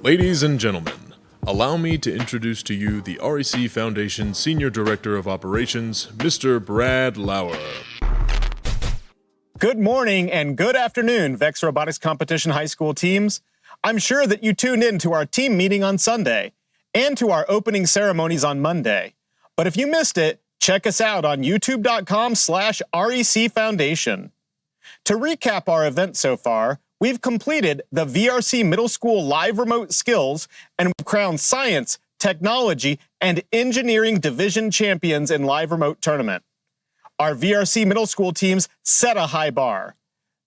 Ladies and gentlemen, allow me to introduce to you the REC Foundation Senior Director of Operations, Mr. Brad Lauer. Good morning and good afternoon, VEX Robotics Competition high school teams. I'm sure that you tuned in to our team meeting on Sunday and to our opening ceremonies on Monday. But if you missed it, check us out on youtube.com/REC Foundation. To recap our event so far, we've completed the VRC Middle School Live Remote Skills and we've crowned Science, Technology, and Engineering Division champions in Live Remote Tournament. Our VRC Middle School teams set a high bar.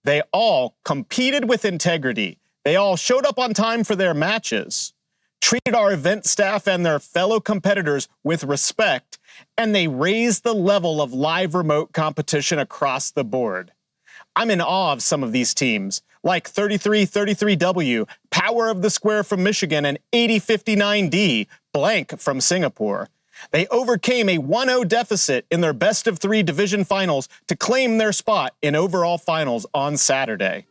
They all competed with integrity. They all showed up on time for their matches, treated our event staff and their fellow competitors with respect, and they raised the level of live remote competition across the board. I'm in awe of some of these teams, like 3333W, Power of the Square from Michigan, and 8059D, Blank from Singapore. They overcame a 1-0 deficit in their best of 3 division finals to claim their spot in overall finals on Saturday.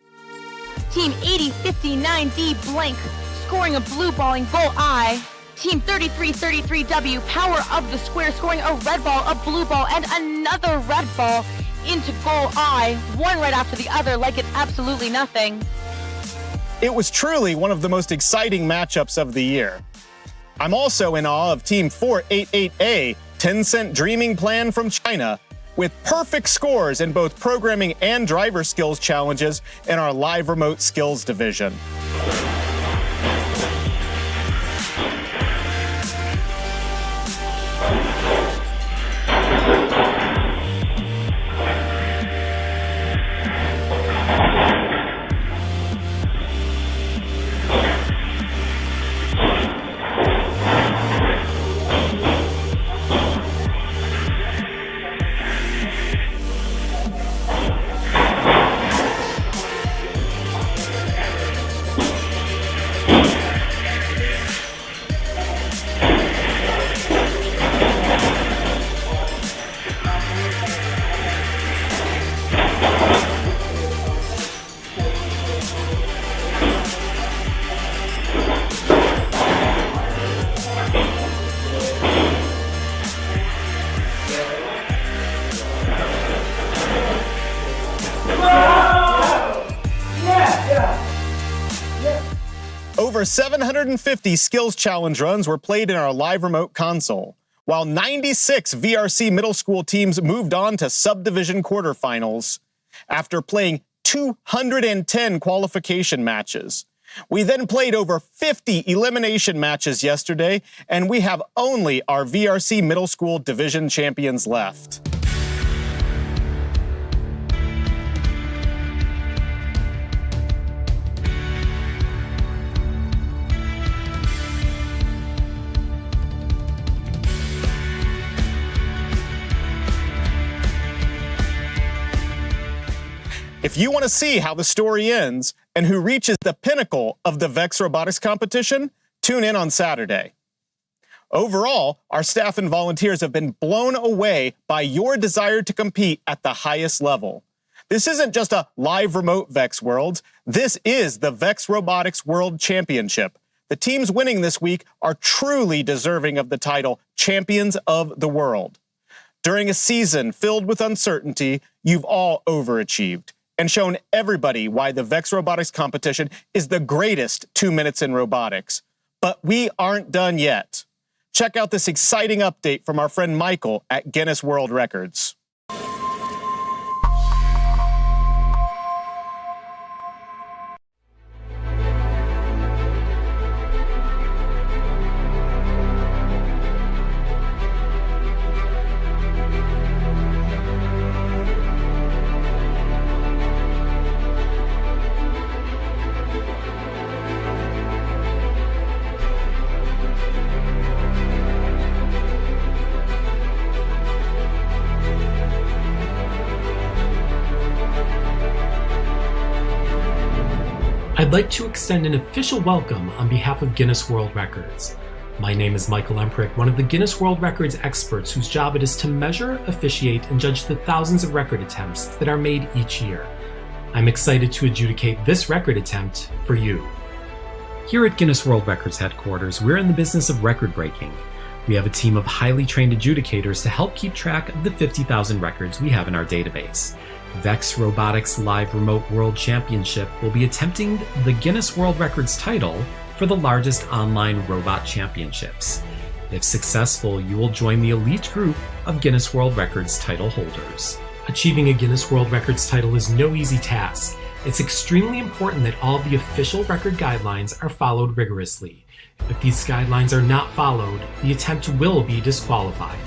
Team 8059D Blank scoring a blue ball in goal I. Team 3333W Power of the Square scoring a red ball, a blue ball, and another red ball into goal I, one right after the other like it's absolutely nothing. It was truly one of the most exciting matchups of the year. I'm also in awe of Team 488A, Tencent Dreaming Plan from China, with perfect scores in both programming and driver skills challenges in our live remote skills division. Over 750 skills challenge runs were played in our live remote console, while 96 VRC middle school teams moved on to subdivision quarterfinals after playing 210 qualification matches. We then played over 50 elimination matches yesterday, and we have only our VRC middle school division champions left. If you want to see how the story ends and who reaches the pinnacle of the VEX Robotics competition, tune in on Saturday. Overall, our staff and volunteers have been blown away by your desire to compete at the highest level. This isn't just a live remote VEX Worlds. This is the VEX Robotics World Championship. The teams winning this week are truly deserving of the title Champions of the World. During a season filled with uncertainty, you've all overachieved and shown everybody why the VEX Robotics competition is the greatest 2 minutes in robotics. But we aren't done yet. Check out this exciting update from our friend Michael at Guinness World Records. I'd like to extend an official welcome on behalf of Guinness World Records. My name is Michael Emprick, one of the Guinness World Records experts whose job it is to measure, officiate, and judge the thousands of record attempts that are made each year. I'm excited to adjudicate this record attempt for you. Here at Guinness World Records headquarters, we're in the business of record breaking. We have a team of highly trained adjudicators to help keep track of the 50,000 records we have in our database. VEX Robotics Live Remote World Championship will be attempting the Guinness World Records title for the largest online robot championships. If successful, you will join the elite group of Guinness World Records title holders. Achieving a Guinness World Records title is no easy task. It's extremely important that all the official record guidelines are followed rigorously. If these guidelines are not followed, the attempt will be disqualified.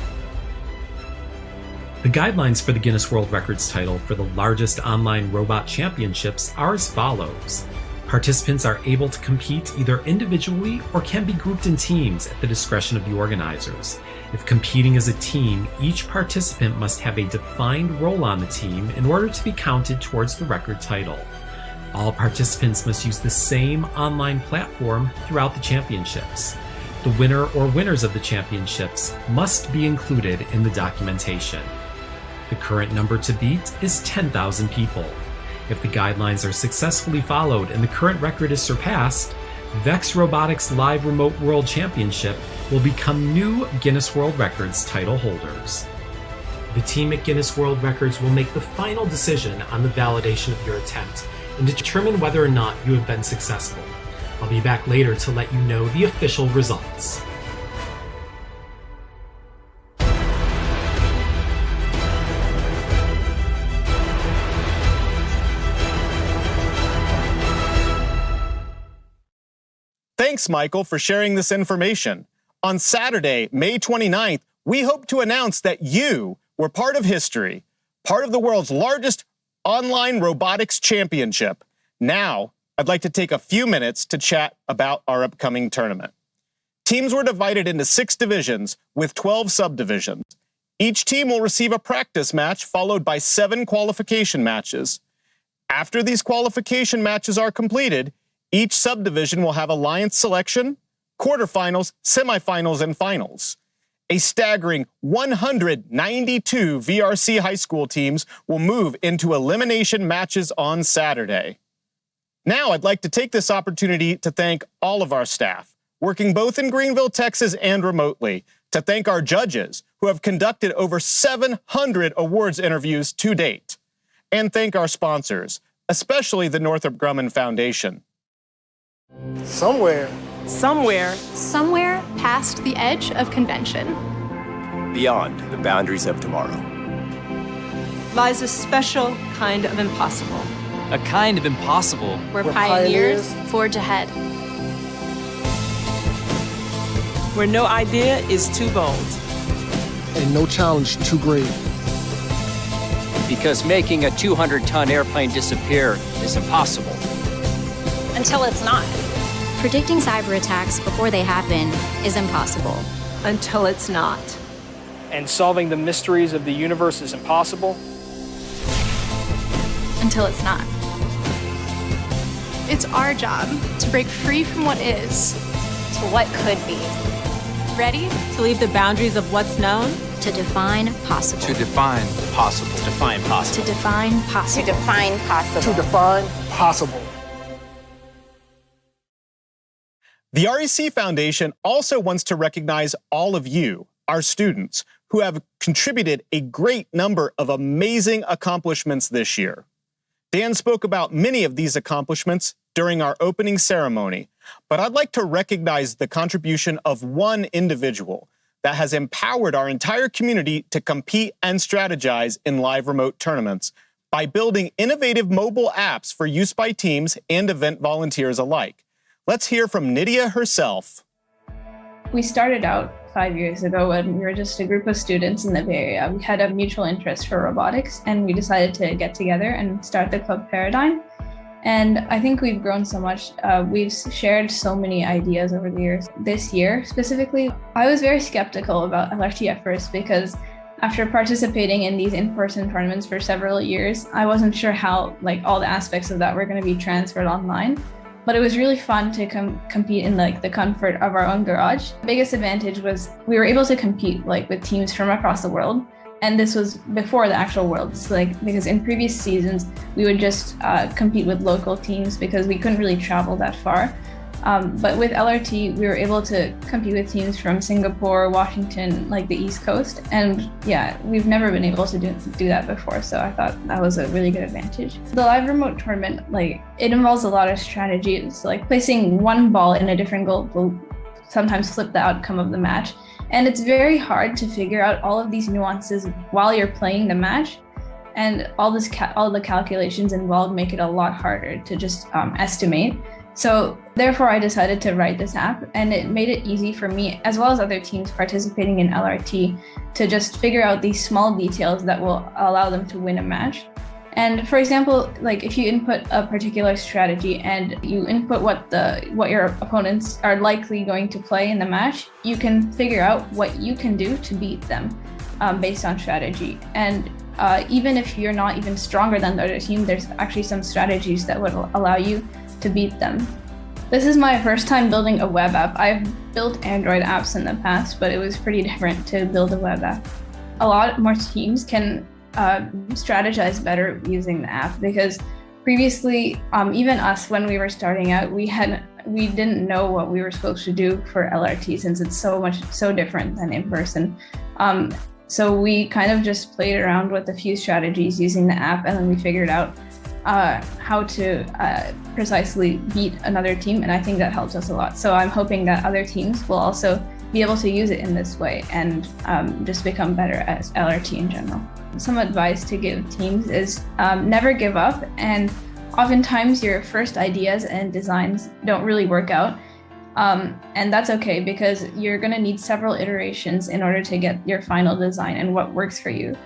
The guidelines for the Guinness World Records title for the largest online robot championships are as follows. Participants are able to compete either individually or can be grouped in teams at the discretion of the organizers. If competing as a team, each participant must have a defined role on the team in order to be counted towards the record title. All participants must use the same online platform throughout the championships. The winner or winners of the championships must be included in the documentation. The current number to beat is 10,000 people. If the guidelines are successfully followed and the current record is surpassed, VEX Robotics Live Remote World Championship will become new Guinness World Records title holders. The team at Guinness World Records will make the final decision on the validation of your attempt and determine whether or not you have been successful. I'll be back later to let you know the official results. Thanks, Michael, for sharing this information. On Saturday, May 29th, we hope to announce that you were part of history, part of the world's largest online robotics championship. Now, I'd like to take a few minutes to chat about our upcoming tournament. Teams were divided into 6 divisions with 12 subdivisions. Each team will receive a practice match followed by 7 qualification matches. After these qualification matches are completed, each subdivision will have alliance selection, quarterfinals, semifinals, and finals. A staggering 192 VRC high school teams will move into elimination matches on Saturday. Now I'd like to take this opportunity to thank all of our staff, working both in Greenville, Texas and remotely, to thank our judges, who have conducted over 700 awards interviews to date, and thank our sponsors, especially the Northrop Grumman Foundation. Somewhere past the edge of convention, beyond the boundaries of tomorrow, lies a special kind of impossible. A kind of impossible where pioneers forge ahead. Where no idea is too bold. and no challenge too great. Because making a 200-ton airplane disappear is impossible. Until it's not. Predicting cyber attacks before they happen is impossible. Until it's not. And solving the mysteries of the universe is impossible. Until it's not. It's our job to break free from what is to what could be. Ready to leave the boundaries of what's known? To define possible. To define possible. To define possible. To define possible. To define possible. To define possible. The REC Foundation also wants to recognize all of you, our students, who have contributed a great number of amazing accomplishments this year. Dan spoke about many of these accomplishments during our opening ceremony, but I'd like to recognize the contribution of one individual that has empowered our entire community to compete and strategize in live remote tournaments by building innovative mobile apps for use by teams and event volunteers alike. Let's hear from Nydia herself. We started out 5 years ago when we were just a group of students in the Bay Area. We had a mutual interest for robotics, and we decided to get together and start the Club Paradigm. And I think we've grown so much. We've shared so many ideas over the years. This year, specifically, I was very skeptical about LRT at first because after participating in these in-person tournaments for several years, I wasn't sure how all the aspects of that were going to be transferred online. But it was really fun to compete in the comfort of our own garage. The biggest advantage was we were able to compete with teams from across the world. And this was before the actual Worlds, because in previous seasons, we would just compete with local teams because we couldn't really travel that far. But with LRT, we were able to compete with teams from Singapore, Washington, like the East Coast. And yeah, we've never been able to do that before. So I thought that was a really good advantage. The live remote tournament, like it involves a lot of strategy. It's like placing one ball in a different goal will sometimes flip the outcome of the match. And it's very hard to figure out all of these nuances while you're playing the match. And all the calculations involved make it a lot harder to just estimate. So therefore, I decided to write this app, and it made it easy for me, as well as other teams participating in LRT, to just figure out these small details that will allow them to win a match. And for example, like if you input a particular strategy and you input what your opponents are likely going to play in the match, you can figure out what you can do to beat them based on strategy. And even if you're not even stronger than the other team, there's actually some strategies that would allow you to beat them. This is my first time building a web app. I've built Android apps in the past, but it was pretty different to build a web app. A lot more teams can strategize better using the app, because previously, even us, when we were starting out, we didn't know what we were supposed to do for LRT, since it's so different than in person. So we kind of just played around with a few strategies using the app, and then we figured out how to precisely beat another team, and I think that helps us a lot. So I'm hoping that other teams will also be able to use it in this way and just become better at LRT in general. Some advice to give teams is never give up, and oftentimes your first ideas and designs don't really work out. And that's okay, because you're going to need several iterations in order to get your final design and what works for you.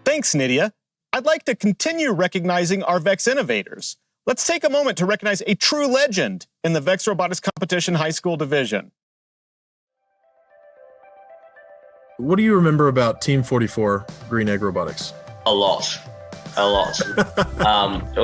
Thanks, Nydia. I'd like to continue recognizing our VEX innovators. Let's take a moment to recognize a true legend in the VEX Robotics Competition High School Division. What do you remember about Team 44 Green Egg Robotics? A lot.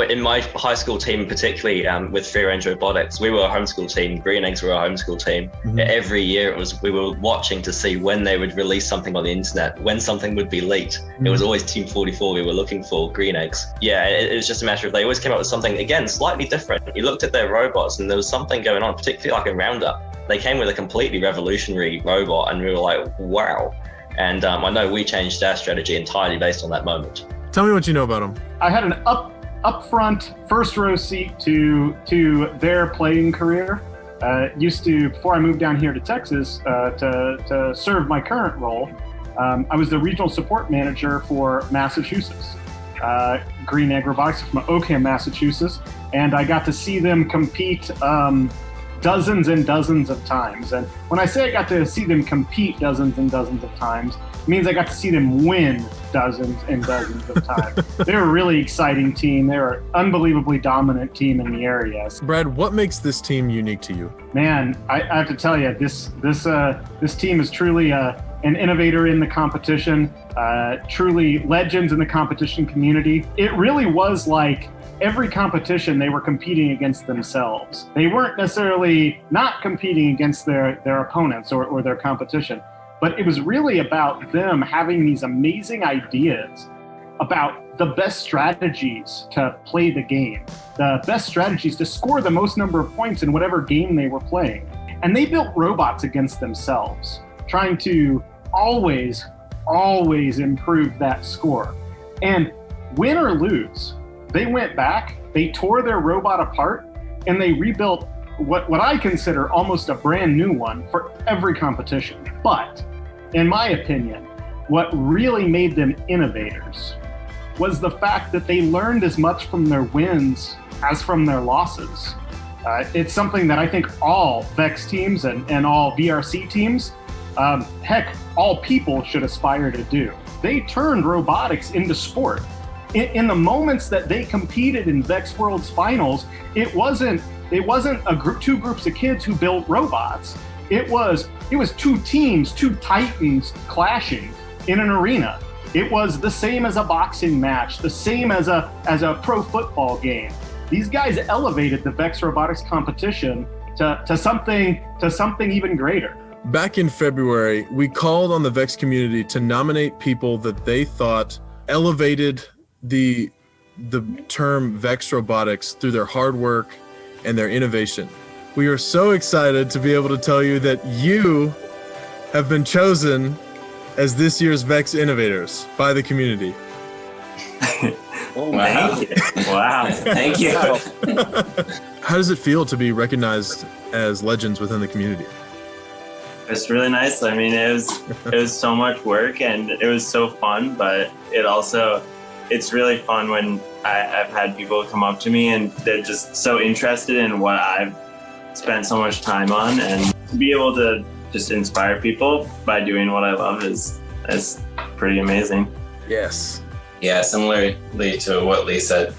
In my high school team, particularly with free range robotics, we were a homeschool team. Green Eggs were a homeschool team. Mm-hmm. Every year we were watching to see when they would release something on the internet, when something would be leaked. Mm-hmm. It was always Team 44 we were looking for, Green Eggs. Yeah, it was just a matter of they always came up with something, again, slightly different. You looked at their robots and there was something going on, particularly like in Roundup. They came with a completely revolutionary robot and we were like, wow. And I know we changed our strategy entirely based on that moment. Tell me what you know about them. I had an upfront first row seat to their playing career. Before I moved down here to Texas to serve my current role, I was the regional support manager for Massachusetts. Green Egg Robotics from Oakham, Massachusetts, and I got to see them compete dozens and dozens of times. And when I say I got to see them compete dozens and dozens of times, it means I got to see them win dozens and dozens of times. They're a really exciting team. They're an unbelievably dominant team in the area. Brad, what makes this team unique to you? Man, I have to tell you, this team is truly an innovator in the competition, truly legends in the competition community. It really was like every competition they were competing against themselves. They weren't necessarily not competing against their opponents or their competition, but it was really about them having these amazing ideas about the best strategies to play the game, the best strategies to score the most number of points in whatever game they were playing. And they built robots against themselves, trying to always improve that score. And win or lose, they went back, they tore their robot apart, and they rebuilt what I consider almost a brand new one for every competition. But in my opinion, what really made them innovators was the fact that they learned as much from their wins as from their losses. It's something that I think all VEX teams and all VRC teams, heck, all people should aspire to do. They turned robotics into sport. In the moments that they competed in VEX World's finals, it wasn't two groups of kids who built robots. It was two teams, two titans clashing in an arena. It was the same as a boxing match, the same as a pro football game. These guys elevated the VEX Robotics competition to something even greater. Back in February, we called on the VEX community to nominate people that they thought elevated the the term VEX Robotics through their hard work and their innovation. We are so excited to be able to tell you that you have been chosen as this year's VEX Innovators by the community. Oh, wow. Thank you. Wow. Thank you. How does it feel to be recognized as legends within the community? It's really nice. I mean, it was so much work and it was so fun, but it's really fun when I've had people come up to me and they're just so interested in what I've spent so much time on, and to be able to just inspire people by doing what I love is pretty amazing. Yes. Yeah, similarly to what Lee said,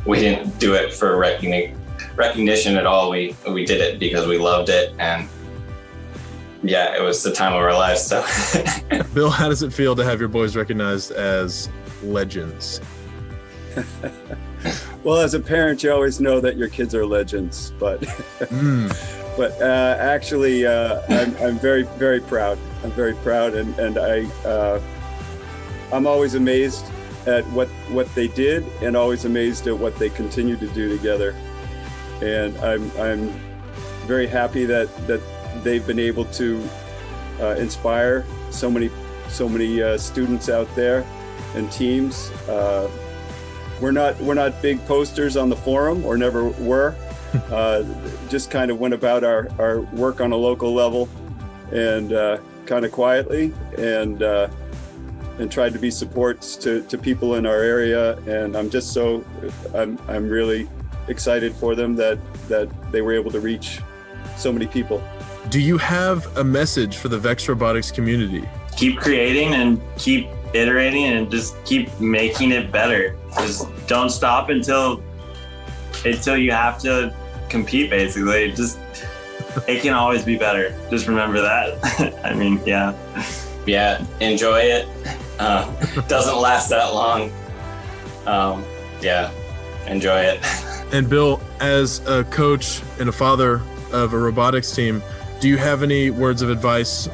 we didn't do it for recognition at all. We did it because we loved it, and yeah, it was the time of our lives. So, Bill, how does it feel to have your boys recognized as legends? Well, as a parent, you always know that your kids are legends, but actually, I'm very, very proud. I'm very proud, and I'm always amazed at what they did, and always amazed at what they continue to do together. And I'm very happy that they've been able to inspire so many students out there and teams. We're not big posters on the forum, or never were. Just kind of went about our work on a local level, and kind of quietly, and tried to be supports to people in our area. And I'm really excited for them that they were able to reach so many people. Do you have a message for the VEX Robotics community? Keep creating and keep iterating and just keep making it better. Just don't stop until you have to compete, basically. It can always be better. Just remember that. I mean, yeah. Yeah, enjoy it. Doesn't last that long. Yeah, enjoy it. And Bill, as a coach and a father of a robotics team, do you have any words of advice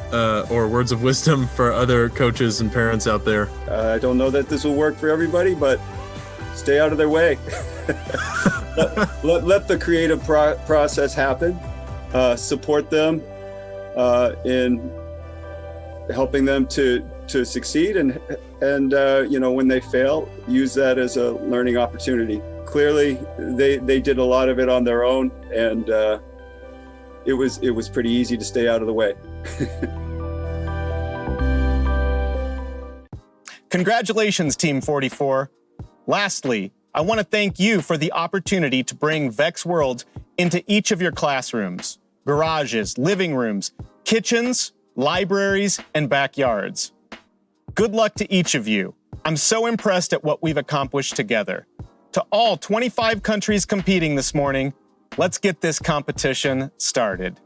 or words of wisdom for other coaches and parents out there? I don't know that this will work for everybody, but stay out of their way. let the creative process happen. Support them in helping them to succeed, and when they fail, use that as a learning opportunity. Clearly, they did a lot of it on their own, and it was pretty easy to stay out of the way. Congratulations, Team 44. Lastly, I want to thank you for the opportunity to bring VEX World into each of your classrooms, garages, living rooms, kitchens, libraries, and backyards. Good luck to each of you. I'm so impressed at what we've accomplished together. To all 25 countries competing this morning, let's get this competition started.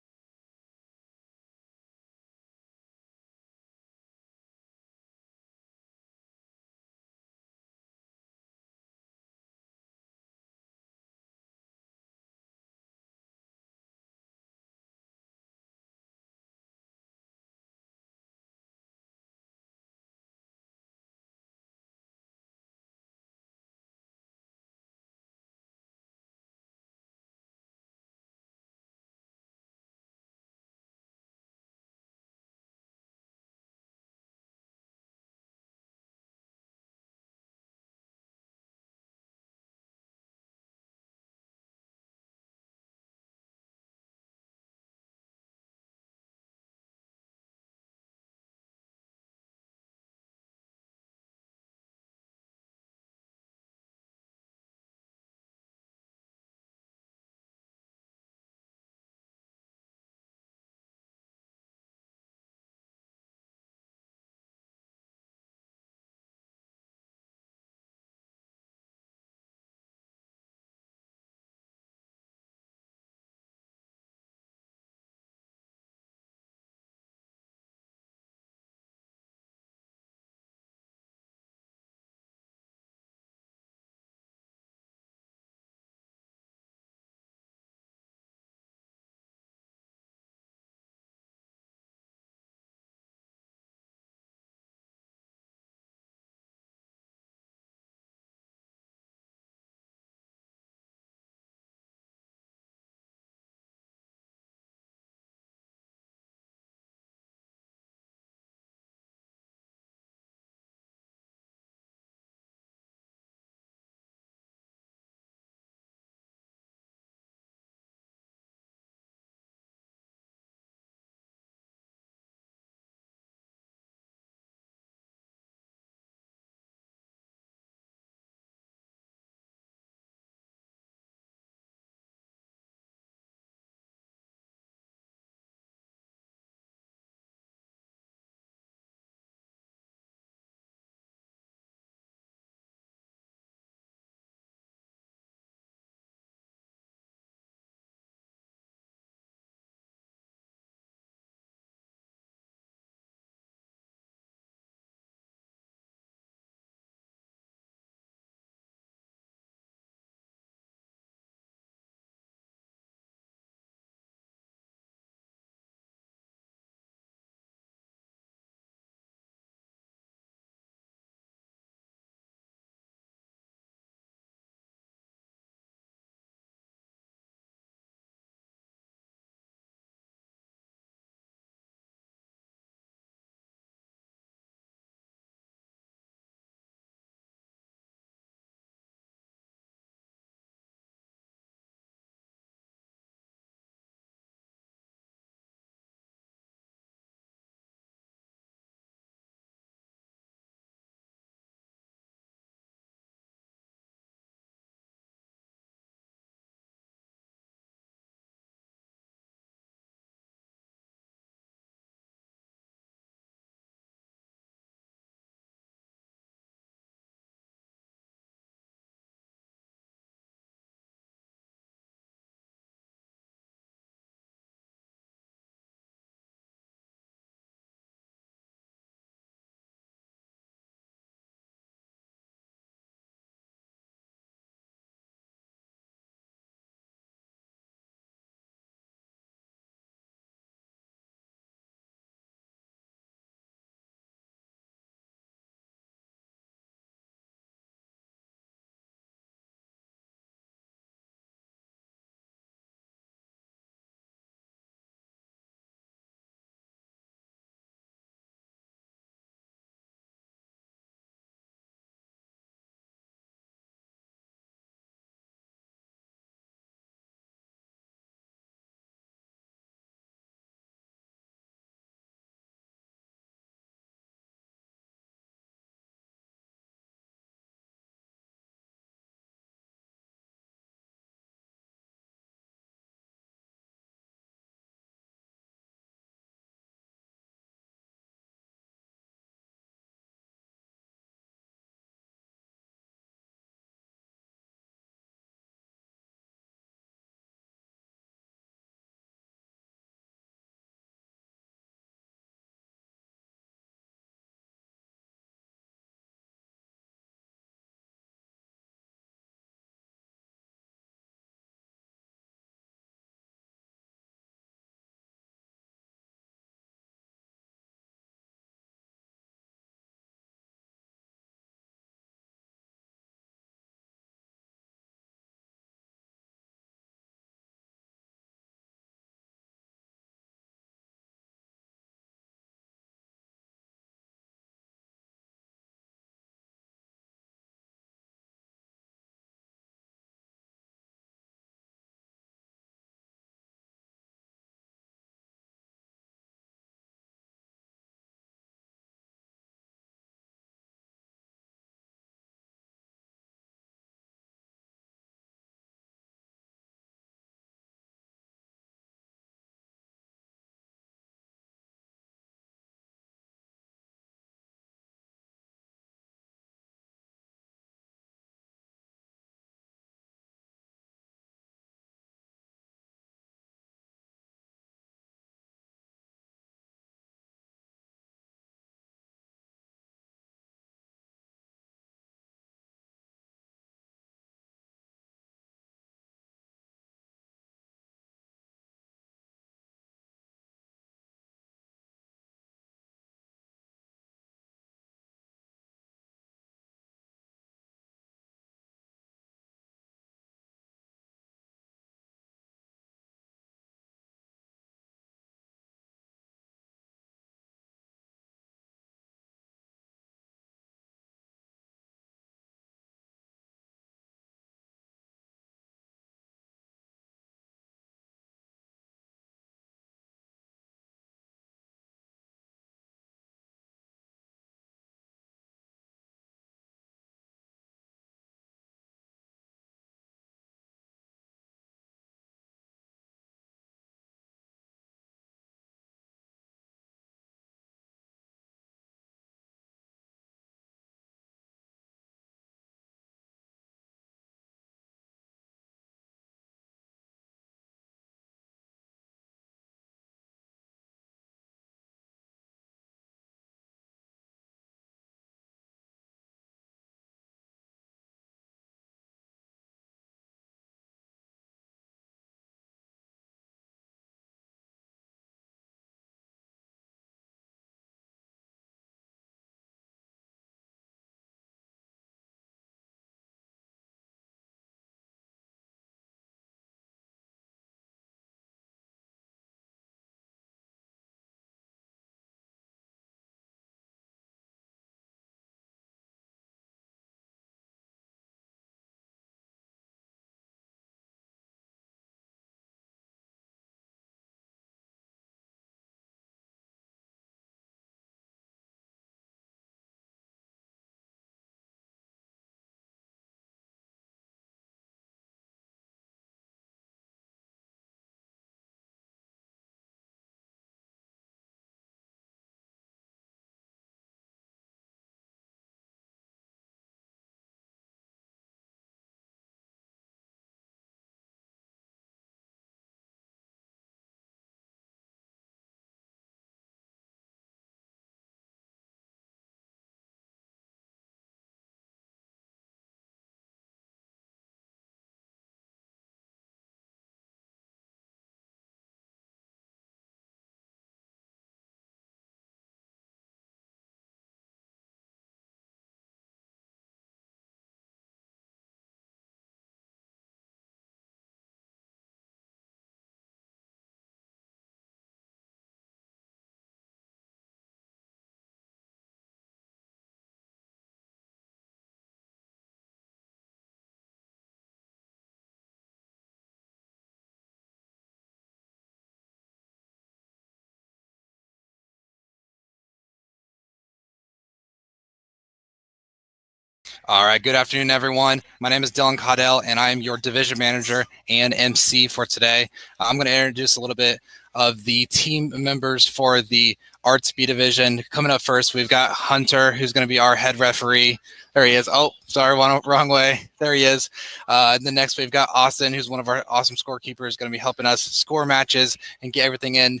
All right, good afternoon, everyone. My name is Dylan Caudell, and I am your division manager and MC for today. I'm going to introduce a little bit of the team members for the Arts B division. Coming up first, we've got Hunter, who's going to be our head referee. There he is. Oh, sorry, wrong way. There he is. Then next, we've got Austin, who's one of our awesome scorekeepers, going to be helping us score matches and get everything in.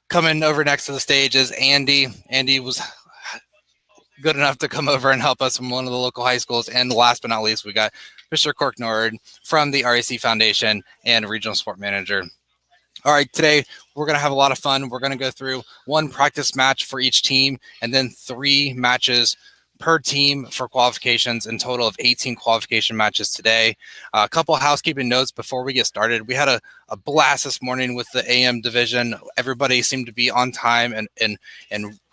Coming over next to the stage is Andy. Andy was good enough to come over and help us from one of the local high schools. And last but not least, we got Mr. Corknord from the RAC Foundation and Regional Sport Manager. All right, today we're going to have a lot of fun. We're going to go through one practice match for each team and then 3 matches per team for qualifications, in total of 18 qualification matches today. A couple of housekeeping notes before we get started. We had a blast this morning with the AM division. Everybody seemed to be on time and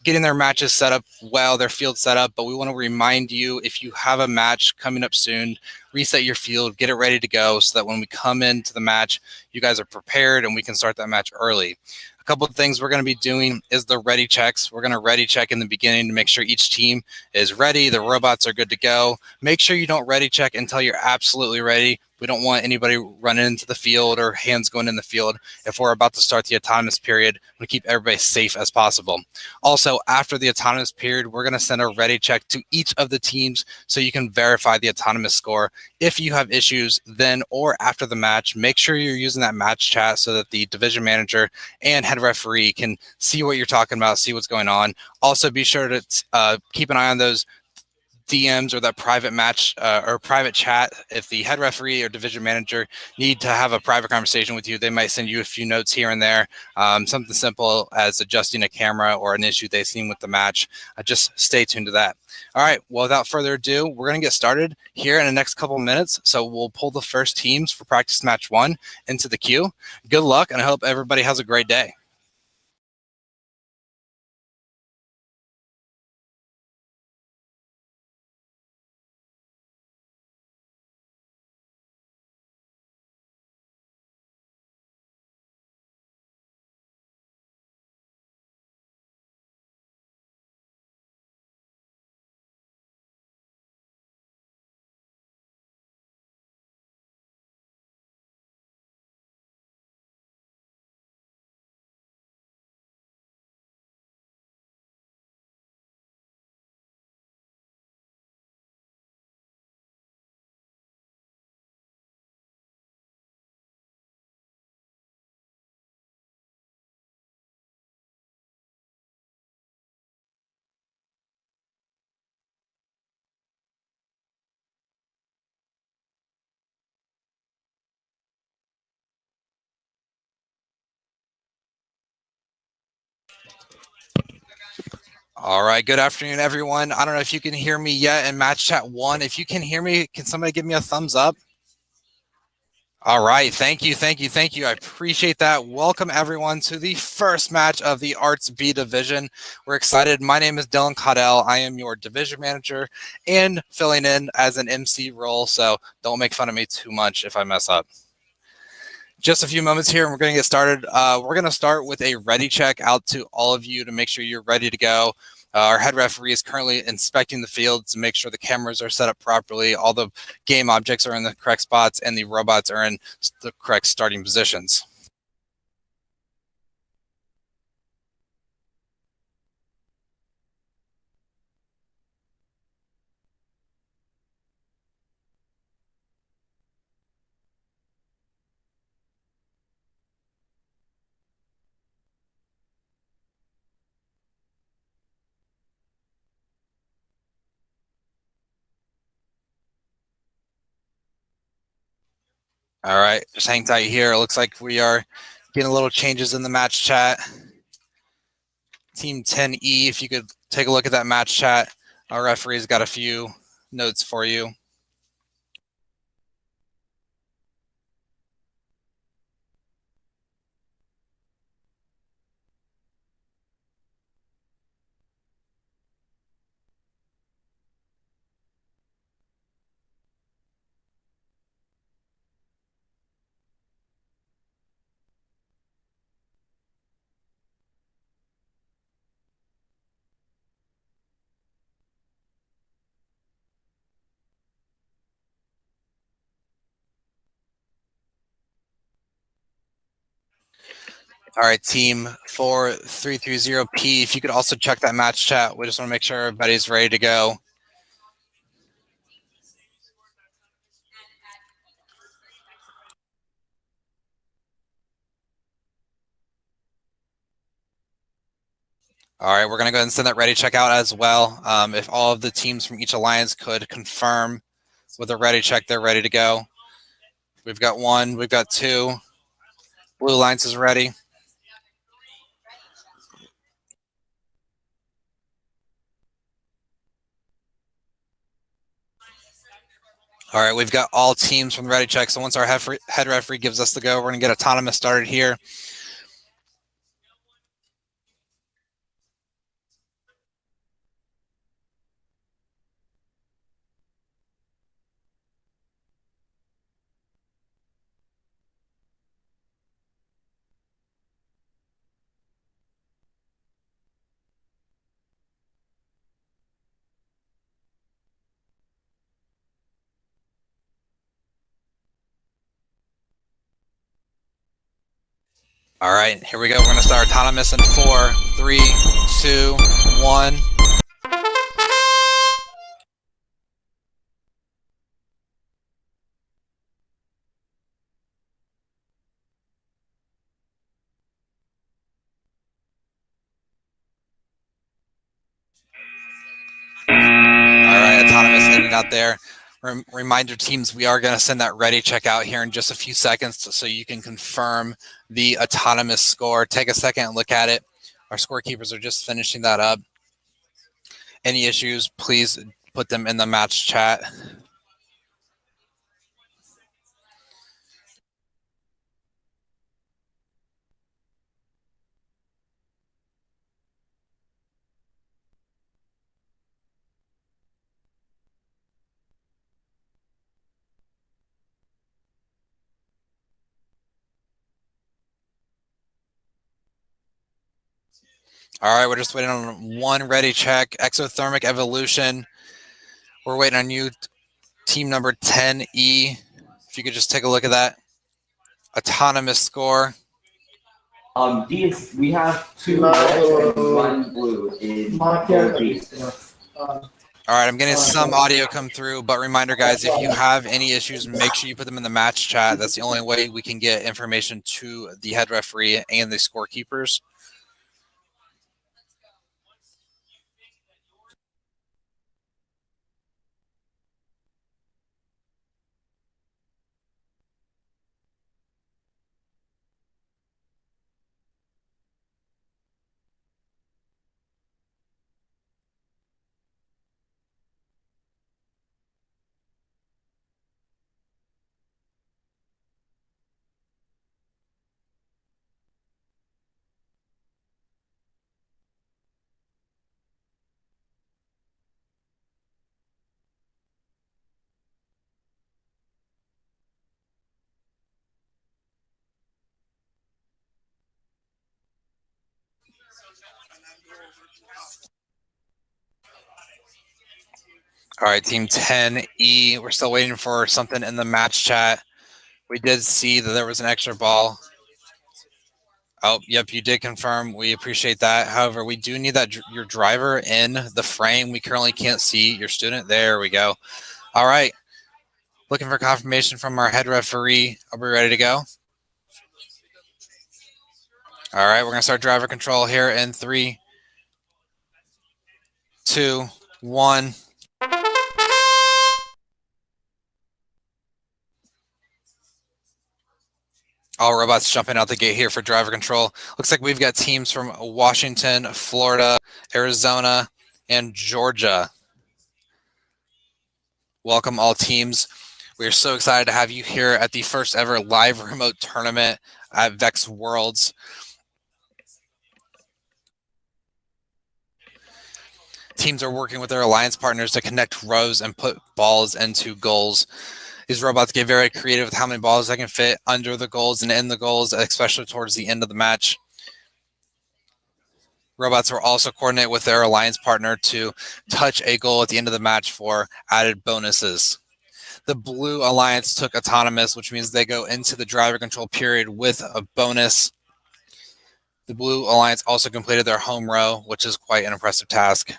getting their matches set up well, their field set up. But we want to remind you, if you have a match coming up soon, reset your field, get it ready to go so that when we come into the match, you guys are prepared and we can start that match early. A couple of things we're going to be doing is the ready checks. We're going to ready check in the beginning to make sure each team is ready. The robots are good to go. Make sure you don't ready check until you're absolutely ready. We don't want anybody running into the field or hands going in the field if we're about to start the autonomous period. We keep everybody safe as possible. Also, after the autonomous period, we're going to send a ready check to each of the teams so you can verify the autonomous score. If you have issues then or after the match, make sure you're using that match chat so that the division manager and head referee can see what you're talking about, see what's going on. Also, be sure to keep an eye on those DMs or that private match or private chat. If the head referee or division manager need to have a private conversation with you, they might send you a few notes here and there, something simple as adjusting a camera or an issue they've seen with the match. Just stay tuned to that. All right, well, without further ado, we're going to get started here in the next couple of minutes. So we'll pull the first teams for practice match 1 into the queue. Good luck, and I hope everybody has a great day. All right, good afternoon, everyone. I don't know if you can hear me yet in match chat 1. If you can hear me, can somebody give me a thumbs up? All right, thank you. I appreciate that. Welcome, everyone, to the first match of the Arts B division. We're excited. My name is Dylan Caudell. I am your division manager and filling in as an MC role, so don't make fun of me too much if I mess up. Just a few moments here and we're going to get started. We're going to start with a ready check out to all of you to make sure you're ready to go. Our head referee is currently inspecting the field to make sure the cameras are set up properly, all the game objects are in the correct spots, and the robots are in the correct starting positions. All right, just hang tight here. It looks like we are getting a little changes in the match chat. Team 10E, if you could take a look at that match chat. Our referee's got a few notes for you. All right, team 4330P, if you could also check that match chat. We just want to make sure everybody's ready to go. All right, we're going to go ahead and send that ready check out as well. If all of the teams from each alliance could confirm with a ready check, they're ready to go. We've got 1, we've got 2. Blue Alliance is ready. All right, we've got all teams from the ready check. So once our head referee gives us the go, we're going to get autonomous started here. All right, here we go. We're going to start autonomous in 4, 3, 2, 1. All right, autonomous heading out there. Reminder teams, we are going to send that ready check out here in just a few seconds so you can confirm the autonomous score. Take a second and look at it. Our scorekeepers are just finishing that up. Any issues, please put them in the match chat. All right, we're just waiting on 1 ready check. Exothermic evolution. We're waiting on you, team number 10E. If you could just take a look at that. Autonomous score. We have 2 red and 1 blue in All right, I'm getting some audio come through, but reminder, guys, if you have any issues, make sure you put them in the match chat. That's the only way we can get information to the head referee and the scorekeepers. All right, team 10E, we're still waiting for something in the match chat. We did see that there was an extra ball. Oh, yep, you did confirm. We appreciate that. However, we do need that your driver in the frame. We currently can't see your student. There we go. All right. Looking for confirmation from our head referee. Are we ready to go? All right, we're going to start driver control here in 3, 2, 1. All robots jumping out the gate here for driver control. Looks like we've got teams from Washington, Florida, Arizona, and Georgia. Welcome all teams. We are so excited to have you here at the first ever live remote tournament at Vex Worlds. Teams are working with their alliance partners to connect rows and put balls into goals. These robots get very creative with how many balls they can fit under the goals and in the goals, especially towards the end of the match. Robots will also coordinate with their alliance partner to touch a goal at the end of the match for added bonuses. The Blue Alliance took autonomous, which means they go into the driver control period with a bonus. The Blue Alliance also completed their home row, which is quite an impressive task.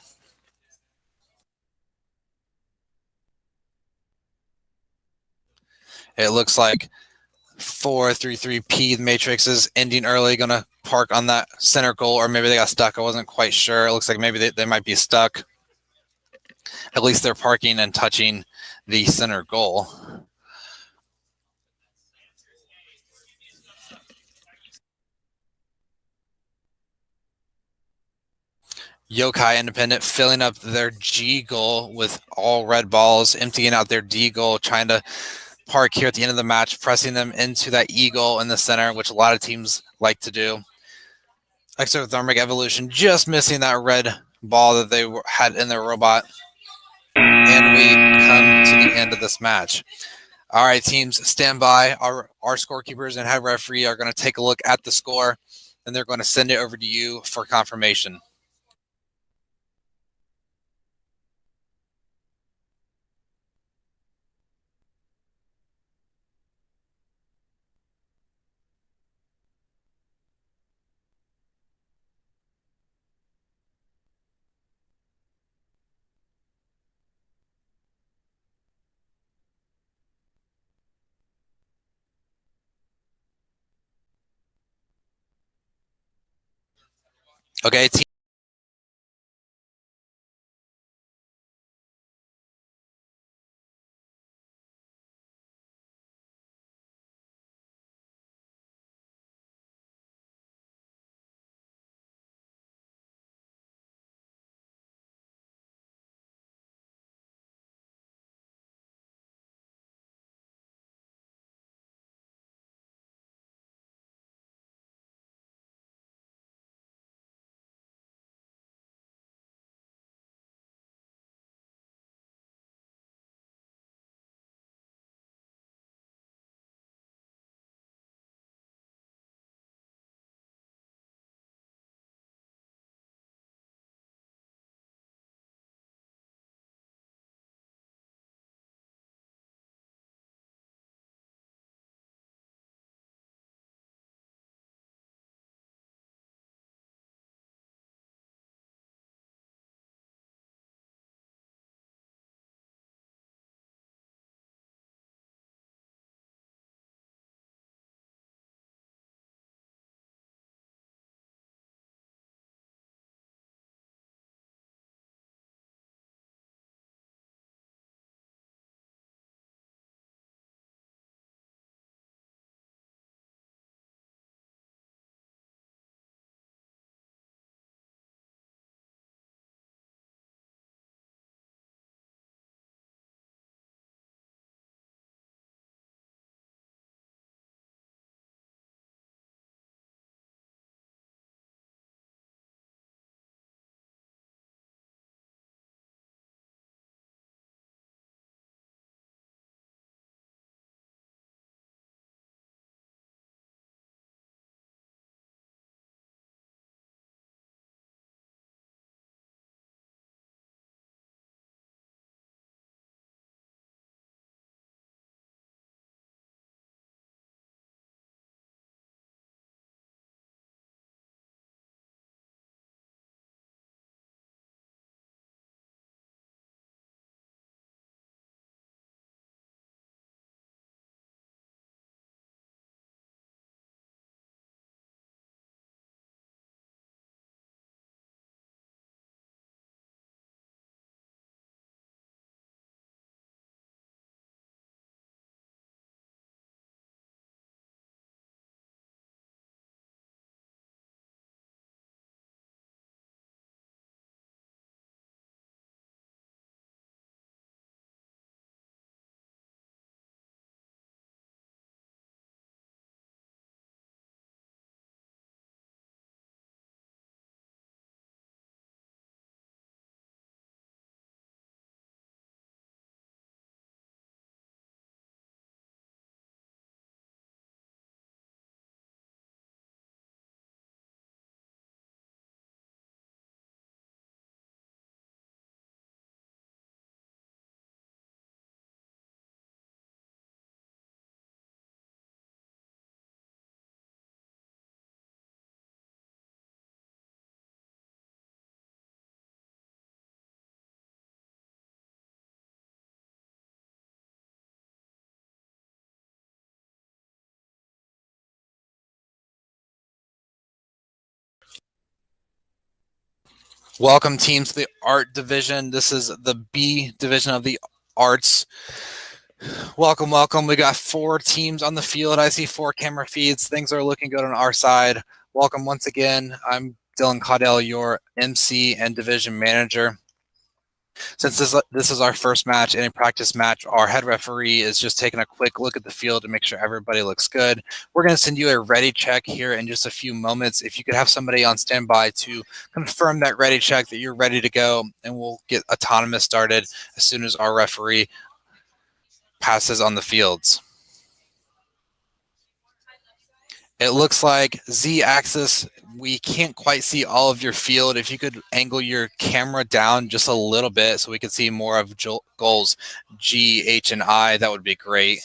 It looks like 4-3-3-P, the Matrix is ending early, going to park on that center goal, or maybe they got stuck. I wasn't quite sure. It looks like maybe they might be stuck. At least they're parking and touching the center goal. Yokai Independent filling up their G goal with all red balls, emptying out their D goal, trying to park here at the end of the match, pressing them into that E goal in the center, which a lot of teams like to do. Exothermic Evolution just missing that red ball that they had in their robot. And we come to the end of this match. All right, teams, stand by. Our scorekeepers and head referee are going to take a look at the score, and they're going to send it over to you for confirmation. Okay, team. Welcome teams to the art division. This is the B division of the arts. Welcome, welcome. We got 4 teams on the field. I see 4 camera feeds. Things are looking good on our side. Welcome once again. I'm Dylan Caudell, your MC and division manager. Since this is our first match and a practice match, our head referee is just taking a quick look at the field to make sure everybody looks good. We're going to send you a ready check here in just a few moments. If you could have somebody on standby to confirm that ready check that you're ready to go, and we'll get autonomous started as soon as our referee passes on the fields. It looks like Z-axis, we can't quite see all of your field. If you could angle your camera down just a little bit so we could see more of goals G, H, and I, that would be great.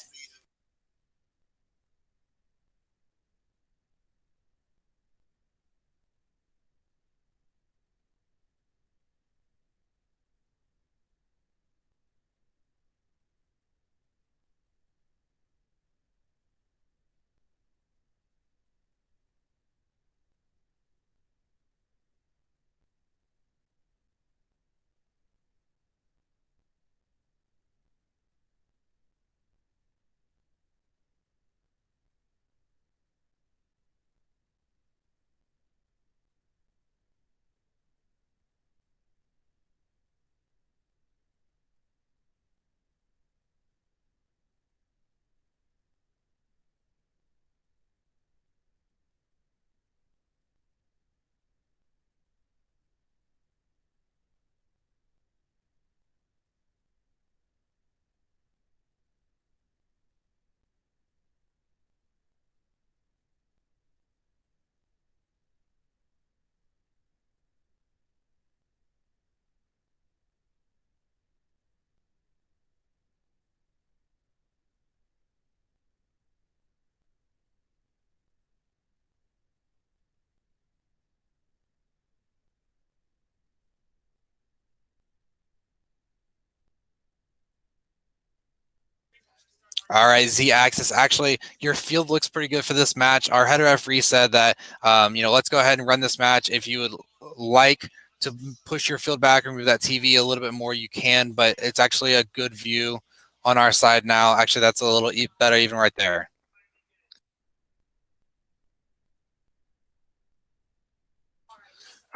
All right, Z-axis. Actually, your field looks pretty good for this match. Our head referee said that, let's go ahead and run this match. If you would like to push your field back or move that TV a little bit more, you can, but it's actually a good view on our side now. Actually, that's a little better even right there.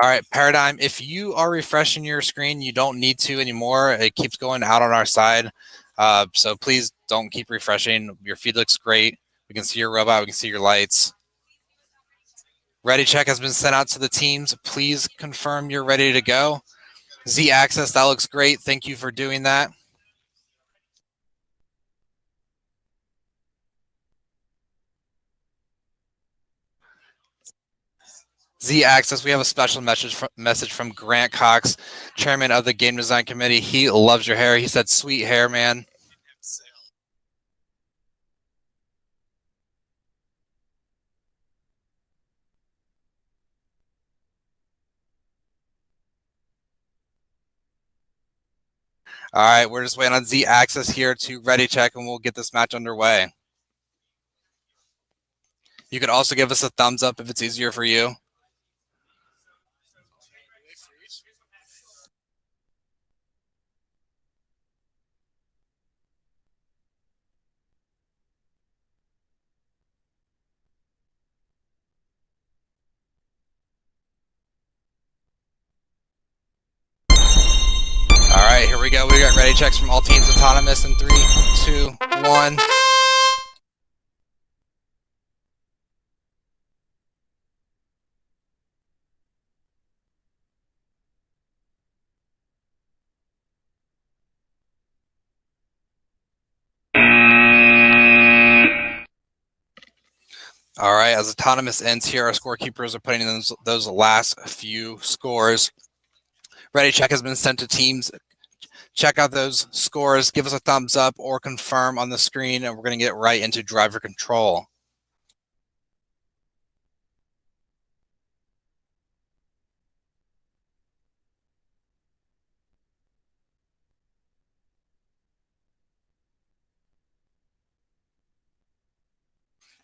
All right, Paradigm, if you are refreshing your screen, you don't need to anymore. It keeps going out on our side. So please don't keep refreshing. Your feed looks great. We can see your robot. We can see your lights. Ready check has been sent out to the teams. Please confirm you're ready to go. Z-axis, that looks great. Thank you for doing that. Z-axis, we have a special message from Grant Cox, chairman of the game design committee. He loves your hair. He said, "Sweet hair, man." All right, we're just waiting on Z-axis here to ready check, and we'll get this match underway. You could also give us a thumbs up if it's easier for you. All right, here we go. We got ready checks from all teams autonomous in 3, 2, 1. All right, as autonomous ends here, our scorekeepers are putting in those last few scores. Ready check has been sent to teams. Check out those scores, give us a thumbs up or confirm on the screen, and we're going to get right into driver control.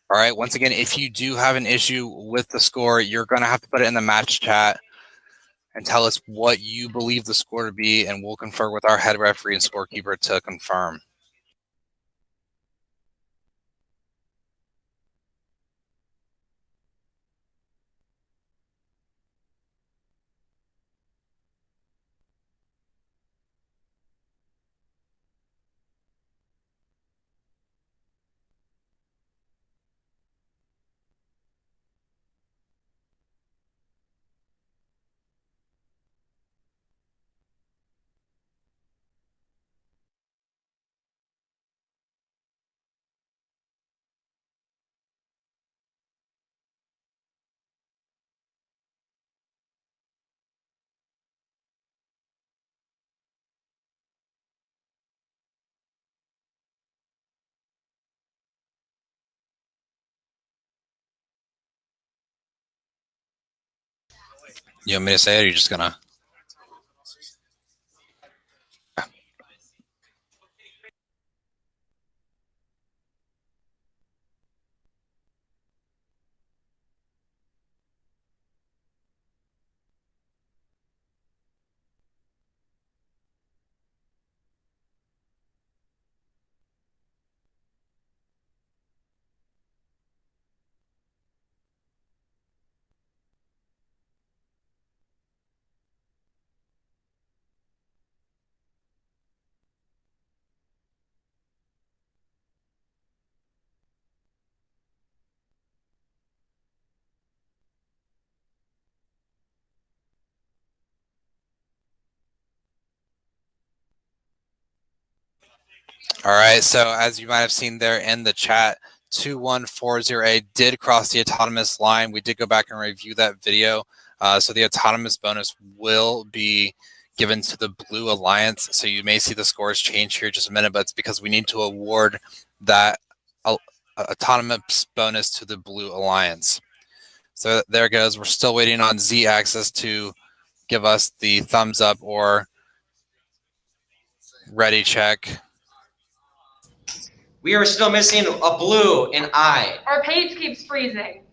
All right, once again, if you do have an issue with the score, you're going to have to put it in the match chat. and tell us what you believe the score to be, and we'll confer with our head referee and scorekeeper to confirm. You want me to say it, or are you just gonna? All right, so as you might have seen there in the chat, 2140A did cross the autonomous line. We did go back and review that video. So the autonomous bonus will be given to the Blue Alliance. So you may see the scores change here in just a minute, but it's because we need to award that autonomous bonus to the Blue Alliance. So there it goes. We're still waiting on Z-Axis to give us the thumbs up or ready check. We are still missing a blue and I. Our page keeps freezing.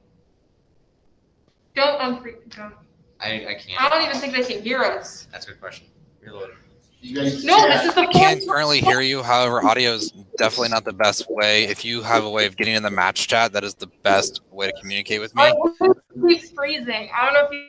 Don't unfreeze. Don't. I can't. I don't even think they can hear us. That's a good question. Reload. No, this is the I can't currently hear you. However, audio is definitely not the best way. If you have a way of getting in the match chat, that is the best way to communicate with me. Our page keeps freezing. I don't know if you.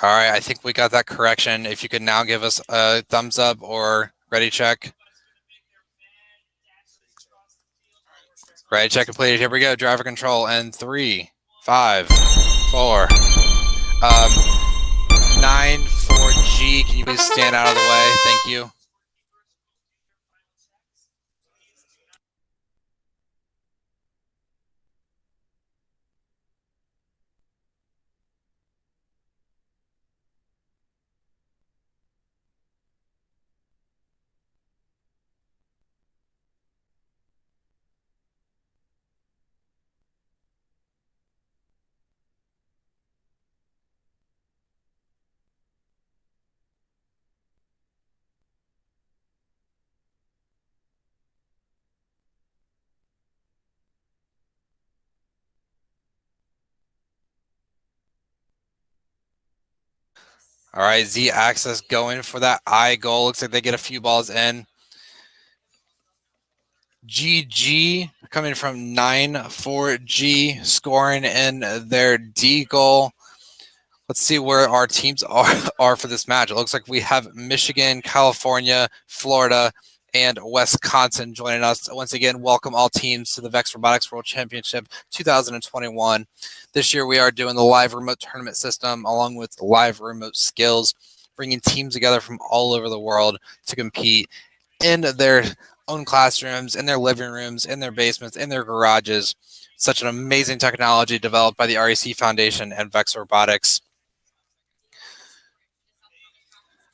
All right, I think we got that correction. If you could now give us a thumbs up or ready check. Ready check completed. Here we go. Driver control in 3, 5, 4, 9, 4G. Can you please stand out of the way? Thank you. All right, Z-Axis going for that I goal. Looks like they get a few balls in. GG coming from 9-4G scoring in their D goal. Let's see where our teams are for this match. It looks like we have Michigan, California, Florida, and Wisconsin joining us. Once again, welcome all teams to the VEX Robotics World Championship 2021. This year we are doing the live remote tournament system along with live remote skills, bringing teams together from all over the world to compete in their own classrooms, in their living rooms, in their basements, in their garages. Such an amazing technology developed by the REC Foundation and VEX Robotics.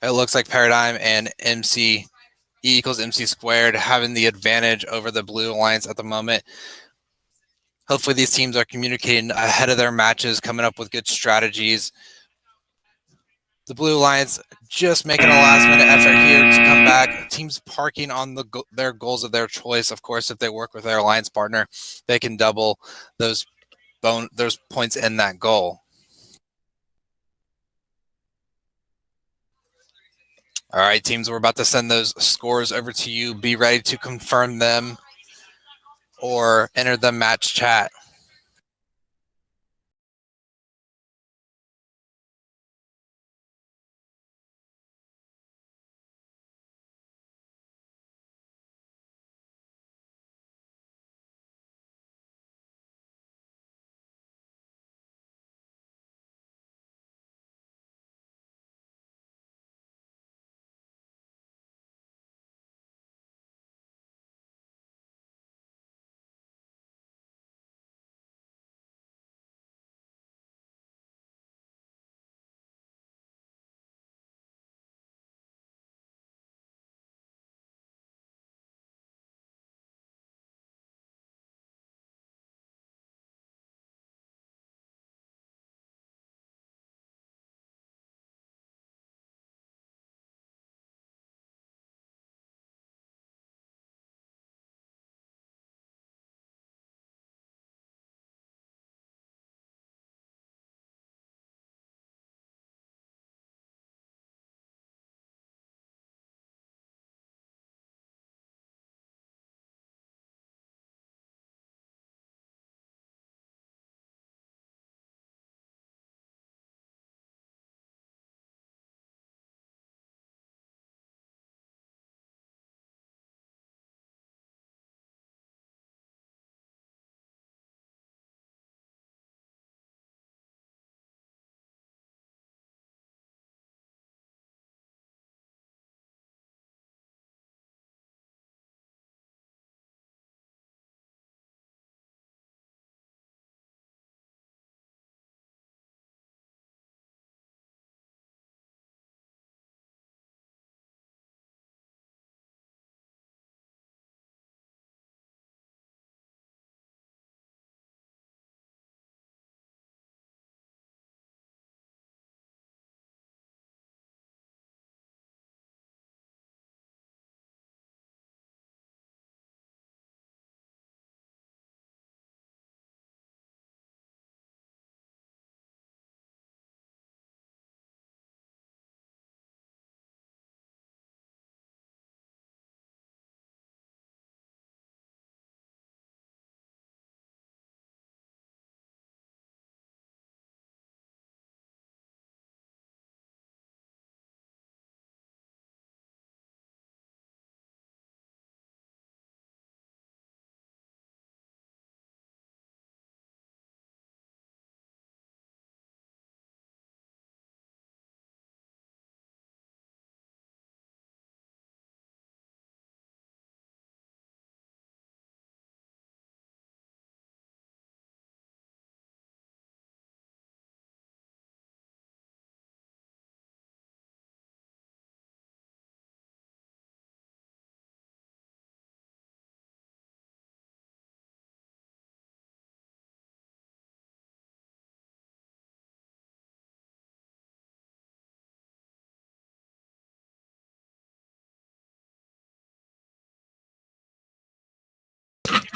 It looks like Paradigm and MC E = MC² having the advantage over the Blue Alliance at the moment. Hopefully these teams are communicating ahead of their matches, coming up with good strategies. The Blue Alliance just making a last-minute effort here to come back. Teams parking on their goals of their choice. Of course, if they work with their alliance partner, they can double those points in that goal. All right, teams, we're about to send those scores over to you. Be ready to confirm them or enter the match chat.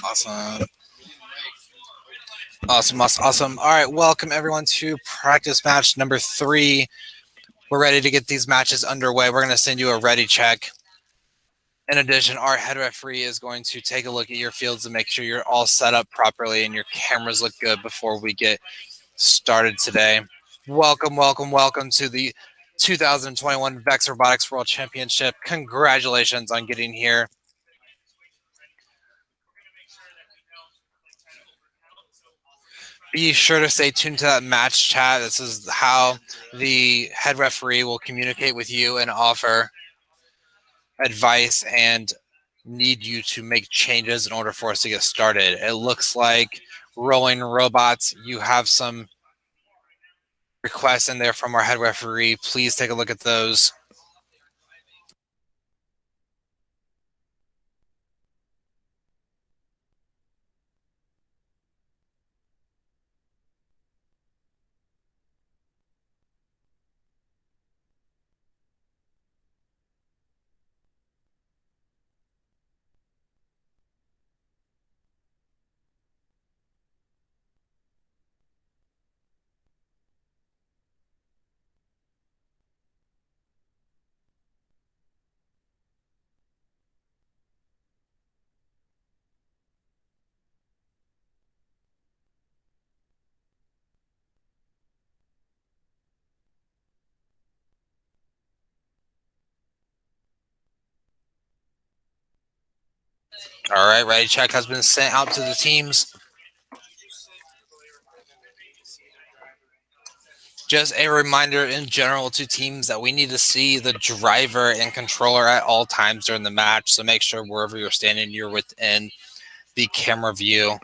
Awesome. Awesome. All right, welcome everyone to practice match number 3. We're ready to get these matches underway. We're going to send you a ready check. In addition, our head referee is going to take a look at your fields and make sure you're all set up properly and your cameras look good before we get started today. Welcome to the 2021 VEX Robotics World Championship. Congratulations on getting here. Be sure to stay tuned to that match chat. This is how the head referee will communicate with you and offer advice and need you to make changes in order for us to get started. It looks like Rolling Robots, you have some requests in there from our head referee. Please take a look at those. All right, ready check has been sent out to the teams. Just a reminder in general to teams that we need to see the driver and controller at all times during the match. So make sure wherever you're standing, you're within the camera view.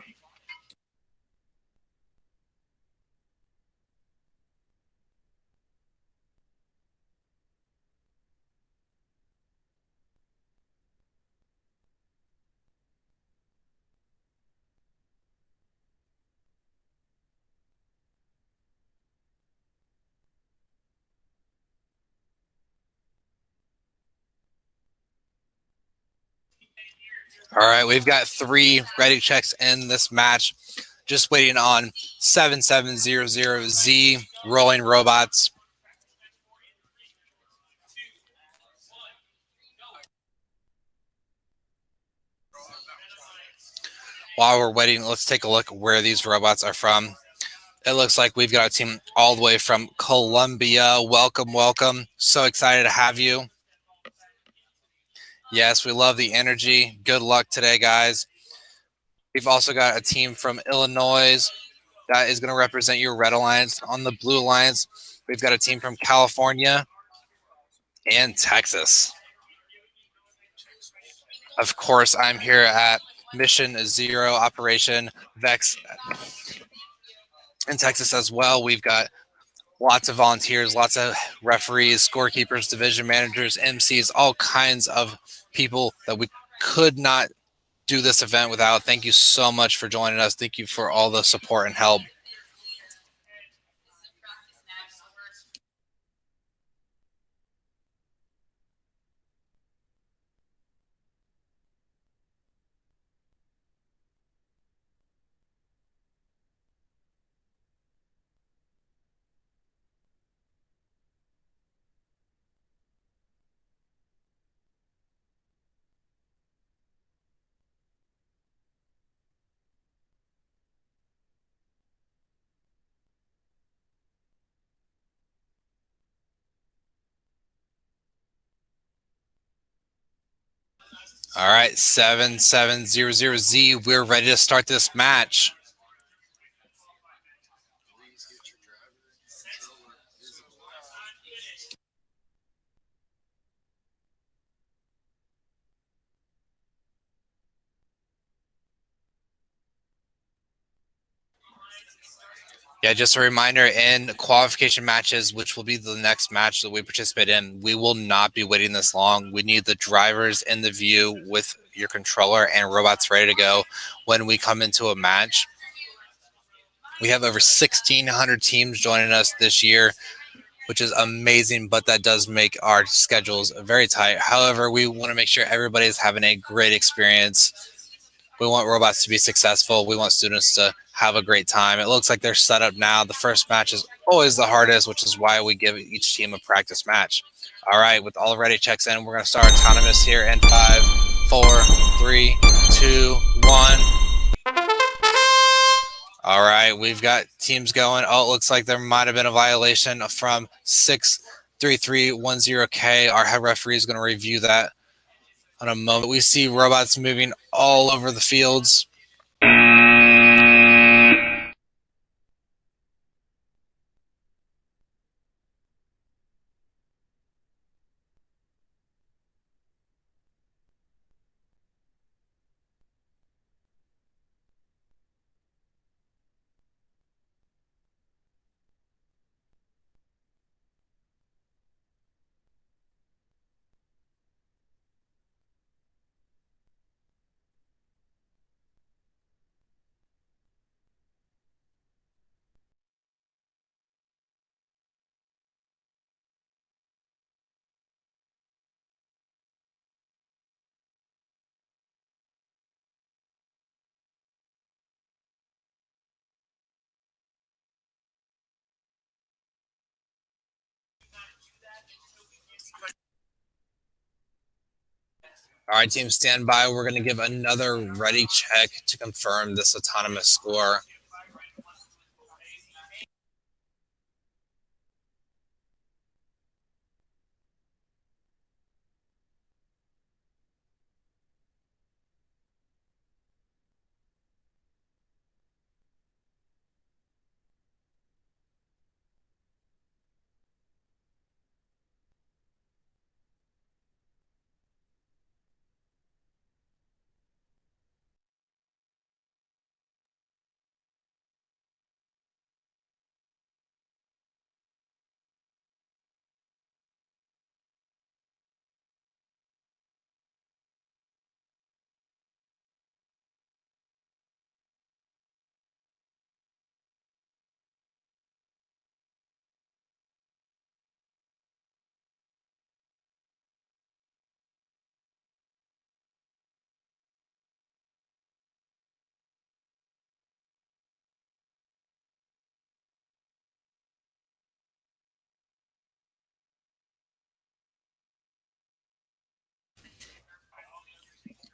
All right, we've got 3 ready checks in this match. Just waiting on 7700Z rolling robots. While we're waiting, let's take a look where these robots are from. It looks like we've got a team all the way from Colombia. Welcome, welcome. So excited to have you. Yes, we love the energy. Good luck today, guys. We've also got a team from Illinois that is going to represent your Red Alliance. On the Blue Alliance, we've got a team from California and Texas. Of course, I'm here at Mission Zero Operation Vex in Texas as well. We've got lots of volunteers, lots of referees, scorekeepers, division managers, MCs, all kinds of people that we could not do this event without. Thank you so much for joining us. Thank you for all the support and help. All right, 7700Z, we're ready to start this match. Yeah, just a reminder, in qualification matches, which will be the next match that we participate in, we will not be waiting this long. We need the drivers in the view with your controller and robots ready to go when we come into a match. We have over 1,600 teams joining us this year, which is amazing, but that does make our schedules very tight. However, we want to make sure everybody's having a great experience. We want robots to be successful. We want students to have a great time. It looks like they're set up now. The first match is always the hardest, which is why we give each team a practice match. All right, with all ready checks in, we're going to start autonomous here in 5, 4, 3, 2, 1. All right, we've got teams going. Oh, it looks like there might have been a violation from 63310K. Our head referee is going to review that in a moment. We see robots moving all over the fields. All right, team, stand by. We're going to give another ready check to confirm this autonomous score.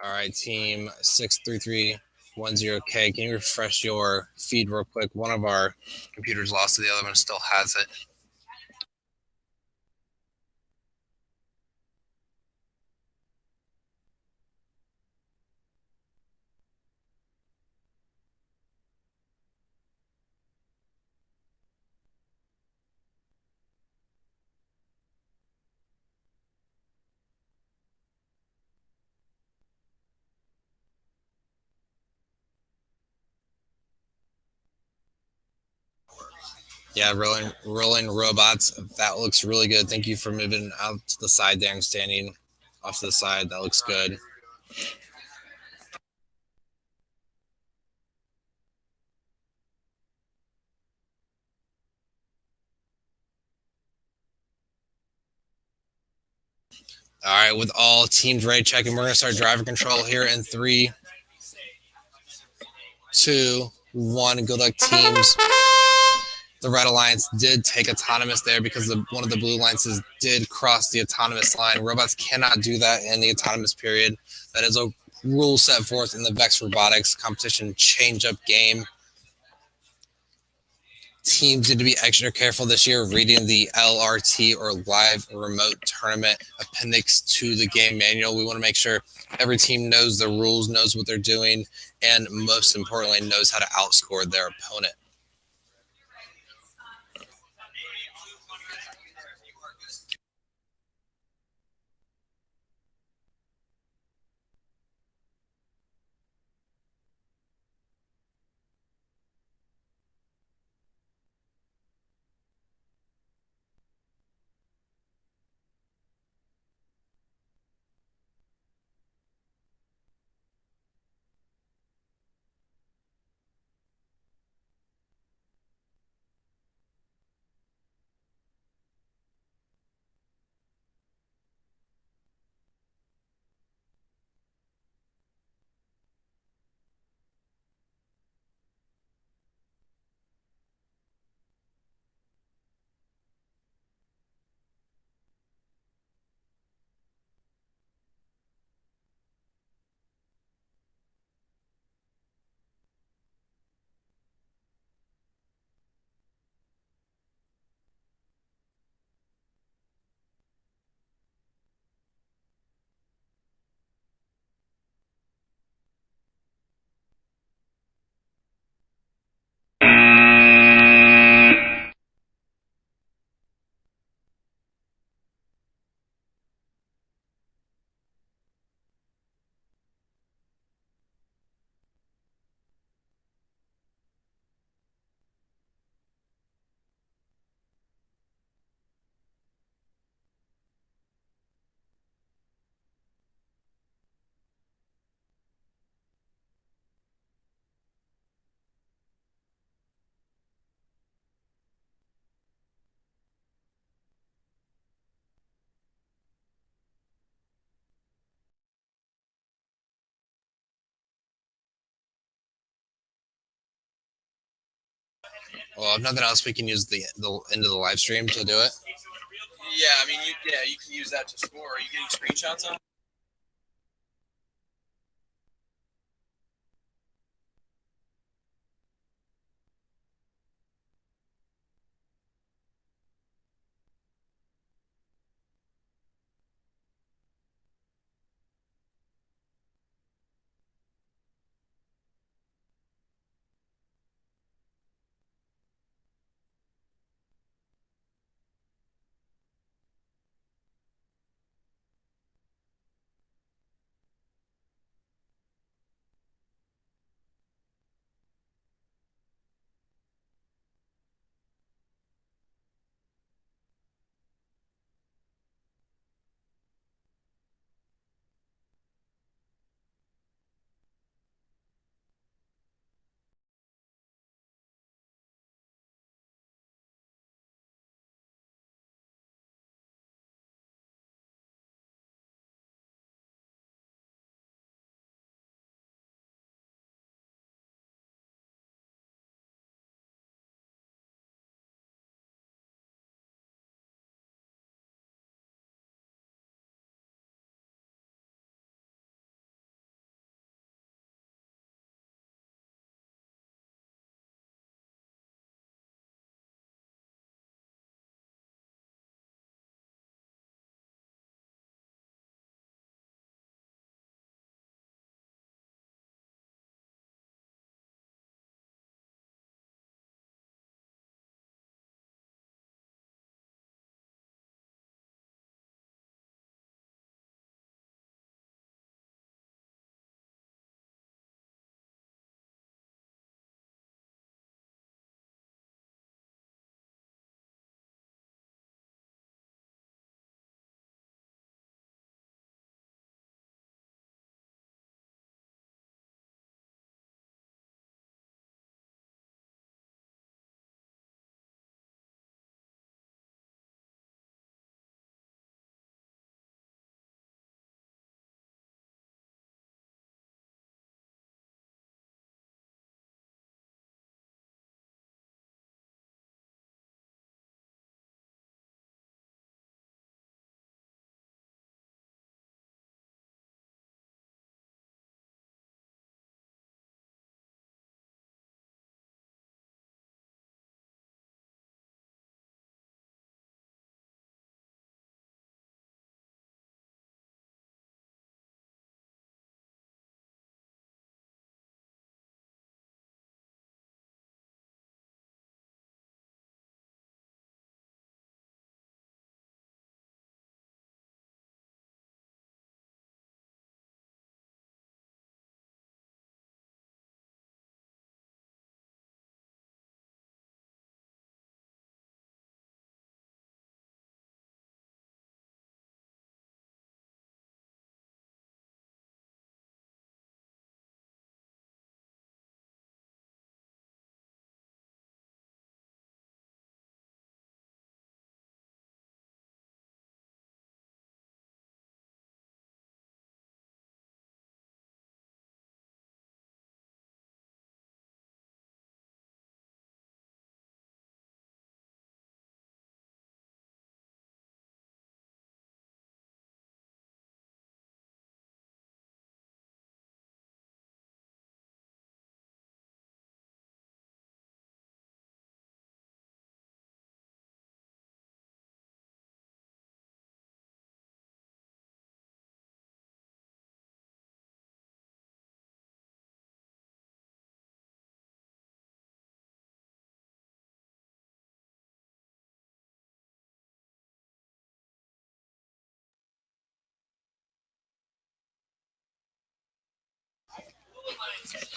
All right, team 63310K. Can you refresh your feed real quick? One of our computers lost it, the other one still has it. Yeah, rolling robots. That looks really good. Thank you for moving out to the side there. I'm standing off to the side. That looks good. All right, with all teams ready, checking. We're going to start driver control here in 3, 2, 1. Good luck, teams. The Red Alliance did take autonomous there because one of the Blue Alliances did cross the autonomous line. Robots cannot do that in the autonomous period. That is a rule set forth in the VEX Robotics competition change-up game. Teams need to be extra careful this year reading the LRT or live remote tournament appendix to the game manual. We want to make sure every team knows the rules, knows what they're doing, and most importantly, knows how to outscore their opponent. Well, if nothing else, we can use the end of the live stream to do it. Yeah, I mean, you can use that to score. Are you getting screenshots on?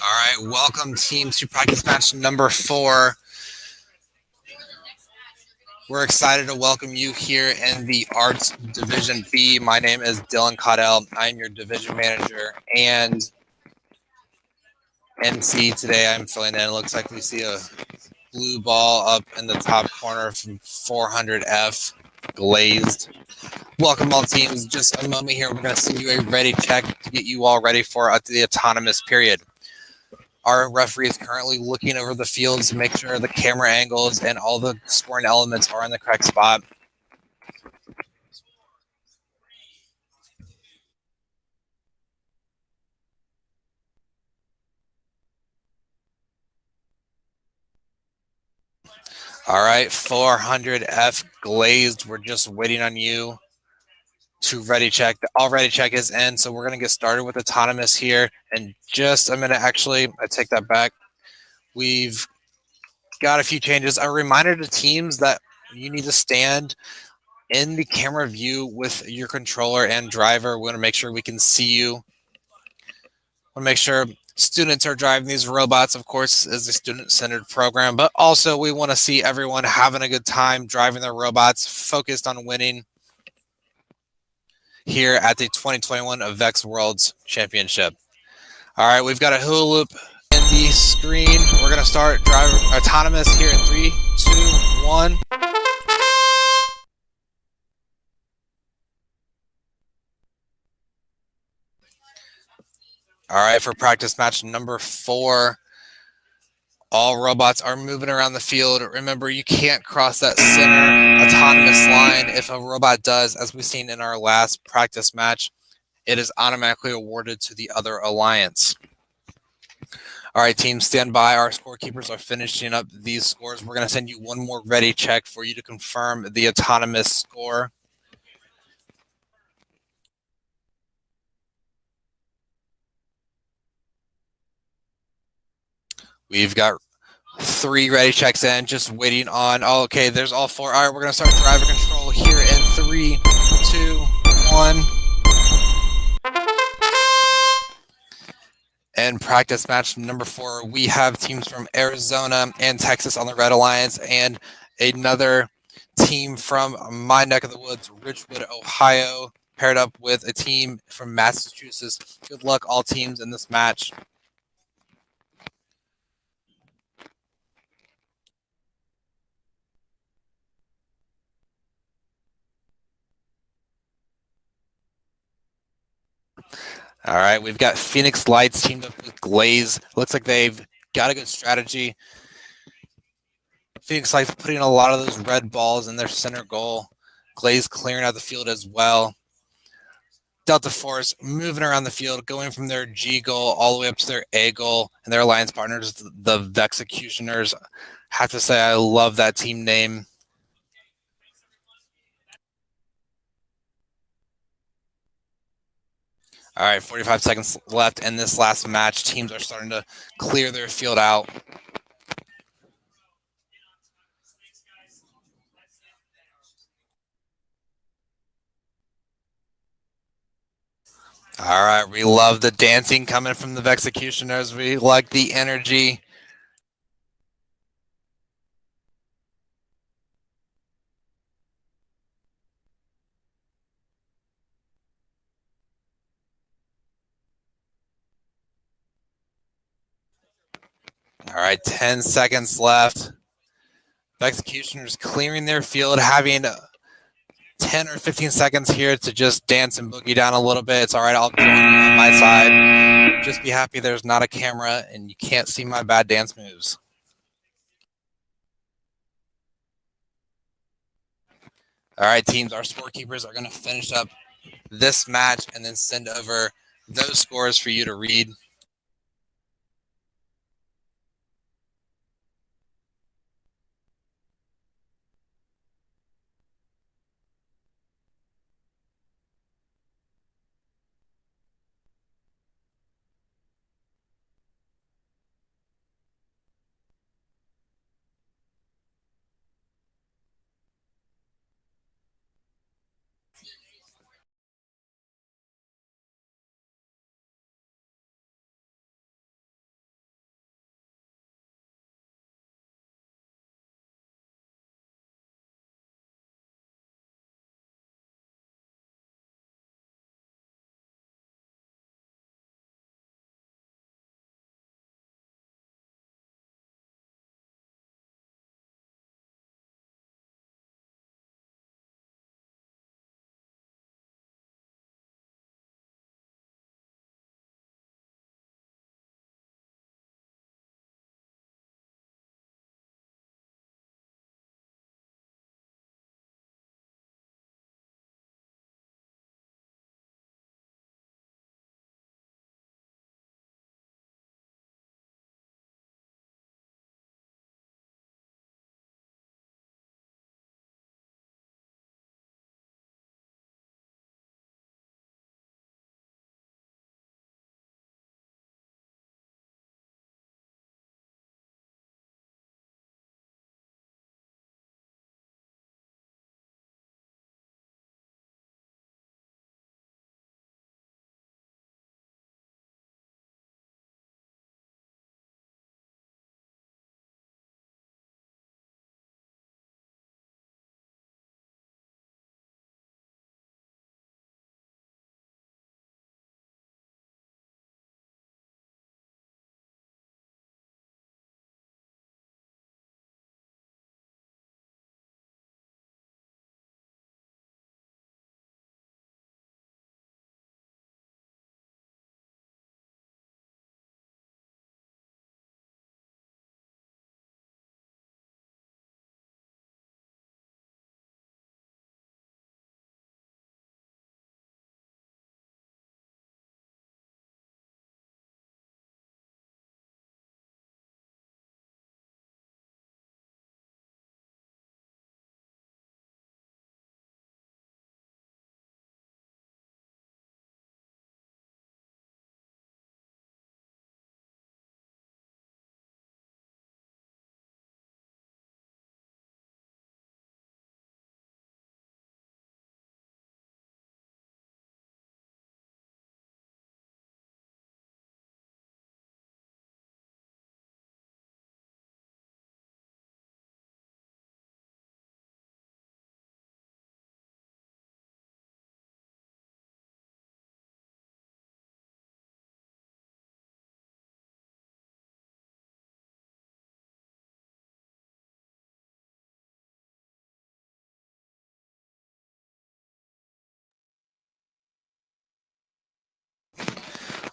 All right, welcome team to practice match number 4. We're excited to welcome you here in the Arts Division B. My name is Dylan Caudell. I'm your division manager and MC today. I'm filling in. It looks like we see a blue ball up in the top corner from 400F glazed. Welcome all teams. Just a moment here. We're going to send you a ready check to get you all ready for the autonomous period. Our referee is currently looking over the fields to make sure the camera angles and all the scoring elements are in the correct spot. All right, 400F glazed. We're just waiting on you to ready check. All ready check is in, so we're going to get started with autonomous here in just a minute. Actually, I take that back. We've got a few changes. A reminder to teams that you need to stand in the camera view with your controller and driver. We want to make sure we can see you. We want to make sure students are driving these robots. Of course, is a student-centered program, but also we want to see everyone having a good time driving their robots, focused on winning here at the 2021 VEX Worlds Championship. All right, we've got a hula loop in the screen. We're going to start driver autonomous here in 3, 2, 1. All right, for practice match number 4, all robots are moving around the field. Remember, you can't cross that center autonomous line. If a robot does, as we've seen in our last practice match, it is automatically awarded to the other alliance. All right, team, stand by. Our scorekeepers are finishing up these scores. We're going to send you one more ready check for you to confirm the autonomous score. We've got 3 ready checks in, just waiting on. Oh, okay, there's all 4. All right, we're going to start driver control here in 3, 2, 1. And practice match number 4, we have teams from Arizona and Texas on the Red Alliance, and another team from my neck of the woods, Richwood, Ohio, paired up with a team from Massachusetts. Good luck, all teams, in this match. All right, we've got Phoenix Lights teamed up with Glaze. Looks like they've got a good strategy. Phoenix Lights putting a lot of those red balls in their center goal. Glaze clearing out the field as well. Delta Force moving around the field, going from their G goal all the way up to their A goal, and their alliance partners, the Vexecutioners. Have to say, I love that team name. All right, 45 seconds left in this last match. Teams are starting to clear their field out. All right, we love the dancing coming from the Vexecutioners. We like the energy. All right, 10 seconds left. Vexecutioners clearing their field, having 10 or 15 seconds here to just dance and boogie down a little bit. It's all right, I'll join you on my side. Just be happy there's not a camera and you can't see my bad dance moves. All right, teams, our scorekeepers are going to finish up this match and then send over those scores for you to read.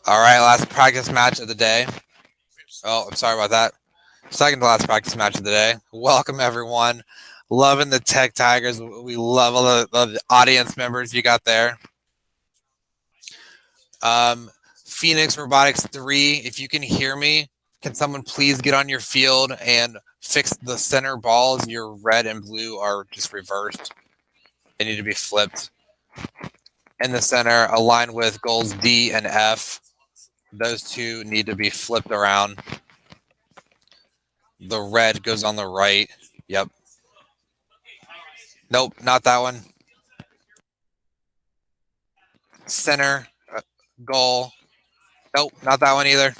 All right, last practice match of the day. Oh, I'm sorry about that. Second to last practice match of the day. Welcome, everyone. Loving the Tech Tigers. We love all the audience members you got there. Phoenix Robotics 3, if you can hear me, can someone please get on your field and fix the center balls? Your red and blue are just reversed. They need to be flipped. In the center, align with goals D and F. Those two need to be flipped around. The red goes on the right. Yep. Nope, not that one. Center, goal. Nope, not that one either.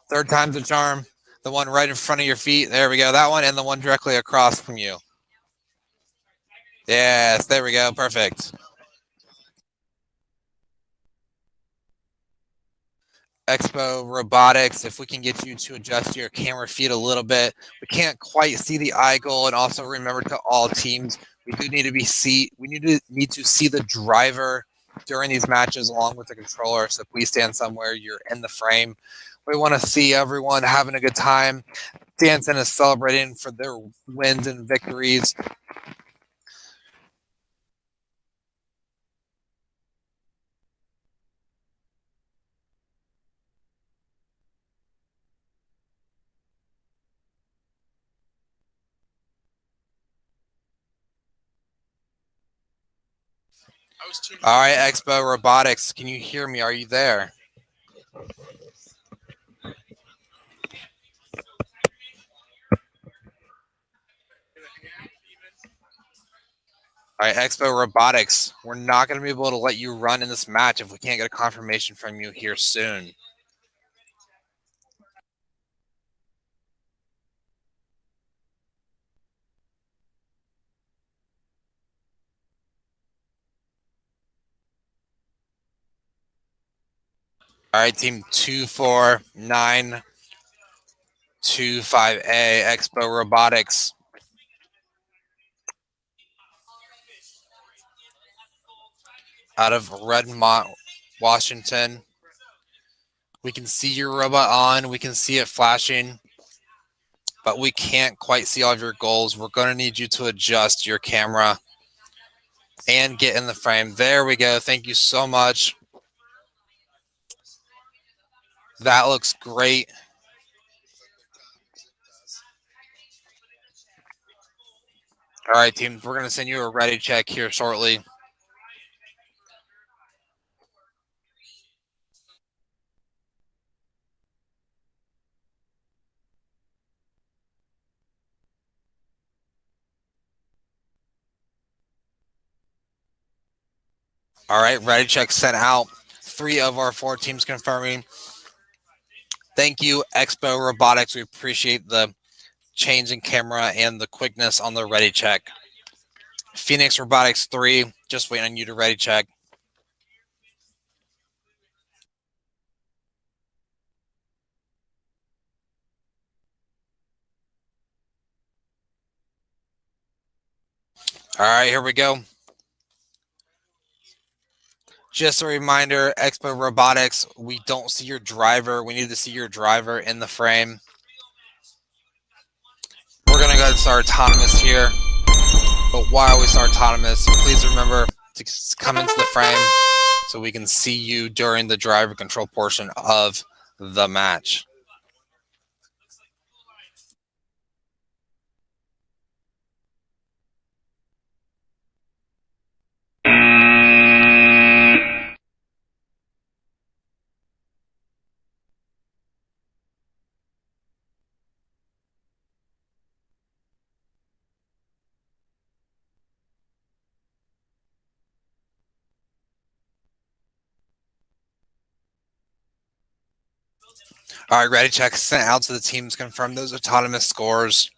Third time's a charm. The one right in front of your feet. There we go. That one and the one directly across from you. Yes, there we go. Perfect. Expo Robotics, if we can get you to adjust your camera feed a little bit. We can't quite see the eye goal, and also remember to all teams, we do need to need to see the driver during these matches along with the controller. So please stand somewhere you're in the frame. We want to see everyone having a good time, dancing and celebrating for their wins and victories. All right, Expo Robotics, can you hear me? Are you there? All right, Expo Robotics, we're not going to be able to let you run in this match if we can't get a confirmation from you here soon. All right, team 24925A, Expo Robotics. Out of Redmont, Washington. We can see your robot on, we can see it flashing, but we can't quite see all of your goals. We're going to need you to adjust your camera and get in the frame. There we go. Thank you so much. That looks great. All right, team, we're going to send you a ready check here shortly. All right, ready check sent out. 3 of our 4 teams confirming. Thank you, Expo Robotics. We appreciate the change in camera and the quickness on the ready check. Phoenix Robotics 3, just waiting on you to ready check. All right, here we go. Just a reminder, Expo Robotics, we don't see your driver. We need to see your driver in the frame. We're going to go ahead and start autonomous here. But while we start autonomous, please remember to come into the frame so we can see you during the driver control portion of the match. All right, ready check sent out to the teams. Confirm those autonomous scores.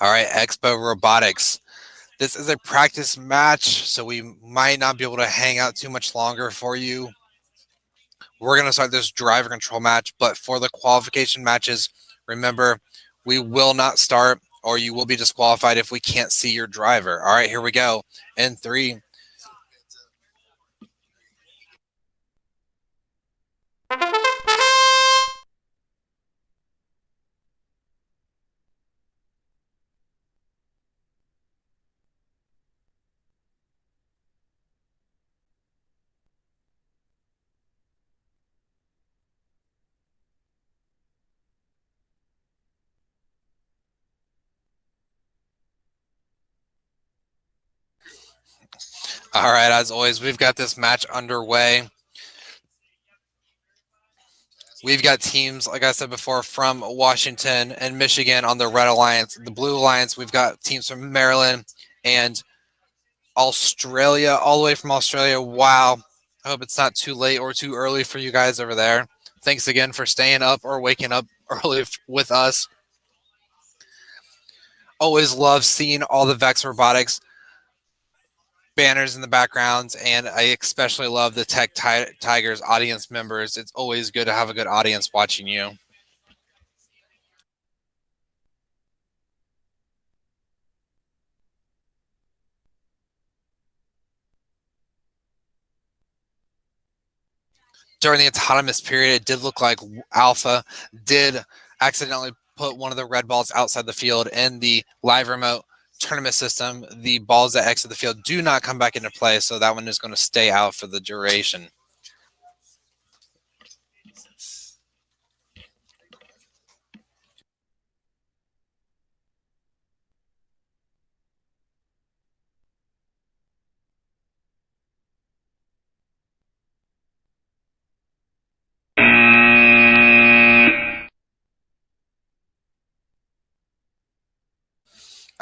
All right, Expo Robotics. This is a practice match, so we might not be able to hang out too much longer for you. We're going to start this driver control match, but for the qualification matches, remember, we will not start or you will be disqualified if we can't see your driver. All right, here we go. In 3. All right, as always, we've got this match underway. We've got teams, like I said before, from Washington and Michigan on the Red Alliance. The Blue Alliance, we've got teams from Maryland and Australia, all the way from Australia. Wow. I hope it's not too late or too early for you guys over there. Thanks again for staying up or waking up early with us. Always love seeing all the Vex Robotics banners in the backgrounds, and I especially love the Tech Tigers audience members. It's always good to have a good audience watching you. During the autonomous period, it did look like Alpha did accidentally put one of the red balls outside the field. In the live remote tournament system, the balls that exit the field do not come back into play, so that one is going to stay out for the duration.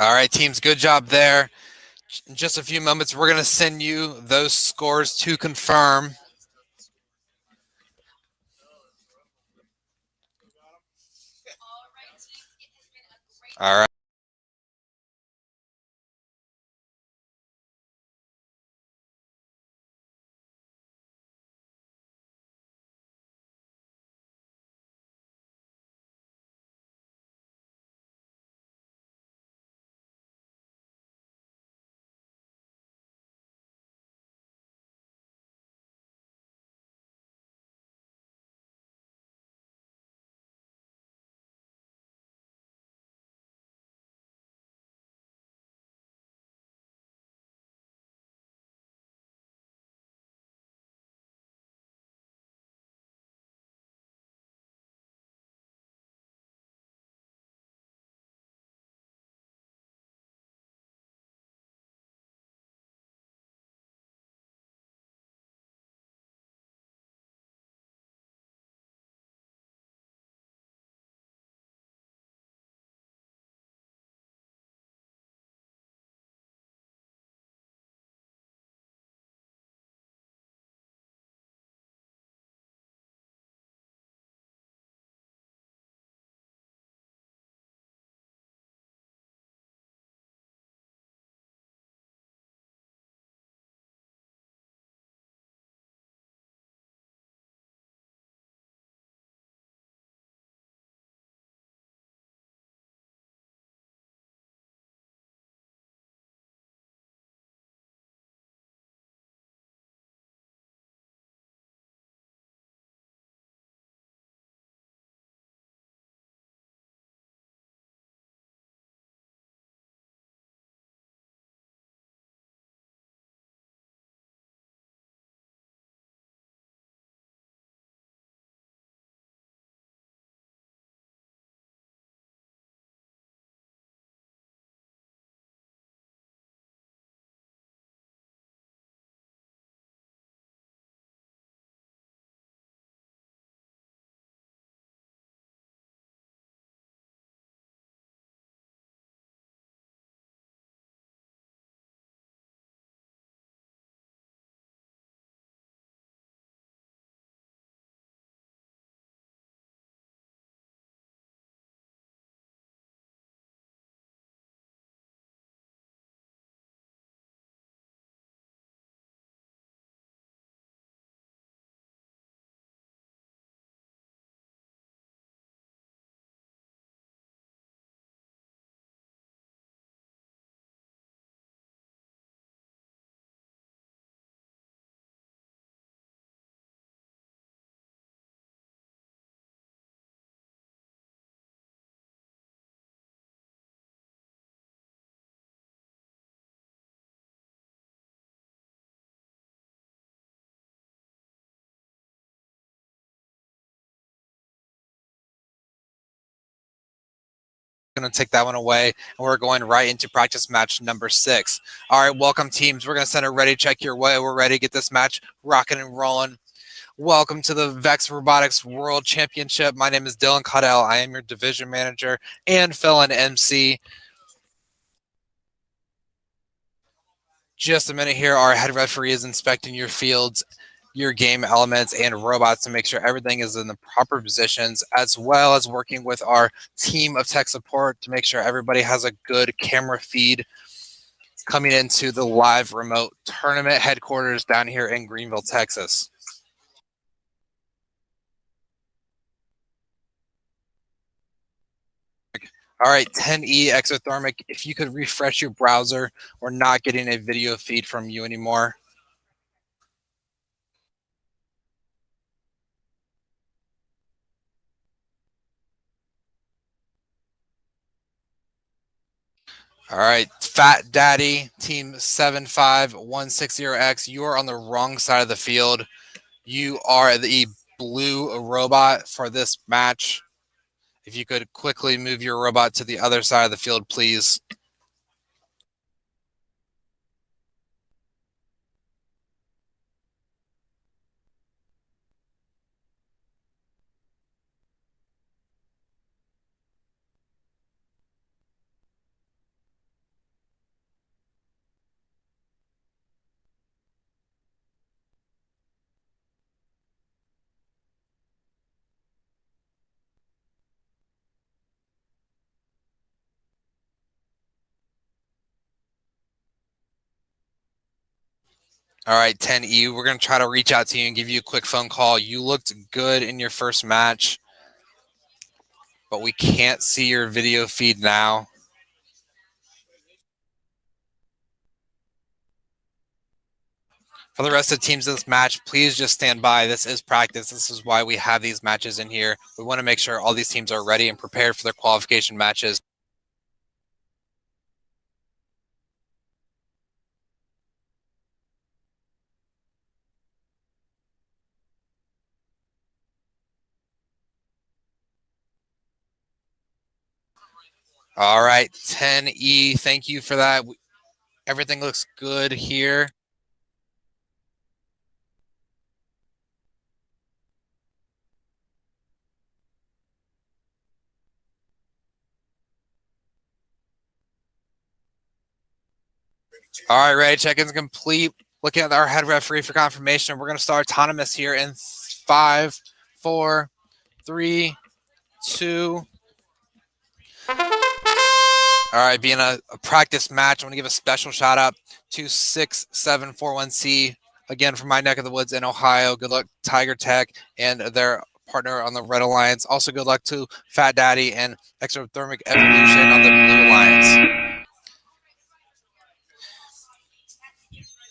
All right, teams, good job there. In just a few moments, we're going to send you those scores to confirm. All right. going to take that one away, and we're going right into practice match number 6. All right, welcome teams. We're going to send a ready check your way. We're ready to get this match rocking and rolling. Welcome to the VEX Robotics World Championship. My name is Dylan Caudell. I am your division manager and fill-in MC. Just a minute here. Our head referee is inspecting your fields, your game elements, and robots to make sure everything is in the proper positions, as well as working with our team of tech support to make sure everybody has a good camera feed coming into the live remote tournament headquarters down here in Greenville, Texas. All right, 10E Exothermic, if you could refresh your browser, we're not getting a video feed from you anymore. All right, Fat Daddy, team 75160X, you are on the wrong side of the field. You are the blue robot for this match. If you could quickly move your robot to the other side of the field, please. All right, 10E, we're going to try to reach out to you and give you a quick phone call. You looked good in your first match, but we can't see your video feed now. For the rest of the teams in this match, please just stand by. This is practice. This is why we have these matches in here. We want to make sure all these teams are ready and prepared for their qualification matches. All right, 10E, thank you for that. Everything looks good here. All right, ready, check-in's complete. Looking at our head referee for confirmation. We're going to start autonomous here in 5, 4, 3, 2. All right, being a practice match, I want to give a special shout out to 6741C, again from my neck of the woods in Ohio. Good luck, Tiger Tech, and their partner on the Red Alliance. Also, good luck to Fat Daddy and Exothermic Evolution on the Blue Alliance.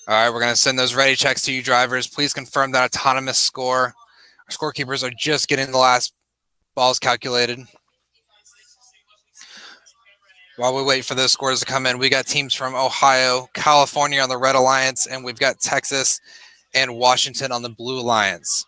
All right, we're going to send those ready checks to you drivers. Please confirm that autonomous score. Our scorekeepers are just getting the last balls calculated. While we wait for those scores to come in, we got teams from Ohio, California on the Red Alliance, and we've got Texas and Washington on the Blue Alliance.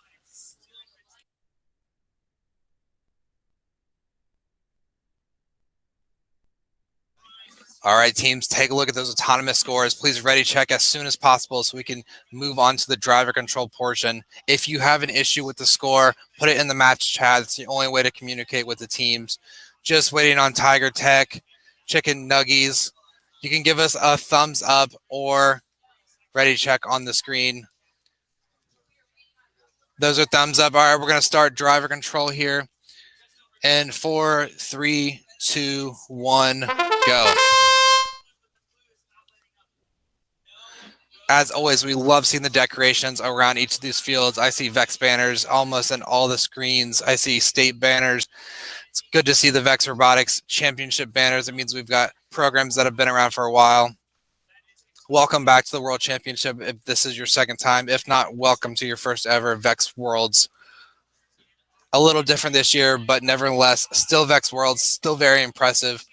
All right, teams, take a look at those autonomous scores. Please ready check as soon as possible so we can move on to the driver control portion. If you have an issue with the score, put it in the match chat. It's the only way to communicate with the teams. Just waiting on Tiger Tech, Chicken Nuggies. You can give us a thumbs up or ready check on the screen. Those are thumbs up. All right, we're going to start driver control here. And 4, 3, 2, 1, go. As always, we love seeing the decorations around each of these fields. I see VEX banners almost on all the screens. I see state banners. It's good to see the VEX Robotics Championship banners. It means we've got programs that have been around for a while. Welcome back to the World Championship if this is your second time. If not, welcome to your first ever VEX Worlds. A little different this year, but nevertheless, still VEX Worlds, still very impressive.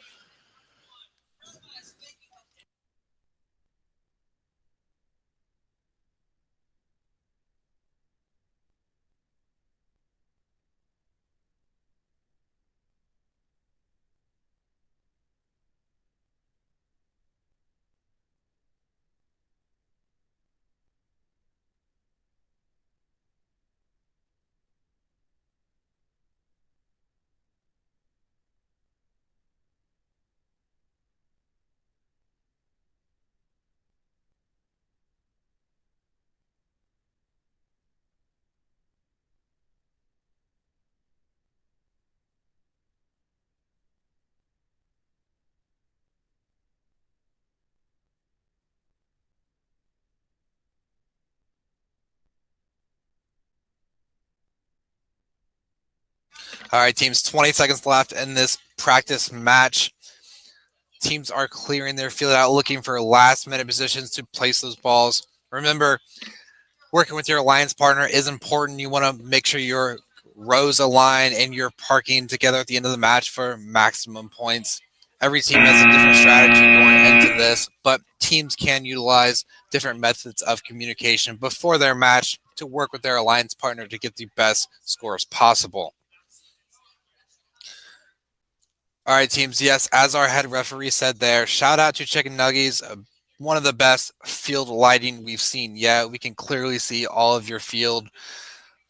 All right, teams, 20 seconds left in this practice match. Teams are clearing their field out, looking for last-minute positions to place those balls. Remember, working with your alliance partner is important. You want to make sure your rows align and you're parking together at the end of the match for maximum points. Every team has a different strategy going into this, but teams can utilize different methods of communication before their match to work with their alliance partner to get the best scores possible. All right, teams. Yes, as our head referee said there, shout out to Chicken Nuggies. One of the best field lighting we've seen yet. We can clearly see all of your field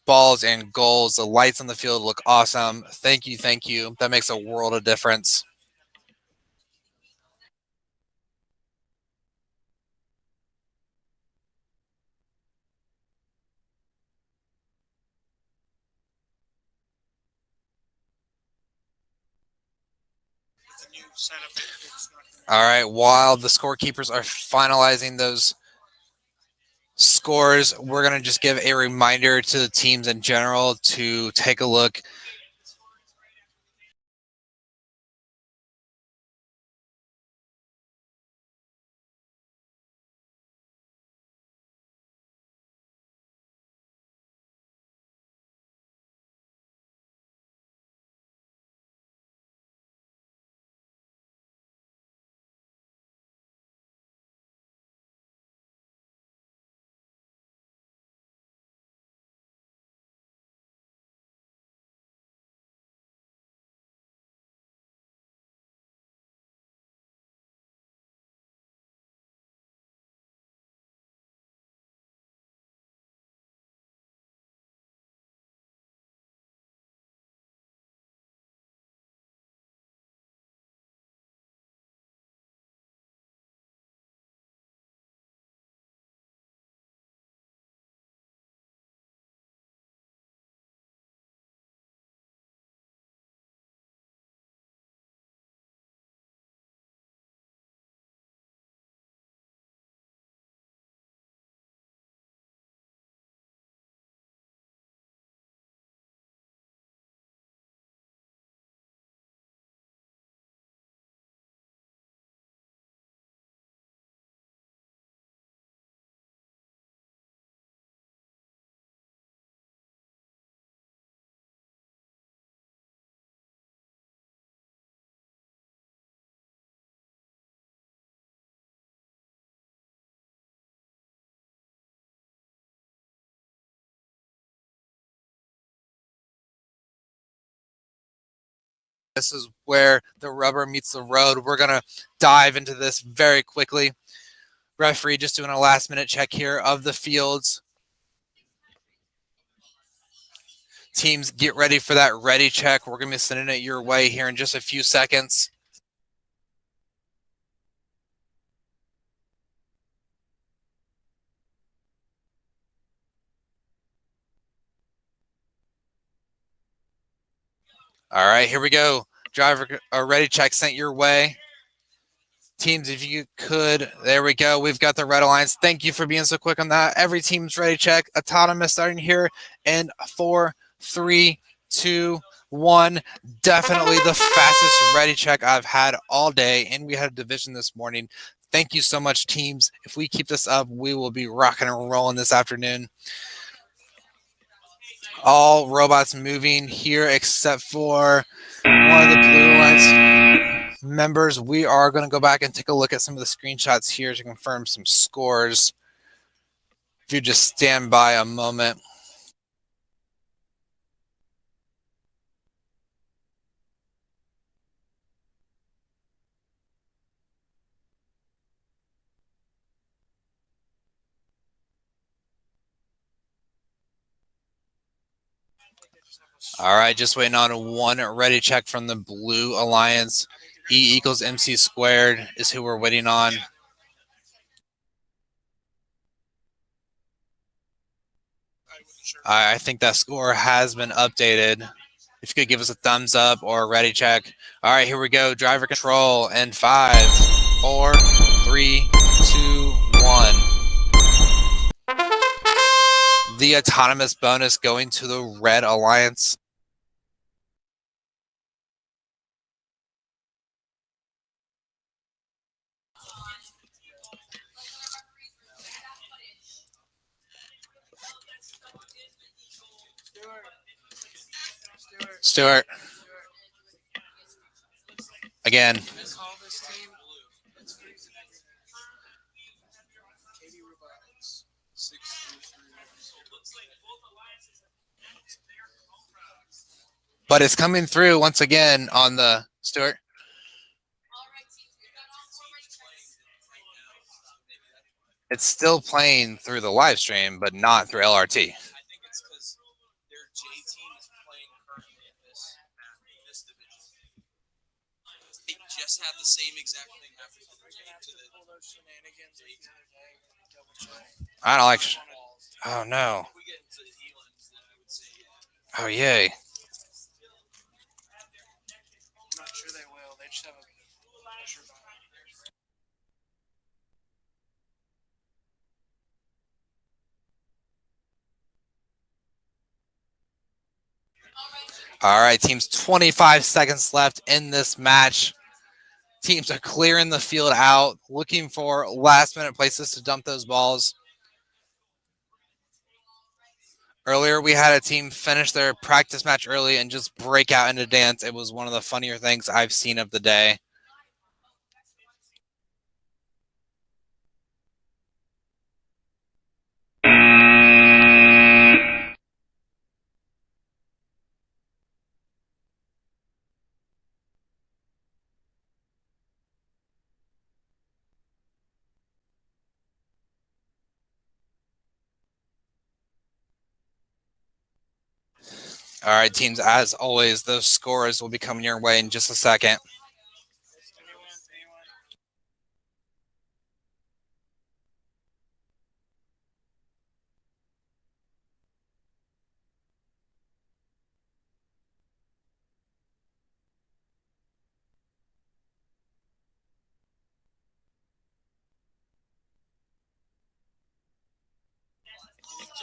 balls and goals. The lights on the field look awesome. Thank you. Thank you. That makes a world of difference. All right, while the scorekeepers are finalizing those scores, we're going to just give a reminder to the teams in general to take a look. This is where the rubber meets the road. We're going to dive into this very quickly. Referee just doing a last-minute check here of the fields. Teams, get ready for that ready check. We're going to be sending it your way here in just a few seconds. All right, here we go. Driver ready check sent your way. Teams, if you could, there we go. We've got the red alliance. Thank you for being so quick on that. Every team's ready check. Autonomous starting here in 4, 3, 2, 1. Definitely the fastest ready check I've had all day, and we had a division this morning. Thank you so much, teams. If we keep this up, we will be rocking and rolling this afternoon. All robots moving here except for one of the blue alliance members. We are going to go back and take a look at some of the screenshots here to confirm some scores. If you just stand by a moment. All right, just waiting on one ready check from the blue alliance. E equals MC squared is who we're waiting on. I think that score has been updated. If you could give us a thumbs up or a ready check. All right, here we go. Driver control in 5, 4, 3, 2, 1. The autonomous bonus going to the red alliance. Stuart. Again. But it's coming through once again on the Stuart. It's still playing through the live stream, but not through LRT. I think it's because their J team is playing currently in this division. They just had the same exact thing happen to the I don't like. Oh no. Oh yay. I'm not sure they will. They just have a pressure button. All right, teams, 25 seconds left in this match. Teams are clearing the field out, looking for last-minute places to dump those balls. Earlier, we had a team finish their practice match early and just break out into dance. It was one of the funnier things I've seen of the day. All right, teams, as always, those scores will be coming your way in just a second.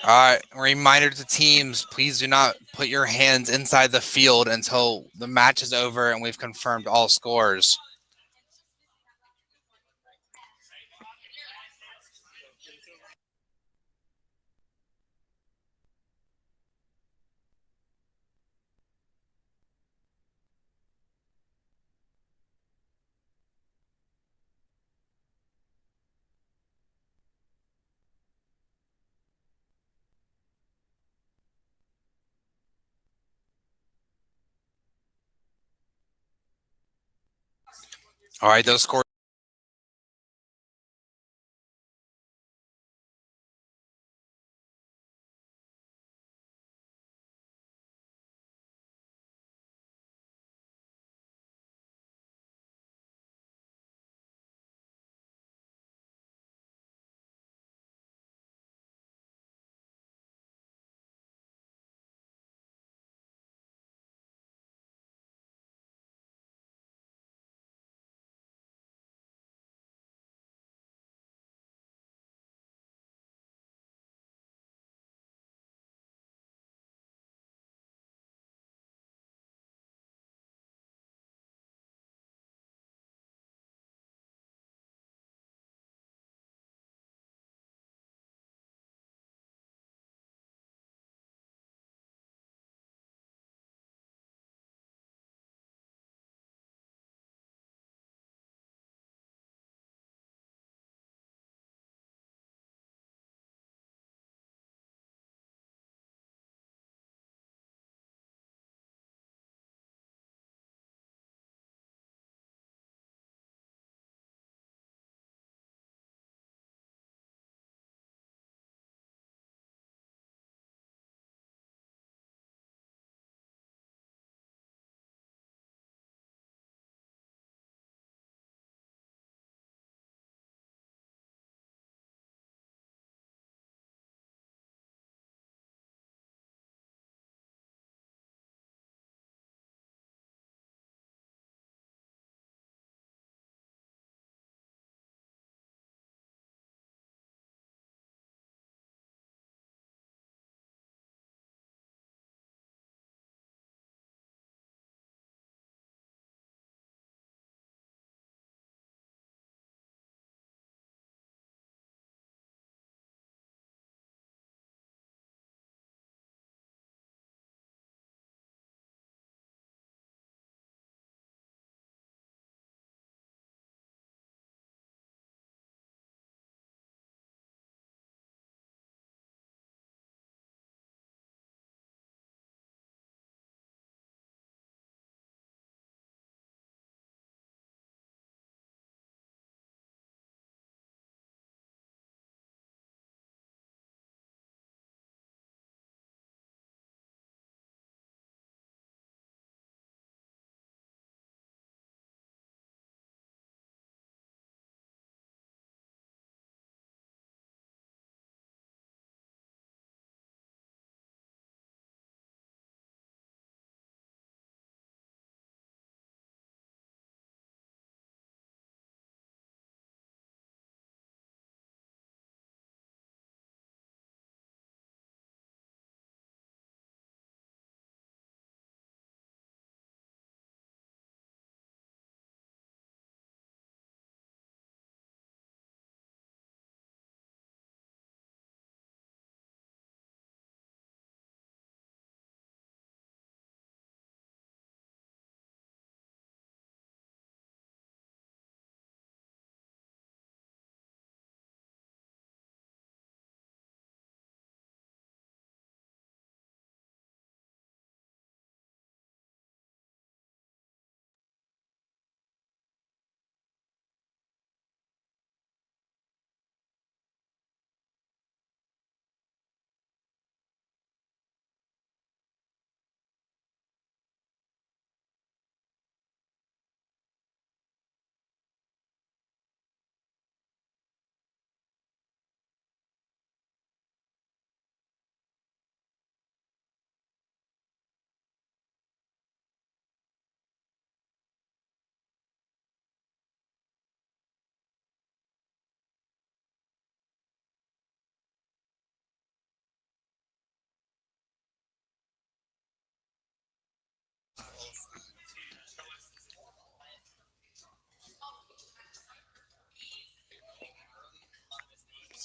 All right, reminder to teams, please do not put your hands inside the field until the match is over and we've confirmed all scores. All right, those scores.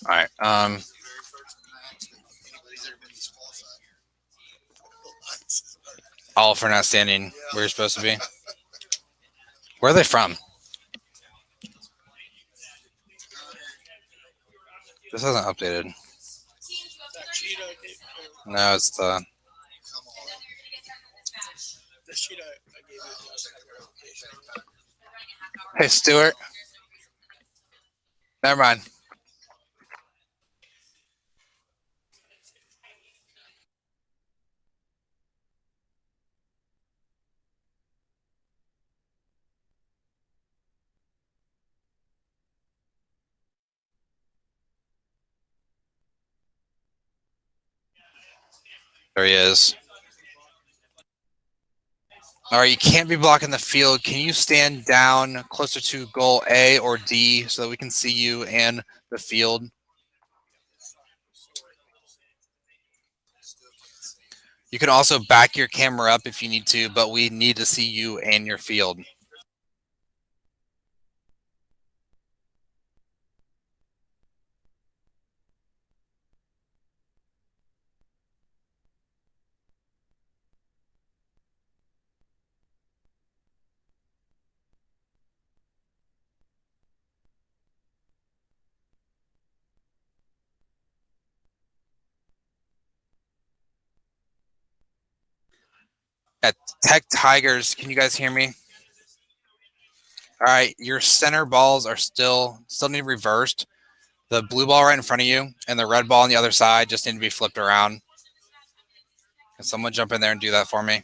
All right. All for not standing where you're supposed to be. Where are they from? This hasn't updated. No, it's the. Hey, Stuart. Never mind. There he is. All right, you can't be blocking the field. Can you stand down closer to goal A or D so that we can see you and the field? You can also back your camera up if you need to, but we need to see you and your field. At Tech Tigers, can you guys hear me? All right, your center balls are still need reversed. The blue ball right in front of you and the red ball on the other side just need to be flipped around. Can someone jump in there and do that for me?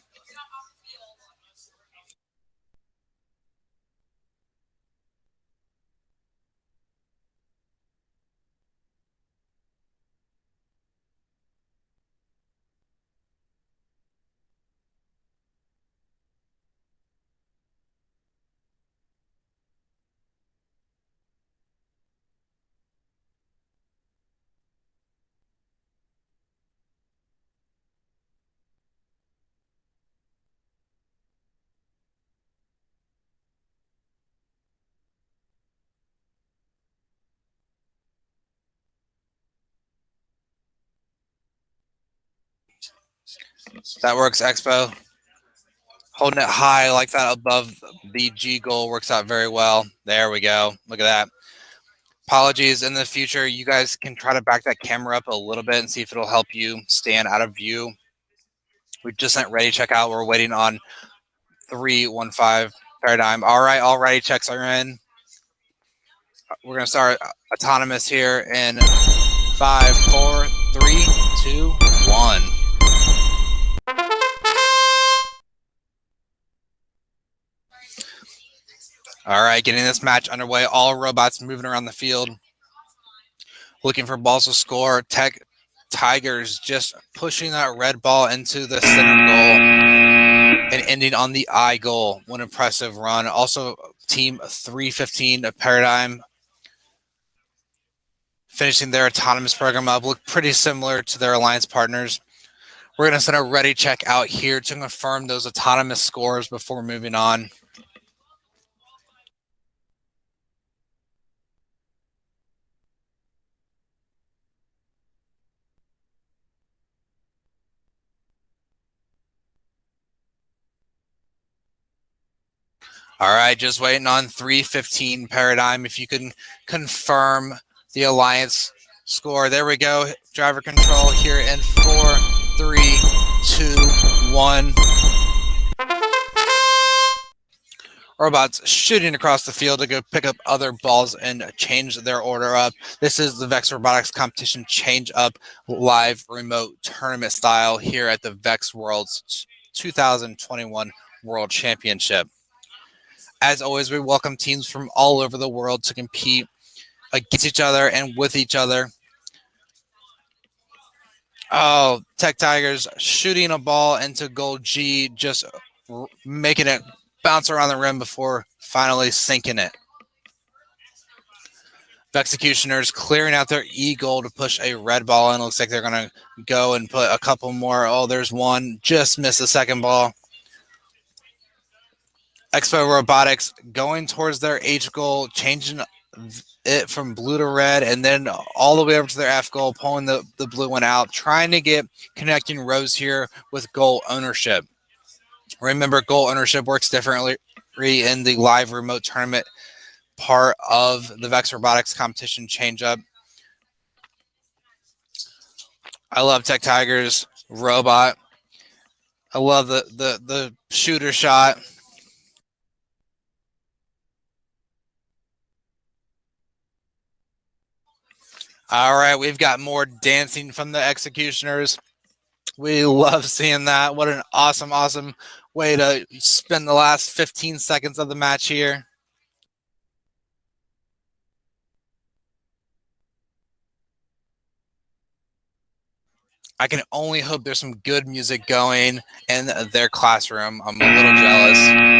That works, Expo. Holding it high like that above the G goal works out very well. There we go. Look at that. Apologies. In the future, you guys can try to back that camera up a little bit and see if it'll help you stand out of view. We just sent ready check out. We're waiting on 315 paradigm. All right, all ready checks are in. We're going to start autonomous here in 5, 4, 3, 2, 1. All right, getting this match underway. All robots moving around the field, looking for balls to score. Tech Tigers just pushing that red ball into the center goal and ending on the I goal. One impressive run. Also, team 315 of Paradigm finishing their autonomous program up. Look pretty similar to their alliance partners. We're going to send a ready check out here to confirm those autonomous scores before moving on. All right, just waiting on 315 Paradigm. If you can confirm the alliance score. There we go. Driver control here in 4, 3, 2, 1. Robots shooting across the field to go pick up other balls and change their order up. This is the Vex Robotics Competition Change Up live remote tournament style here at the Vex Worlds 2021 World Championship. As always, we welcome teams from all over the world to compete against each other and with each other. Oh, Tech Tigers shooting a ball into goal G, just making it bounce around the rim before finally sinking it. The Executioners clearing out their E goal to push a red ball in. Looks like they're going to go and put a couple more. Oh, there's one. Just missed the second ball. Expo Robotics going towards their H goal, changing it from blue to red, and then all the way over to their F goal, pulling the blue one out, trying to get connecting rows here with goal ownership. Remember, goal ownership works differently in the live remote tournament part of the Vex Robotics competition change-up. I love Tech Tiger's robot. I love the shooter shot. All right, we've got more dancing from the executioners. We love seeing that. What an awesome, awesome way to spend the last 15 seconds of the match here. I can only hope there's some good music going in their classroom. I'm a little jealous.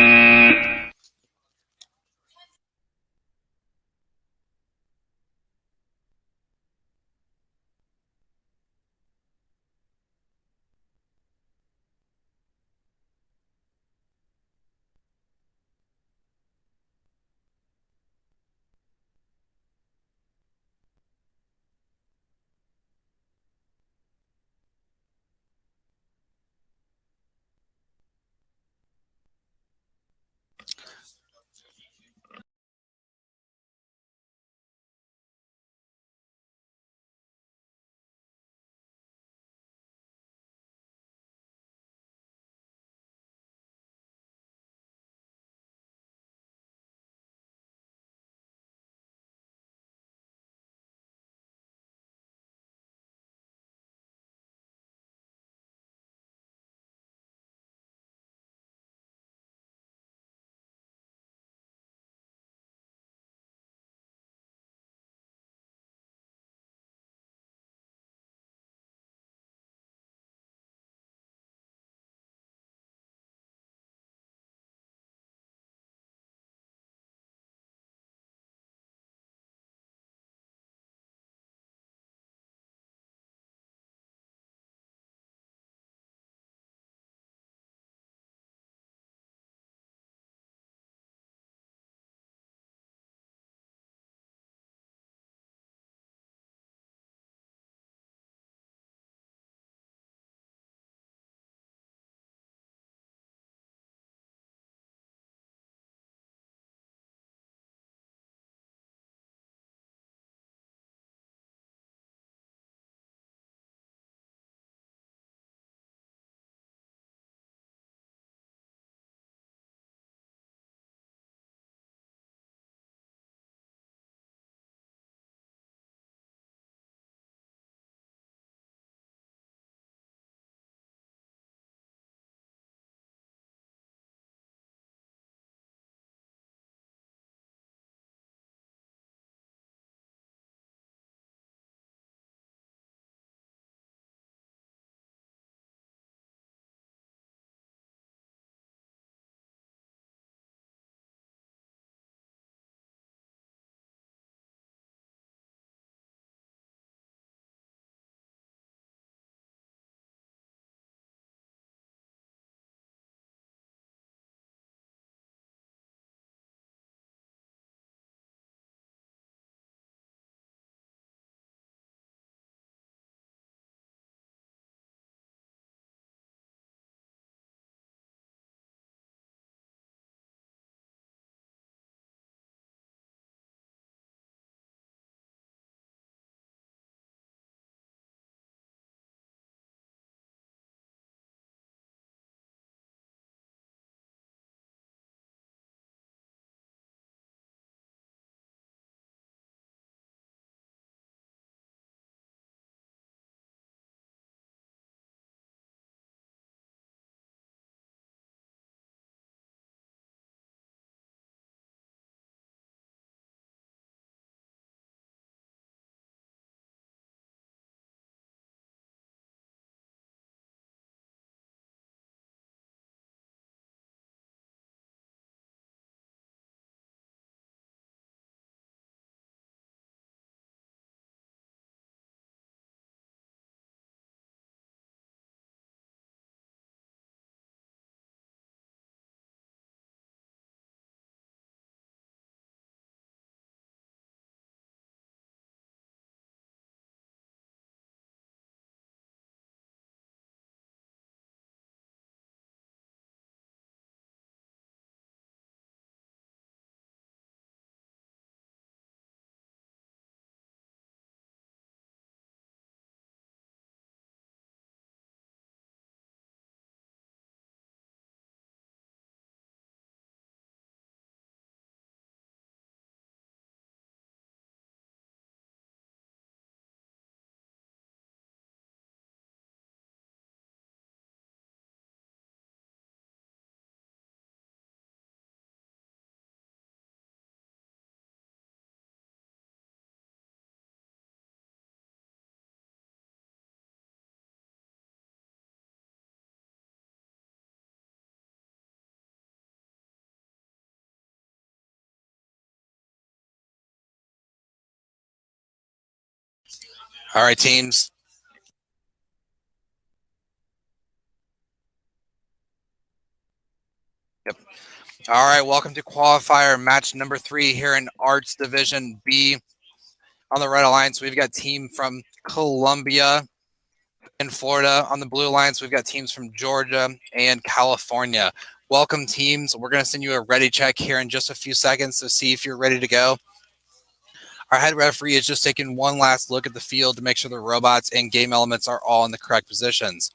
All right, teams. Yep. All right, welcome to qualifier match number 3 here in Arts Division B. On the Red Alliance, we've got team from Columbia in Florida. On the Blue Alliance, we've got teams from Georgia and California. Welcome, teams. We're going to send you a ready check here in just a few seconds to see if you're ready to go. Our head referee is just taking one last look at the field to make sure the robots and game elements are all in the correct positions.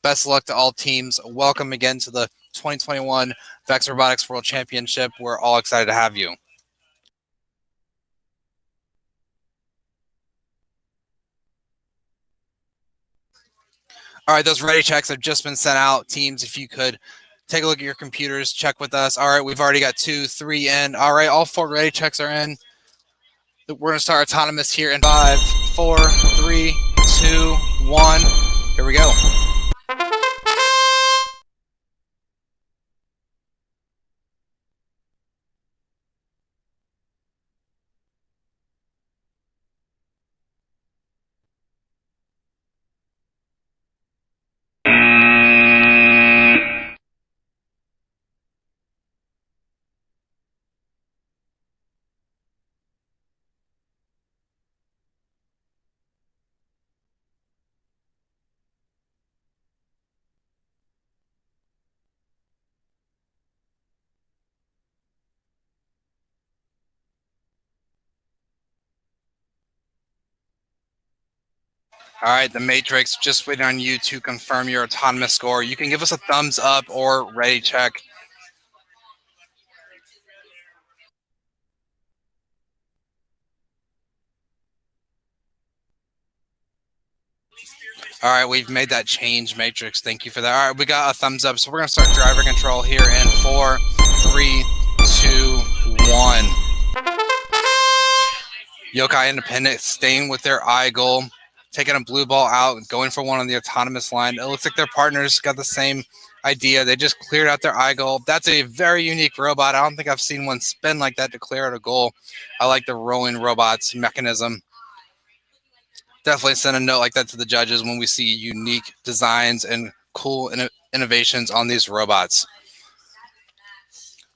Best of luck to all teams. Welcome again to the 2021 VEX Robotics World Championship. We're all excited to have you. All right, those ready checks have just been sent out. Teams, if you could take a look at your computers, check with us. All right, we've already got 2, 3 in. All right, all 4 ready checks are in. We're going to start autonomous here in 5, 4, 3, 2, 1. Here we go. All right, the Matrix, just waiting on you to confirm your autonomous score. You can give us a thumbs up or ready check. All right, we've made that change, Matrix. Thank you for that. All right, we got a thumbs up, so we're going to start driver control here in 4, 3, 2, 1. Yokai Independent staying with their eye goal, taking a blue ball out, going for one on the autonomous line. It looks like their partners got the same idea. They just cleared out their eye goal. That's a very unique robot. I don't think I've seen one spin like that to clear out a goal. I like the rolling robots mechanism. Definitely send a note like that to the judges when we see unique designs and cool innovations on these robots.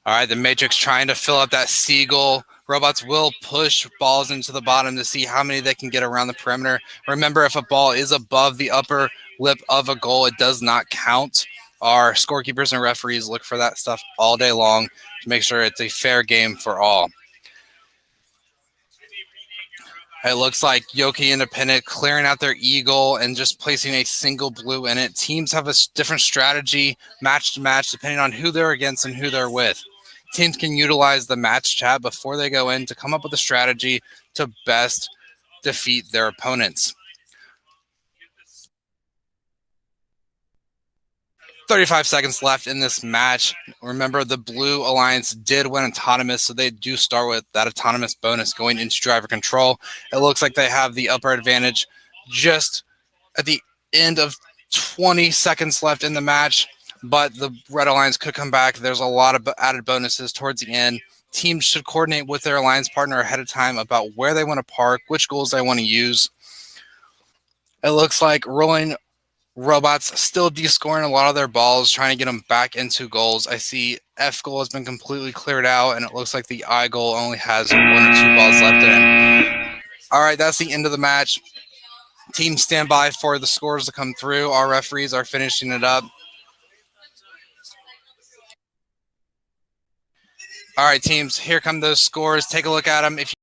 All right, the Matrix trying to fill up that seagull. Robots will push balls into the bottom to see how many they can get around the perimeter. Remember, if a ball is above the upper lip of a goal, it does not count. Our scorekeepers and referees look for that stuff all day long to make sure it's a fair game for all. It looks like Yoki Independent clearing out their eagle and just placing a single blue in it. Teams have a different strategy match to match depending on who they're against and who they're with. Teams can utilize the match chat before they go in to come up with a strategy to best defeat their opponents. 35 seconds left in this match. Remember, the Blue Alliance did win autonomous, so they do start with that autonomous bonus going into driver control. It looks like they have the upper advantage just at the end of 20 seconds left in the match, but the Red Alliance could come back. There's a lot of added bonuses towards the end. Teams should coordinate with their alliance partner ahead of time about where they want to park, which goals they want to use. It looks like rolling robots still descoring a lot of their balls, trying to get them back into goals. I see F goal has been completely cleared out, and it looks like the I goal only has 1 or 2 balls left in it. All right, that's the end of the match. Team stand by for the scores to come through. Our referees are finishing it up. All right, teams, here come those scores. Take a look at them. If you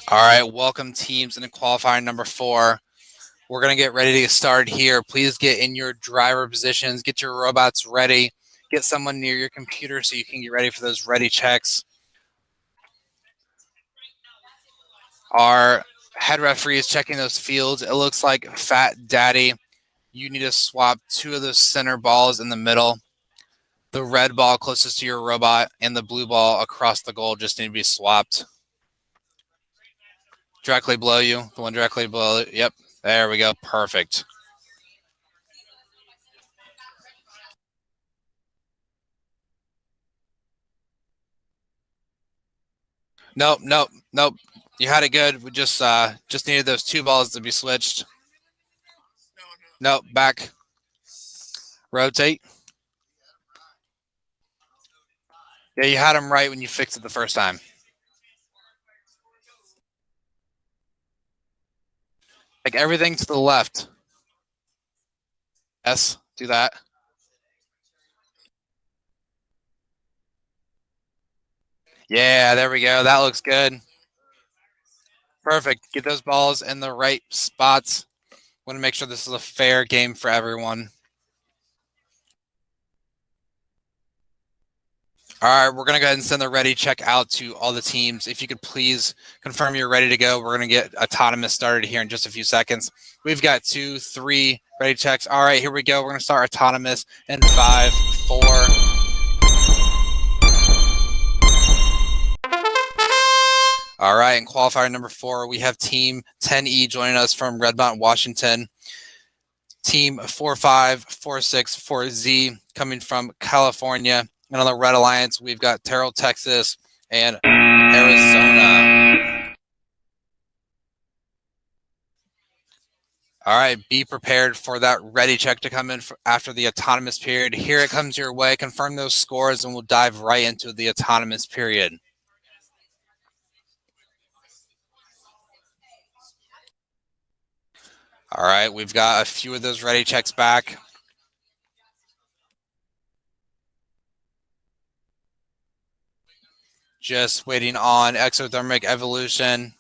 All right, welcome teams in qualifier number 4. We're going to get ready to get started here. Please get in your driver positions, get your robots ready, get someone near your computer so you can get ready for those ready checks. Our head referee is checking those fields. It looks like Fat Daddy, you need to swap 2 of those center balls in the middle. The red ball closest to your robot and the blue ball across the goal just need to be swapped. Directly below you, the one directly below. Yep, there we go. Perfect. Nope. You had it good. We just needed those 2 balls to be switched. Nope, back. Rotate. Yeah, you had them right when you fixed it the first time. Like everything to the left. Yes, do that. Yeah, there we go. That looks good. Perfect. Get those balls in the right spots. Want to make sure this is a fair game for everyone. All right, we're going to go ahead and send the ready check out to all the teams. If you could please confirm you're ready to go. We're going to get autonomous started here in just a few seconds. We've got 2, 3 ready checks. All right, here we go. We're going to start autonomous in 5, 4. All right, in qualifier number 4, we have Team 10E joining us from Redmont, Washington. Team 45464Z coming from California. And on the Red Alliance, we've got Terrell, Texas, and Arizona. All right, be prepared for that ready check to come in after the autonomous period. Here it comes your way. Confirm those scores, and we'll dive right into the autonomous period. All right, we've got a few of those ready checks back. Just waiting on exothermic evolution.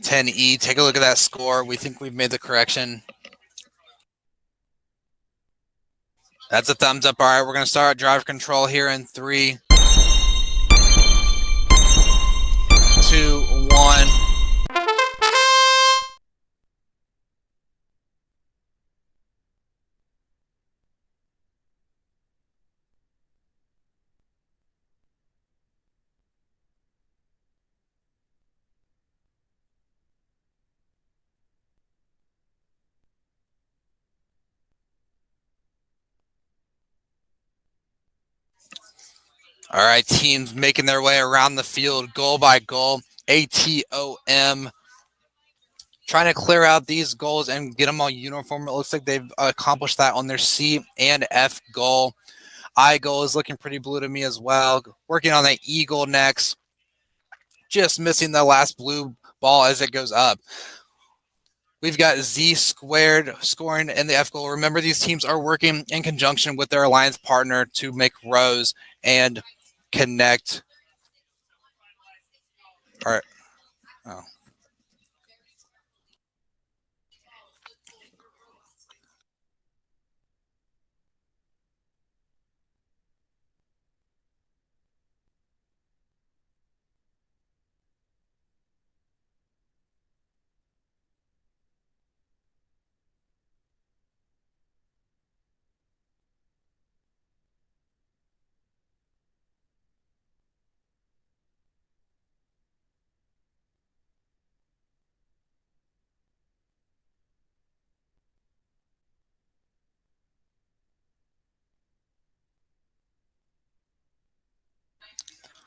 .10E, take a look at that score. We think we've made the correction. That's a thumbs up. All right, we're going to start driver control here in 3, 2, 1. All right, teams making their way around the field, goal by goal. ATOM trying to clear out these goals and get them all uniform. It looks like they've accomplished that on their C and F goal. I goal is looking pretty blue to me as well. Working on the E goal next. Just missing the last blue ball as it goes up. We've got Z squared scoring in the F goal. Remember, these teams are working in conjunction with their alliance partner to make rows and connect. All right. Oh.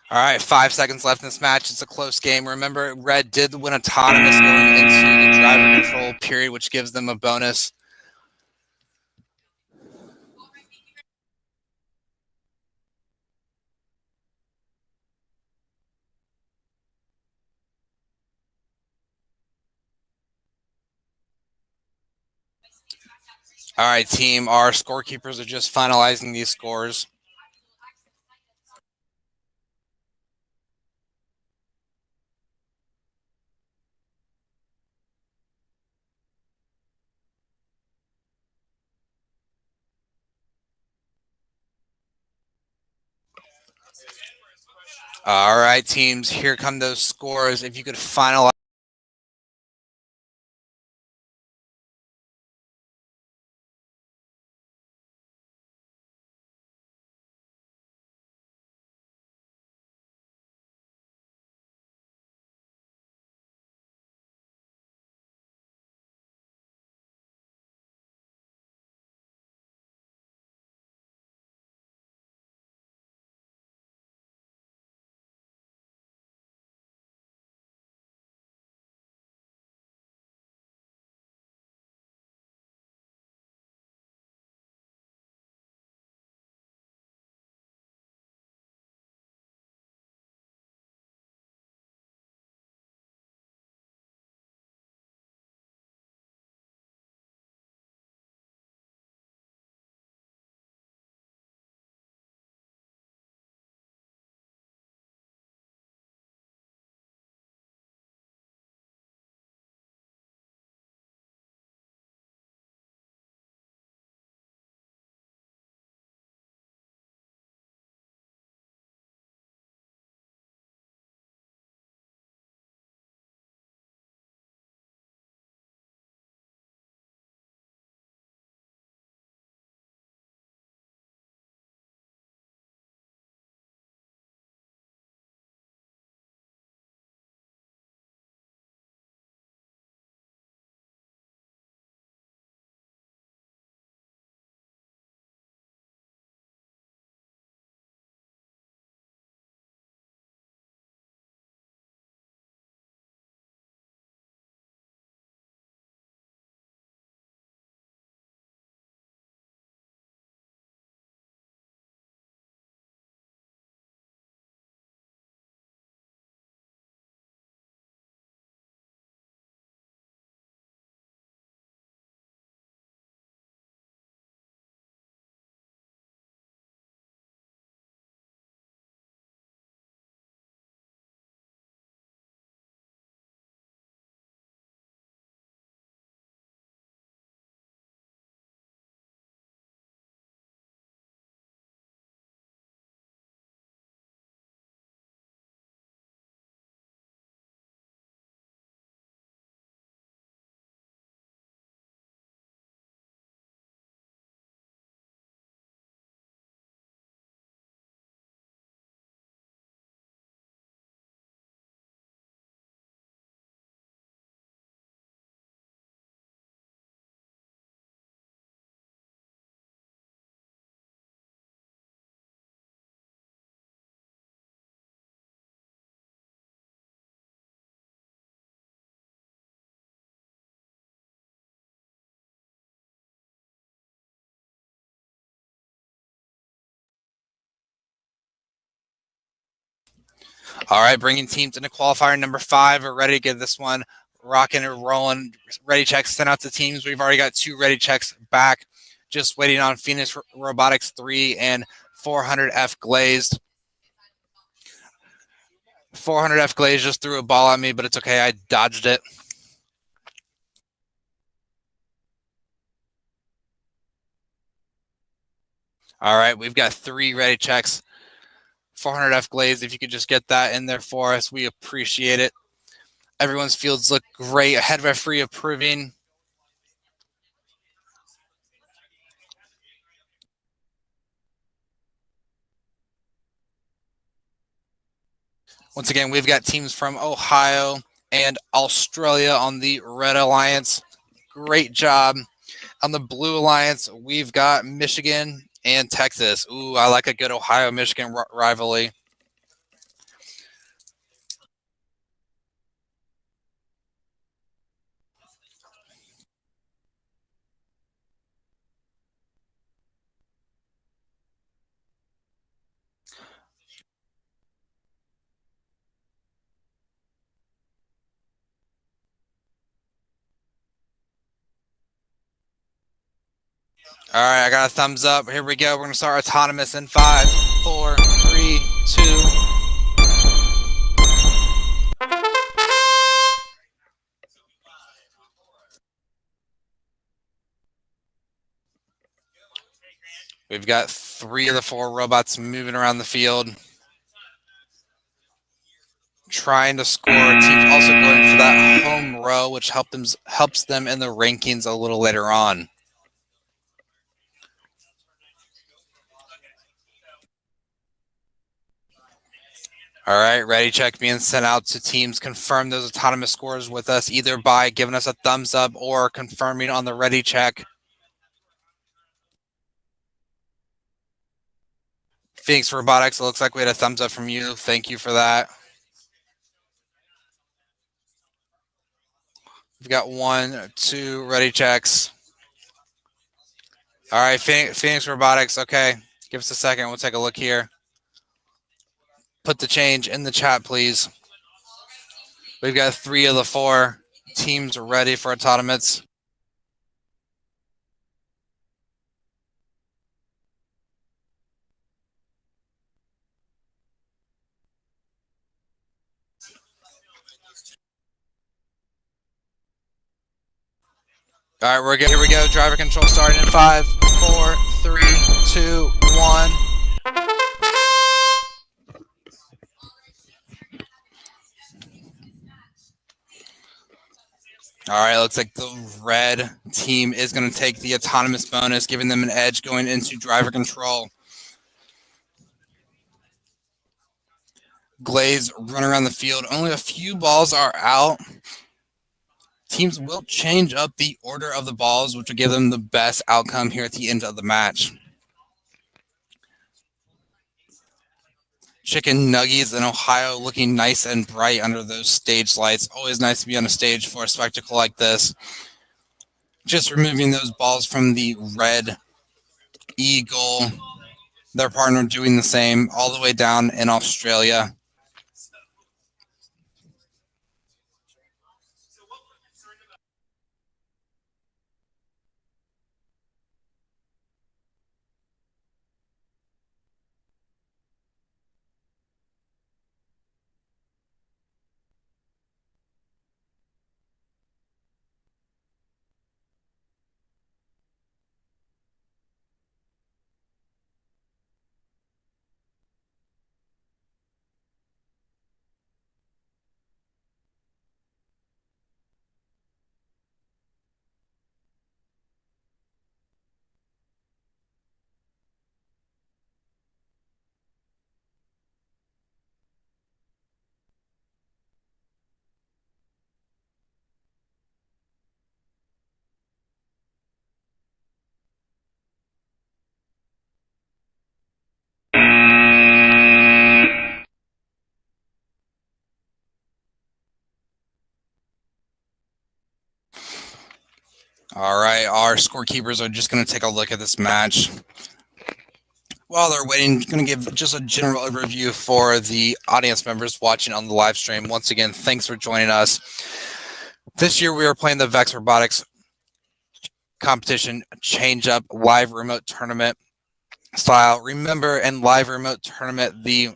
All right, 5 seconds left in this match. It's a close game. Remember, Red did win autonomous going into the driver control period, which gives them a bonus. All right, team, our scorekeepers are just finalizing these scores. All right, teams, here come those scores. If you could finalize. All right, bringing teams into qualifier number 5. We're ready to get this one rocking and rolling. Ready checks sent out to teams. We've already got 2 ready checks back. Just waiting on Phoenix Robotics 3 and 400F Glazed. 400F Glazed just threw a ball at me, but it's okay. I dodged it. All right, we've got 3 ready checks. 400F Glazed, if you could just get that in there for us, we appreciate it. Everyone's fields look great. Head referee approving. Once again, we've got teams from Ohio and Australia on the Red Alliance. Great job. On the Blue Alliance, we've got Michigan and Texas. Ooh, I like a good Ohio-Michigan rivalry. All right, I got a thumbs up. Here we go. We're going to start autonomous in 5, 4, 3, 2. We've got 3 of the 4 robots moving around the field, trying to score. Teams also going for that home row, which helps them in the rankings a little later on. All right, ready check being sent out to teams. Confirm those autonomous scores with us, either by giving us a thumbs up or confirming on the ready check. Phoenix Robotics, it looks like we had a thumbs up from you. Thank you for that. We've got 1, 2 ready checks. All right, Phoenix Robotics, okay. Give us a second. We'll take a look here. Put the change in the chat, please. We've got 3 of the 4 teams ready for autonomous. All right, we're good. Here we go. Driver control starting in 5, 4, 3, 2, 1. All right, looks like the red team is going to take the autonomous bonus, giving them an edge going into driver control. Glaze run around the field. Only a few balls are out. Teams will change up the order of the balls, which will give them the best outcome here at the end of the match. Chicken Nuggies in Ohio looking nice and bright under those stage lights. Always nice to be on a stage for a spectacle like this. Just removing those balls from the red Eagle. Their partner doing the same all the way down in Australia. All right, our scorekeepers are just going to take a look at this match. While they're waiting, going to give just a general overview for the audience members watching on the live stream. Once again, thanks for joining us. This year we are playing the VEX Robotics competition change-up live remote tournament style. Remember, in live remote tournament, the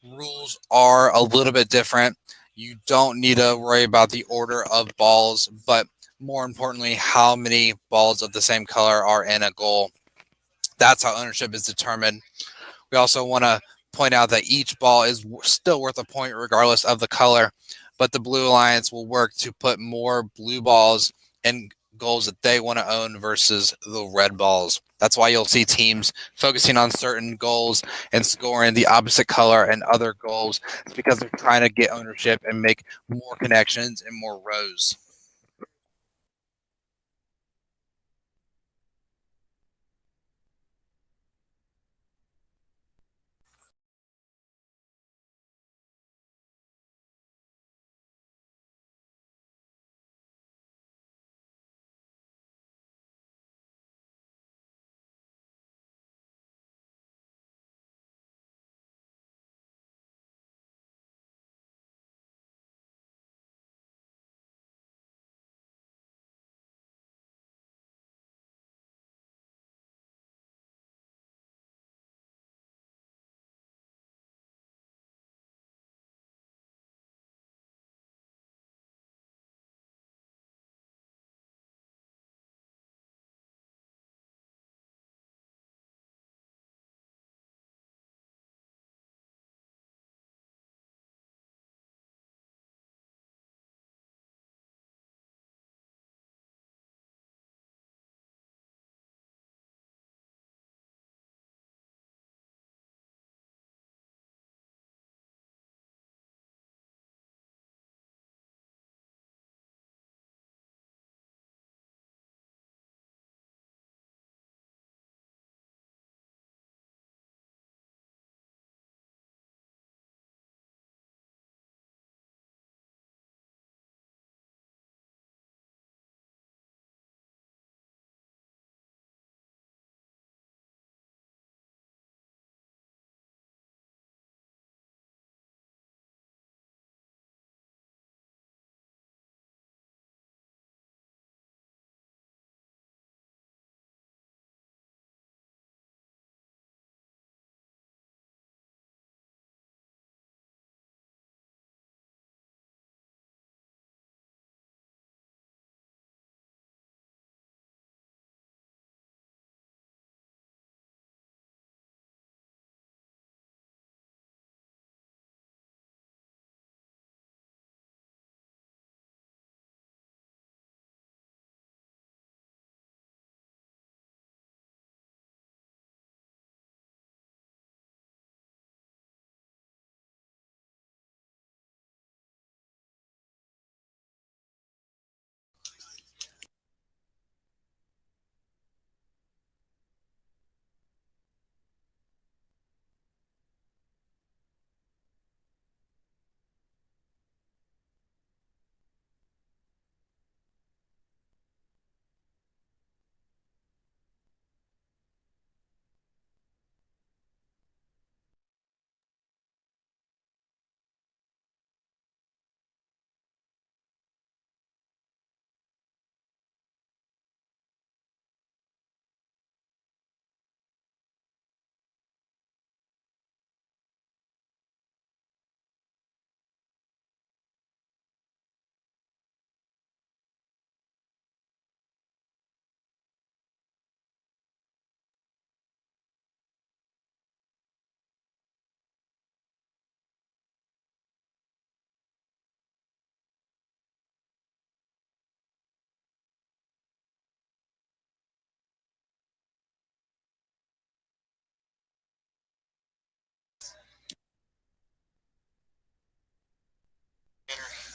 rules are a little bit different. You don't need to worry about the order of balls, but more importantly, how many balls of the same color are in a goal. That's how ownership is determined. We also want to point out that each ball is still worth a point regardless of the color, but the Blue Alliance will work to put more blue balls in goals that they want to own versus the red balls. That's why you'll see teams focusing on certain goals and scoring the opposite color and other goals. It's because they're trying to get ownership and make more connections and more rows.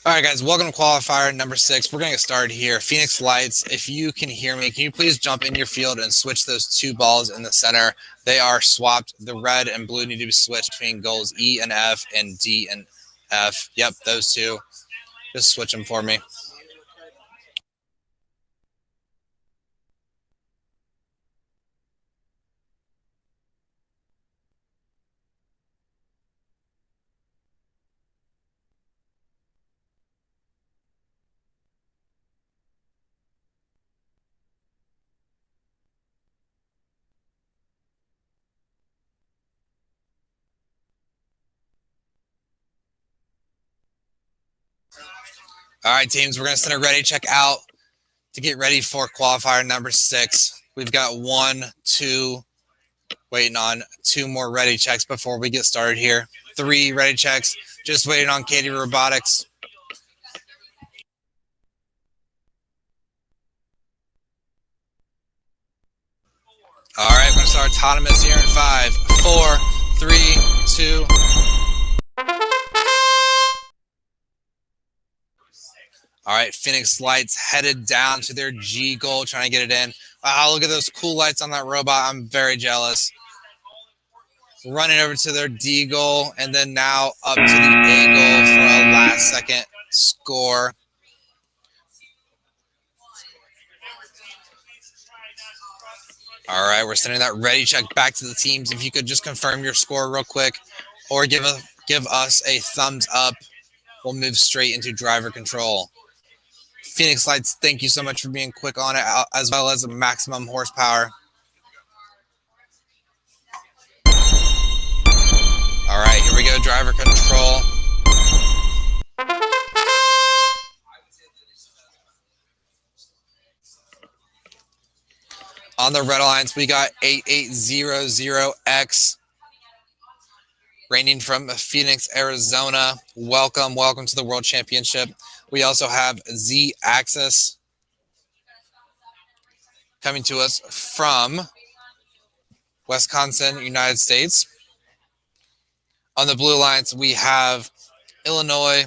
All right, guys, welcome to qualifier number 6. We're going to get started here. Phoenix Lights, if you can hear me, can you please jump in your field and switch those 2 balls in the center? They are swapped. The red and blue need to be switched between goals E and F and D and F. Yep, those 2. Just switch them for me. All right, teams, we're going to send a ready check out to get ready for qualifier number 6. We've got 1, 2, waiting on 2 more ready checks before we get started here. 3 ready checks, just waiting on Katie Robotics. All right, we're going to start autonomous here in 5, 4, 3, 2. All right, Phoenix Lights headed down to their G goal, trying to get it in. Wow, look at those cool lights on that robot. I'm very jealous. Running over to their D goal, and then now up to the A goal for a last-second score. All right, we're sending that ready check back to the teams. If you could just confirm your score real quick, or give us a thumbs up, we'll move straight into driver control. Phoenix Lights, thank you so much for being quick on it, as well as maximum horsepower. All right, here we go, driver control. On the Red Alliance, we got 8800X, reigning from Phoenix, Arizona. Welcome to the World Championship. We also have Z-Axis coming to us from Wisconsin, United States. On the Blue Alliance, we have Illinois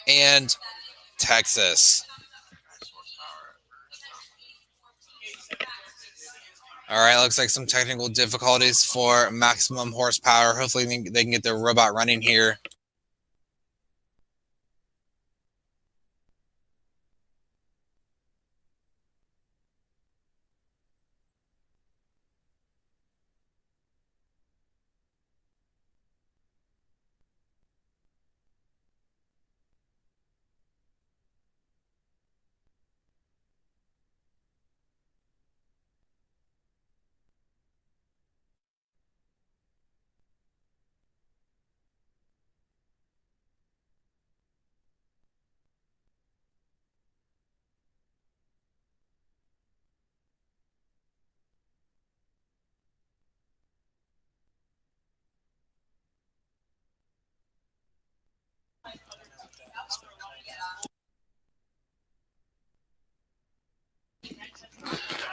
and Texas. All right, looks like some technical difficulties for maximum horsepower. Hopefully they can get their robot running here.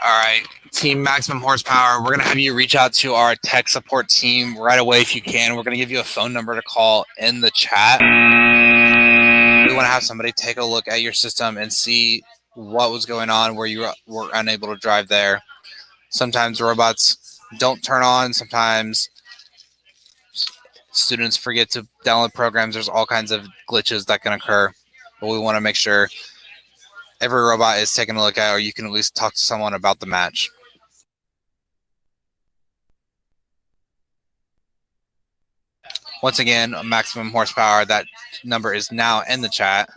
All right, team maximum horsepower. We're going to have you reach out to our tech support team right away if you can. We're going to give you a phone number to call in the chat. We want to have somebody take a look at your system and see what was going on where you were unable to drive there. Sometimes robots don't turn on. Sometimes students forget to download programs. There's all kinds of glitches that can occur, but we want to make sure every robot is taking a look at, or you can at least talk to someone about the match. Once again, maximum horsepower. That number is now in the chat.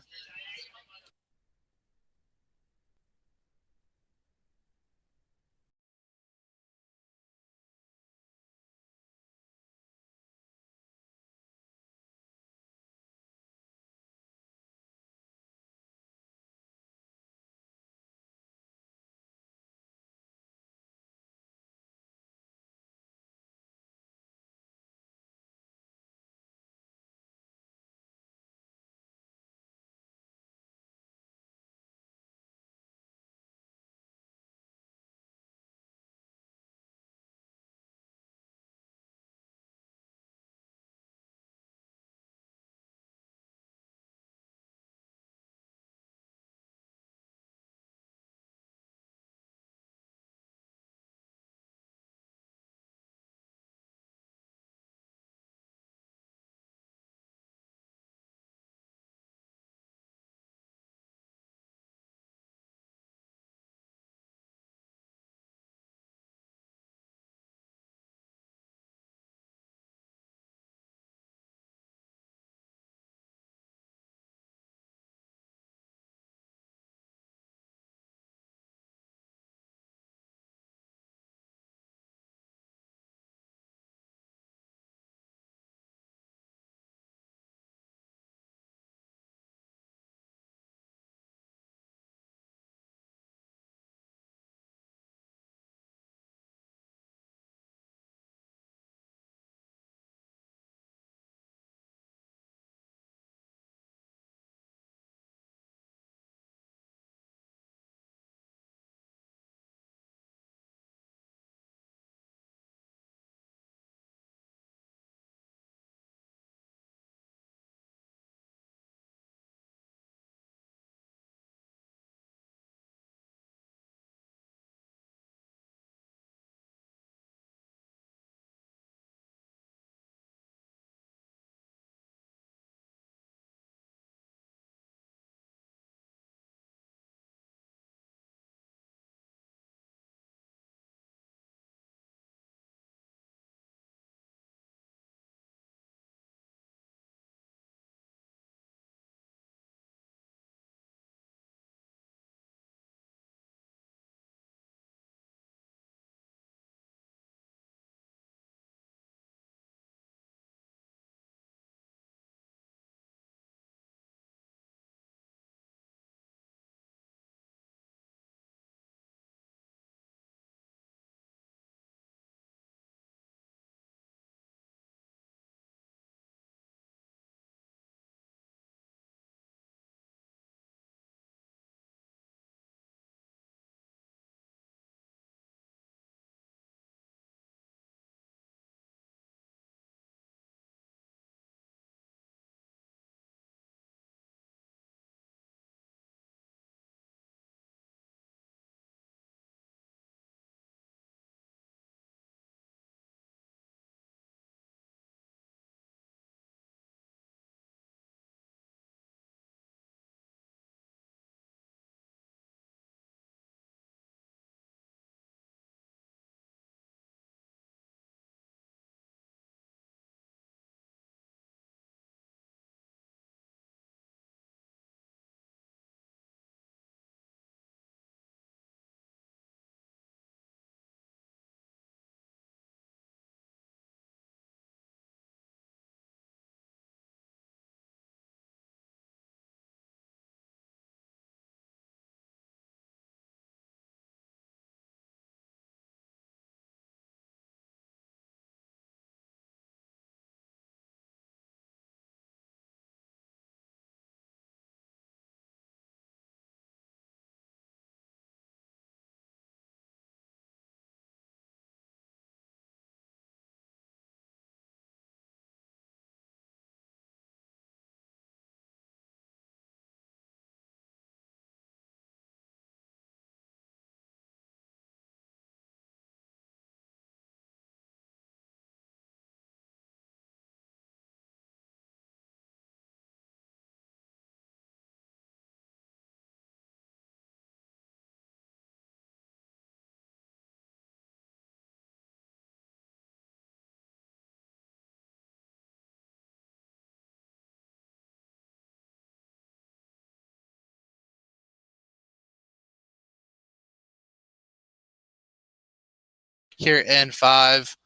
here in 5.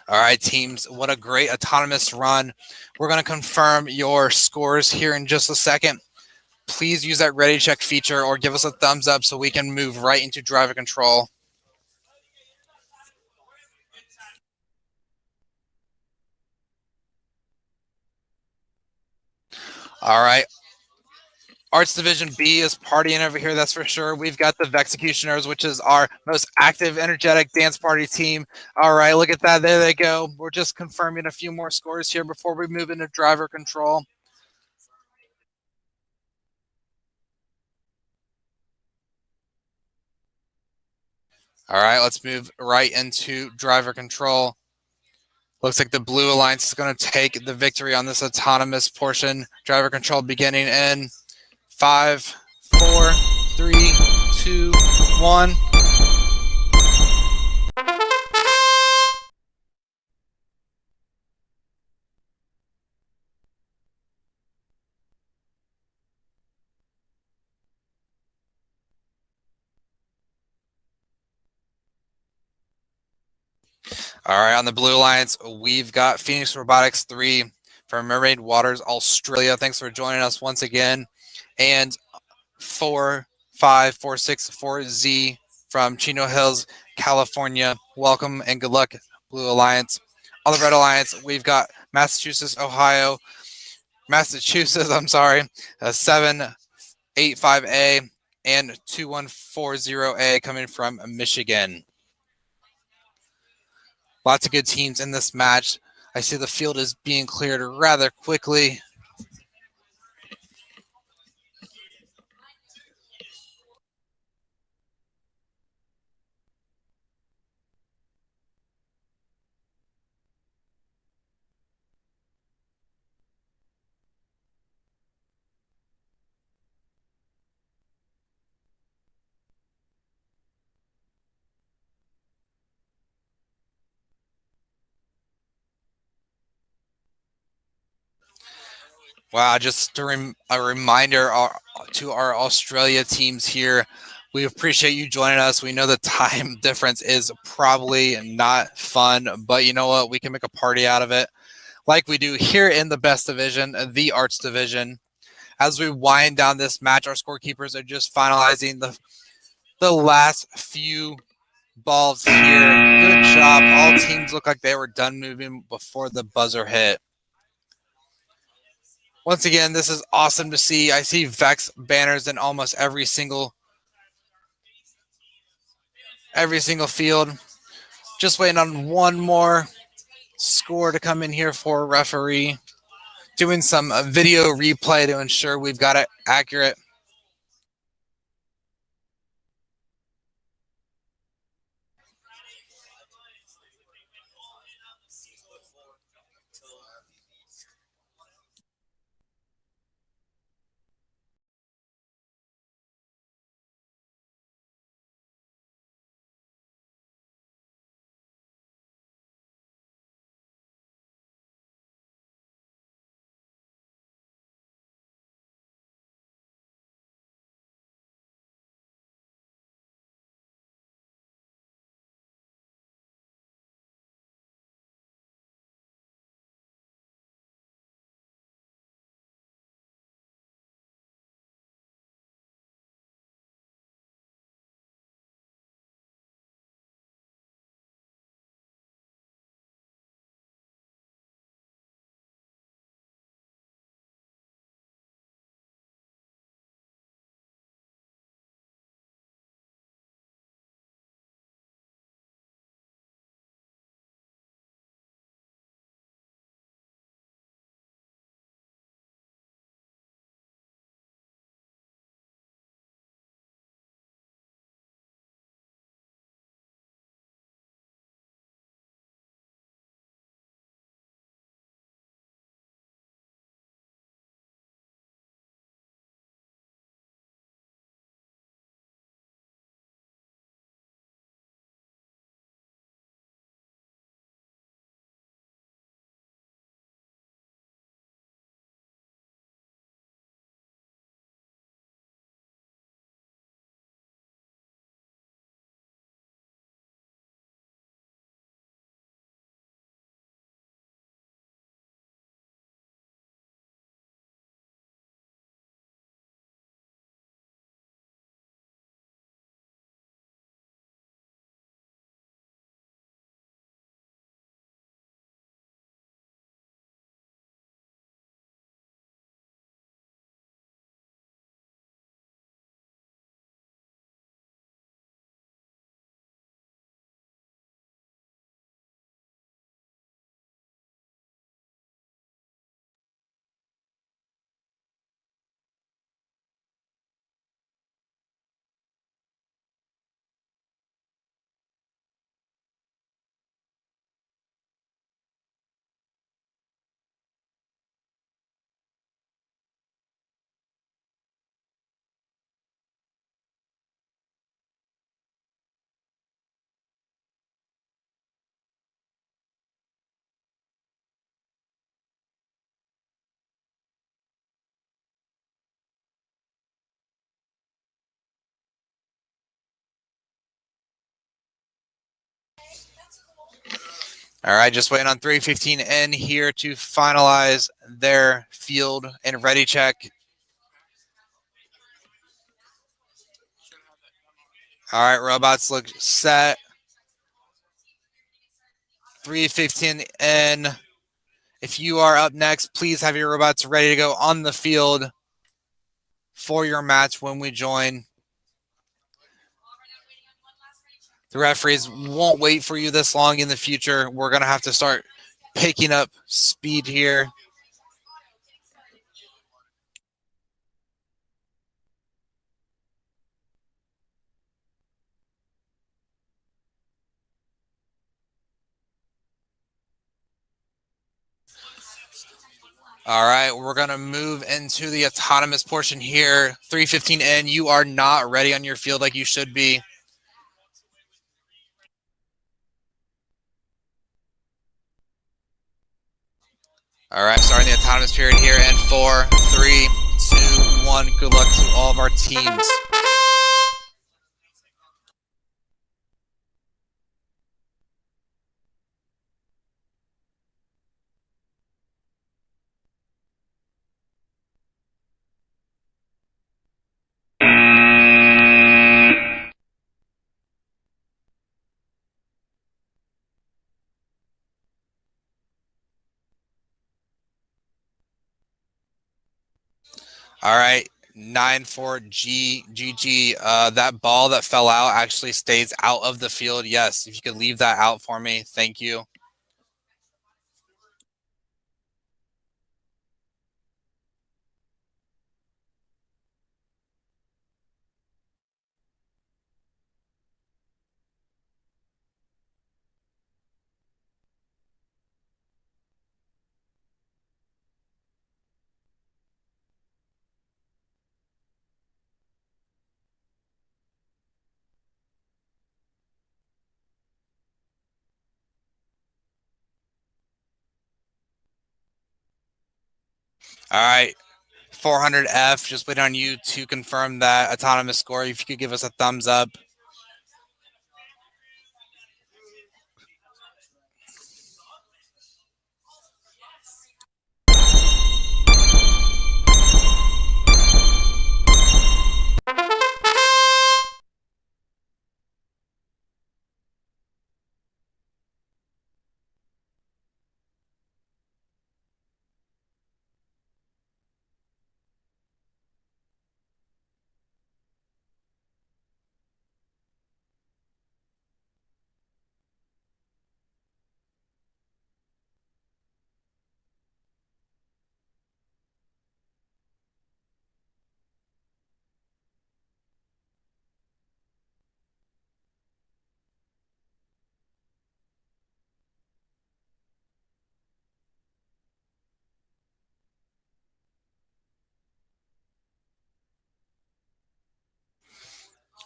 All right, teams, what a great autonomous run. We're going to confirm your scores here in just a second. Please use that ready check feature or give us a thumbs up so we can move right into driver control. All right. Arts Division B is partying over here, that's for sure. We've got the Vexecutioners, which is our most active, energetic dance party team. All right, look at that. There they go. We're just confirming a few more scores here before we move into driver control. All right, let's move right into driver control. Looks like the Blue Alliance is going to take the victory on this autonomous portion. Driver control beginning in 5, 4, 3, 2, 1. All right, on the Blue Alliance, we've got Phoenix Robotics 3 from Mermaid Waters, Australia. Thanks for joining us once again. And 45464Z from Chino Hills, California. Welcome and good luck, Blue Alliance. On the Red Alliance, we've got Massachusetts, 785A and 2140A coming from Michigan. Lots of good teams in this match. I see the field is being cleared rather quickly. Wow, just a reminder to our Australia teams here. We appreciate you joining us. We know the time difference is probably not fun, but you know what? We can make a party out of it like we do here in the best division, the Arts Division. As we wind down this match, our scorekeepers are just finalizing the last few balls here. Good job. All teams look like they were done moving before the buzzer hit. Once again, this is awesome to see. I see Vex banners in almost every single field. Just waiting on one more score to come in here for a referee. Doing some video replay to ensure we've got it accurate. All right, just waiting on 315N here to finalize their field and ready check. All right, robots look set. 315N. If you are up next, please have your robots ready to go on the field for your match when we join. The referees won't wait for you this long in the future. We're going to have to start picking up speed here. All right, we're going to move into the autonomous portion here. 315N, you are not ready on your field like you should be. All right, starting the autonomous period here in 4, 3, 2, 1. Good luck to all of our teams. All right, 9-4 GG. That ball that fell out actually stays out of the field. Yes, if you could leave that out for me, thank you. All right, 400F, just waiting on you to confirm that autonomous score. If you could give us a thumbs up.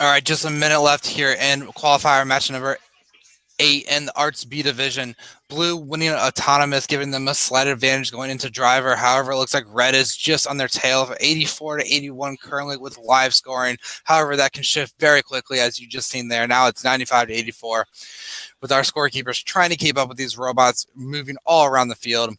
All right, just a minute left here in qualifier match number 8 in the Arts B division. Blue winning autonomous, giving them a slight advantage going into driver. However, it looks like red is just on their tail of 84-81 currently with live scoring. However, that can shift very quickly as you just seen there. Now it's 95-84 with our scorekeepers trying to keep up with these robots moving all around the field.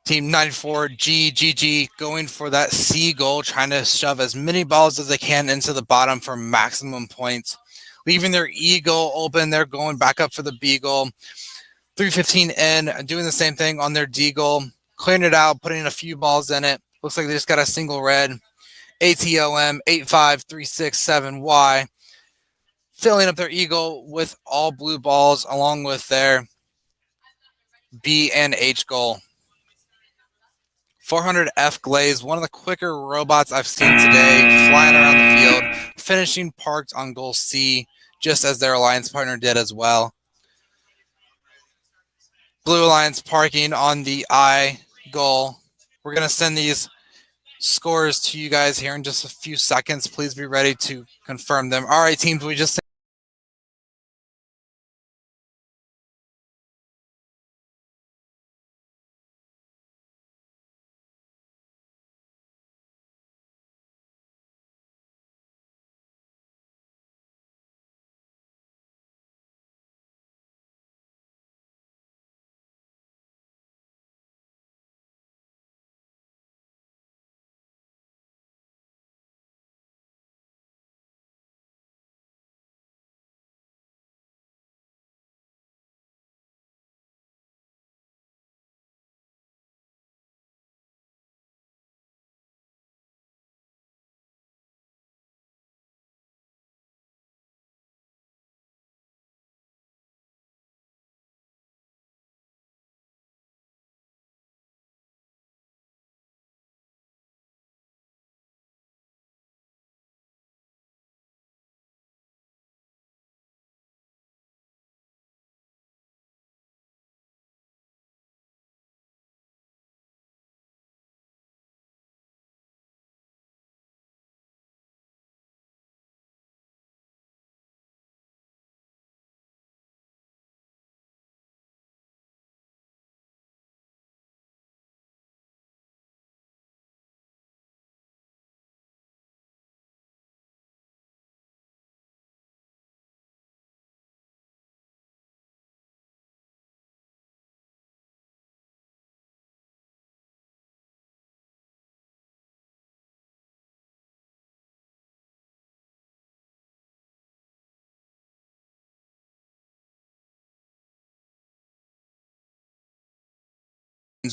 Team 94GGG going for that C goal, trying to shove as many balls as they can into the bottom for maximum points. Leaving their E goal open, they're going back up for the B goal. 315N doing the same thing on their D goal, clearing it out, putting a few balls in it. Looks like they just got a single red. ATOM 85367Y filling up their E goal with all blue balls along with their B and H goal. 400F Glaze, one of the quicker robots I've seen today, flying around the field, finishing parked on goal C, just as their alliance partner did as well. Blue Alliance parking on the I goal. We're going to send these scores to you guys here in just a few seconds. Please be ready to confirm them. All right, teams, we just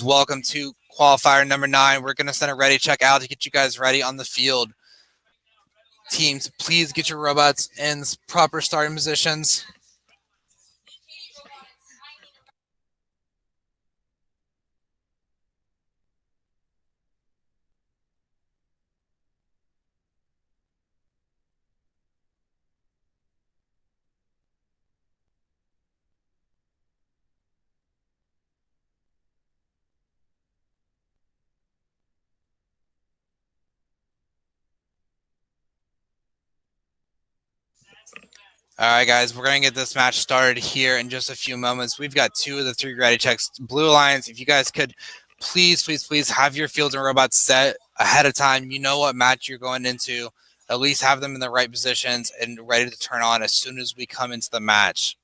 Welcome to qualifier number 9. We're going to send a ready check out to get you guys ready on the field. Teams, please get your robots in proper starting positions. All right, guys, we're going to get this match started here in just a few moments. We've got 2 of the 3 ready checks. Blue Alliance, if you guys could please have your fields and robots set ahead of time. You know what match you're going into. At least have them in the right positions and ready to turn on as soon as we come into the match.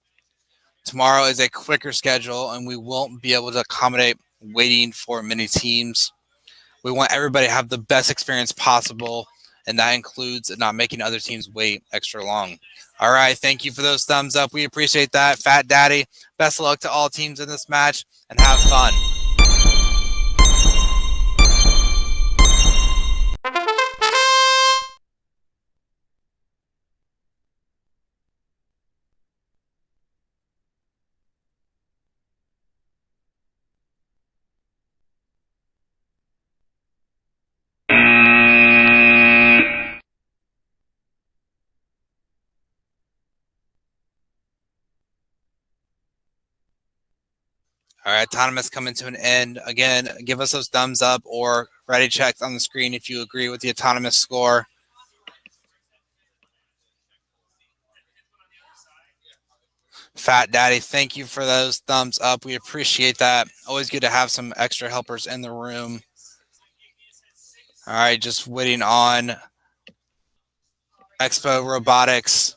Tomorrow is a quicker schedule, and we won't be able to accommodate waiting for many teams. We want everybody to have the best experience possible, and that includes not making other teams wait extra long. All right, thank you for those thumbs up. We appreciate that. Fat Daddy, best of luck to all teams in this match, and have fun. All right, autonomous coming to an end. Again, give us those thumbs up or ready checks on the screen if you agree with the autonomous score. Fat Daddy, thank you for those thumbs up. We appreciate that. Always good to have some extra helpers in the room. All right, just waiting on Expo Robotics.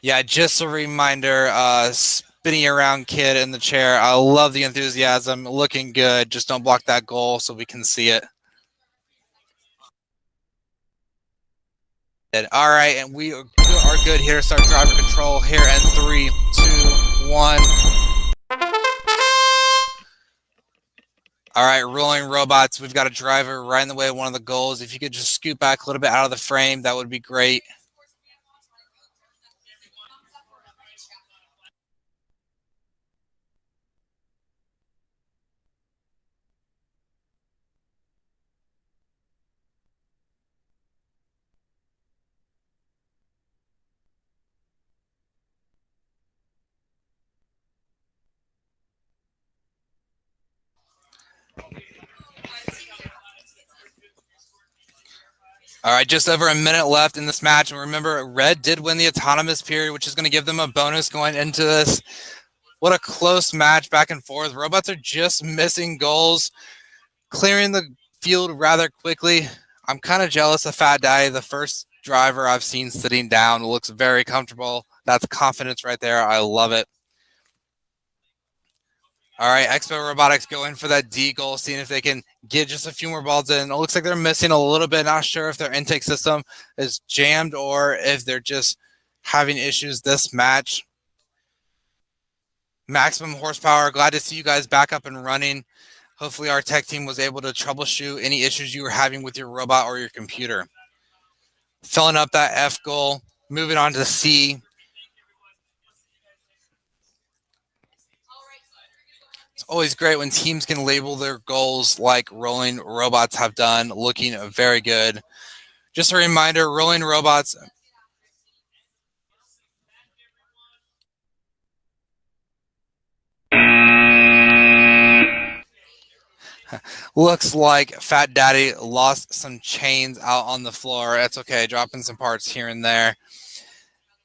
Yeah, just a reminder, spinning around kid in the chair. I love the enthusiasm. Looking good. Just don't block that goal so we can see it. All right, and we are good here. Start driver control here in 3, 2, 1. All right, rolling robots. We've got a driver right in the way of one of the goals. If you could just scoot back a little bit out of the frame, that would be great. All right, just over a minute left in this match. And remember, Red did win the autonomous period, which is going to give them a bonus going into this. What a close match back and forth. Robots are just missing goals, clearing the field rather quickly. I'm kind of jealous of Fat Daddy, the first driver I've seen sitting down. Looks very comfortable. That's confidence right there. I love it. All right, Expo Robotics going for that D goal, seeing if they can get just a few more balls in. It looks like they're missing a little bit. Not sure if their intake system is jammed or if they're just having issues this match. Maximum horsepower. Glad to see you guys back up and running. Hopefully our tech team was able to troubleshoot any issues you were having with your robot or your computer. Filling up that F goal. Moving on to the C. It's always great when teams can label their goals like Rolling Robots have done, looking very good. Just a reminder, Rolling Robots looks like Fat Daddy lost some chains out on the floor. That's okay, dropping some parts here and there.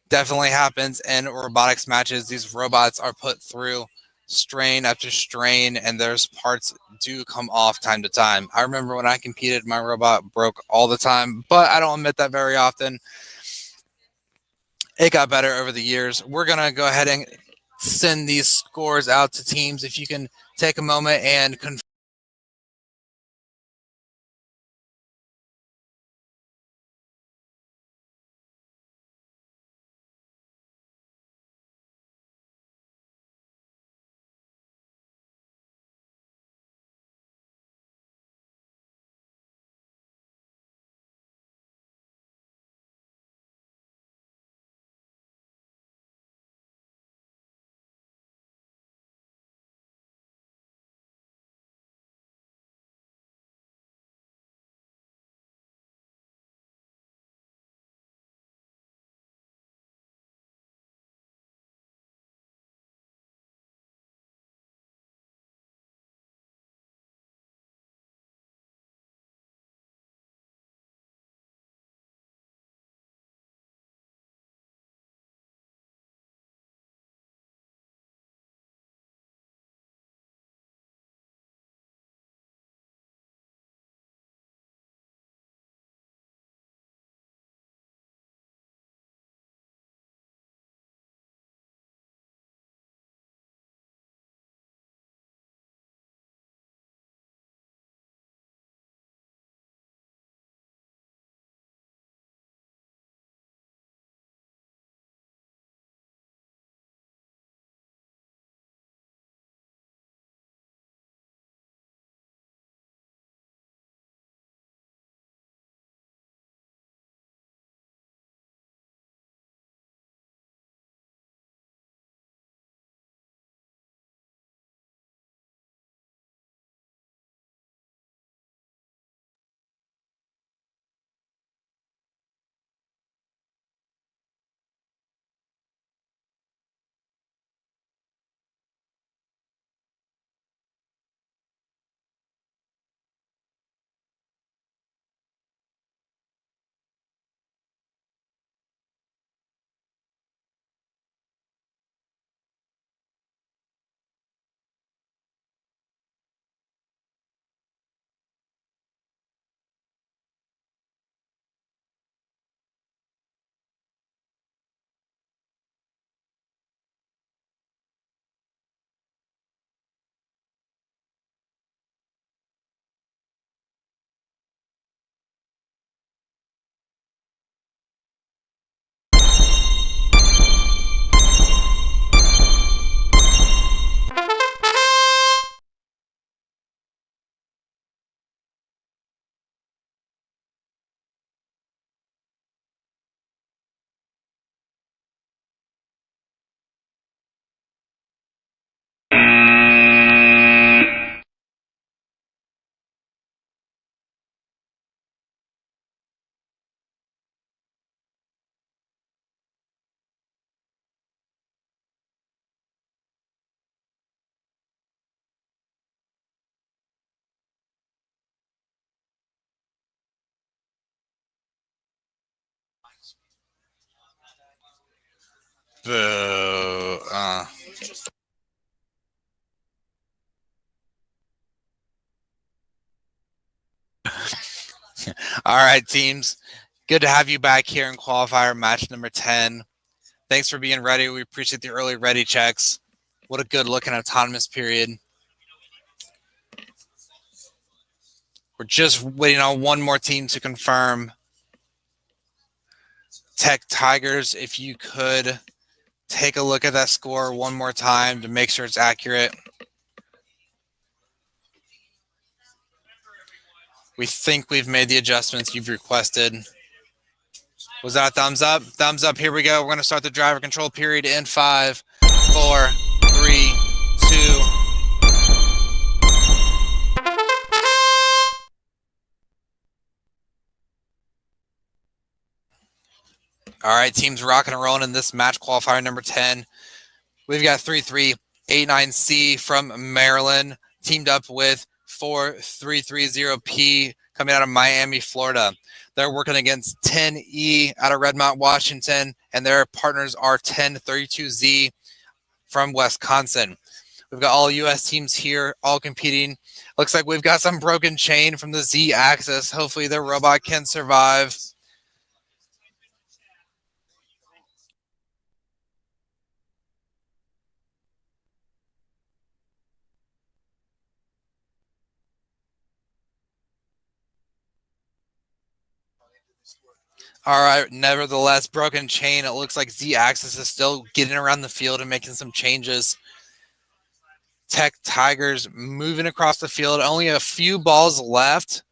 Definitely happens in robotics matches. These robots are put through strain after strain, and there's parts do come off time to time. I remember when I competed, my robot broke all the time, but I don't admit that very often. It got better over the years. We're going to go ahead and send these scores out to teams. If you can take a moment and confirm Boo. All right, teams. Good to have you back here in qualifier match number 10. Thanks for being ready. We appreciate the early ready checks. What a good looking autonomous period. We're just waiting on one more team to confirm. Tech Tigers, if you could take a look at that score one more time to make sure it's accurate. We think we've made the adjustments you've requested. Was that a thumbs up? Thumbs up. Here we go. We're going to start the driver control period in 5, 4, 3, 2. All right, teams rocking and rolling in this match qualifier number 10. We've got 3389C from Maryland teamed up with 4330P coming out of Miami, Florida. They're working against 10E out of Redmont, Washington, and their partners are 1032Z from Wisconsin. We've got all U.S. teams here, all competing. Looks like we've got some broken chain from the Z axis. Hopefully the robot can survive. All right, nevertheless, broken chain. It looks like Z-axis is still getting around the field and making some changes. Tech Tigers moving across the field. Only a few balls left.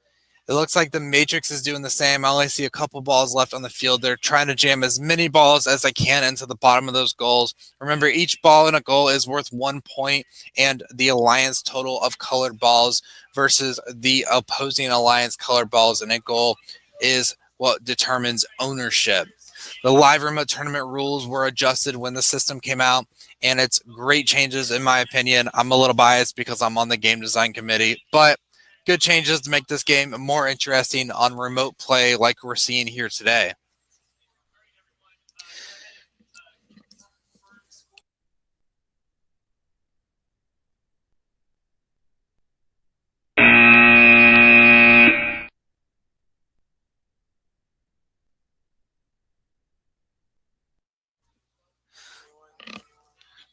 It looks like the Matrix is doing the same. I only see a couple balls left on the field. They're trying to jam as many balls as they can into the bottom of those goals. Remember, each ball in a goal is worth 1 point, and the alliance total of colored balls versus the opposing alliance colored balls in a goal is what determines ownership. The live remote tournament rules were adjusted when the system came out, and it's great changes in my opinion. I'm a little biased because I'm on the game design committee, but good changes to make this game more interesting on remote play like we're seeing here today.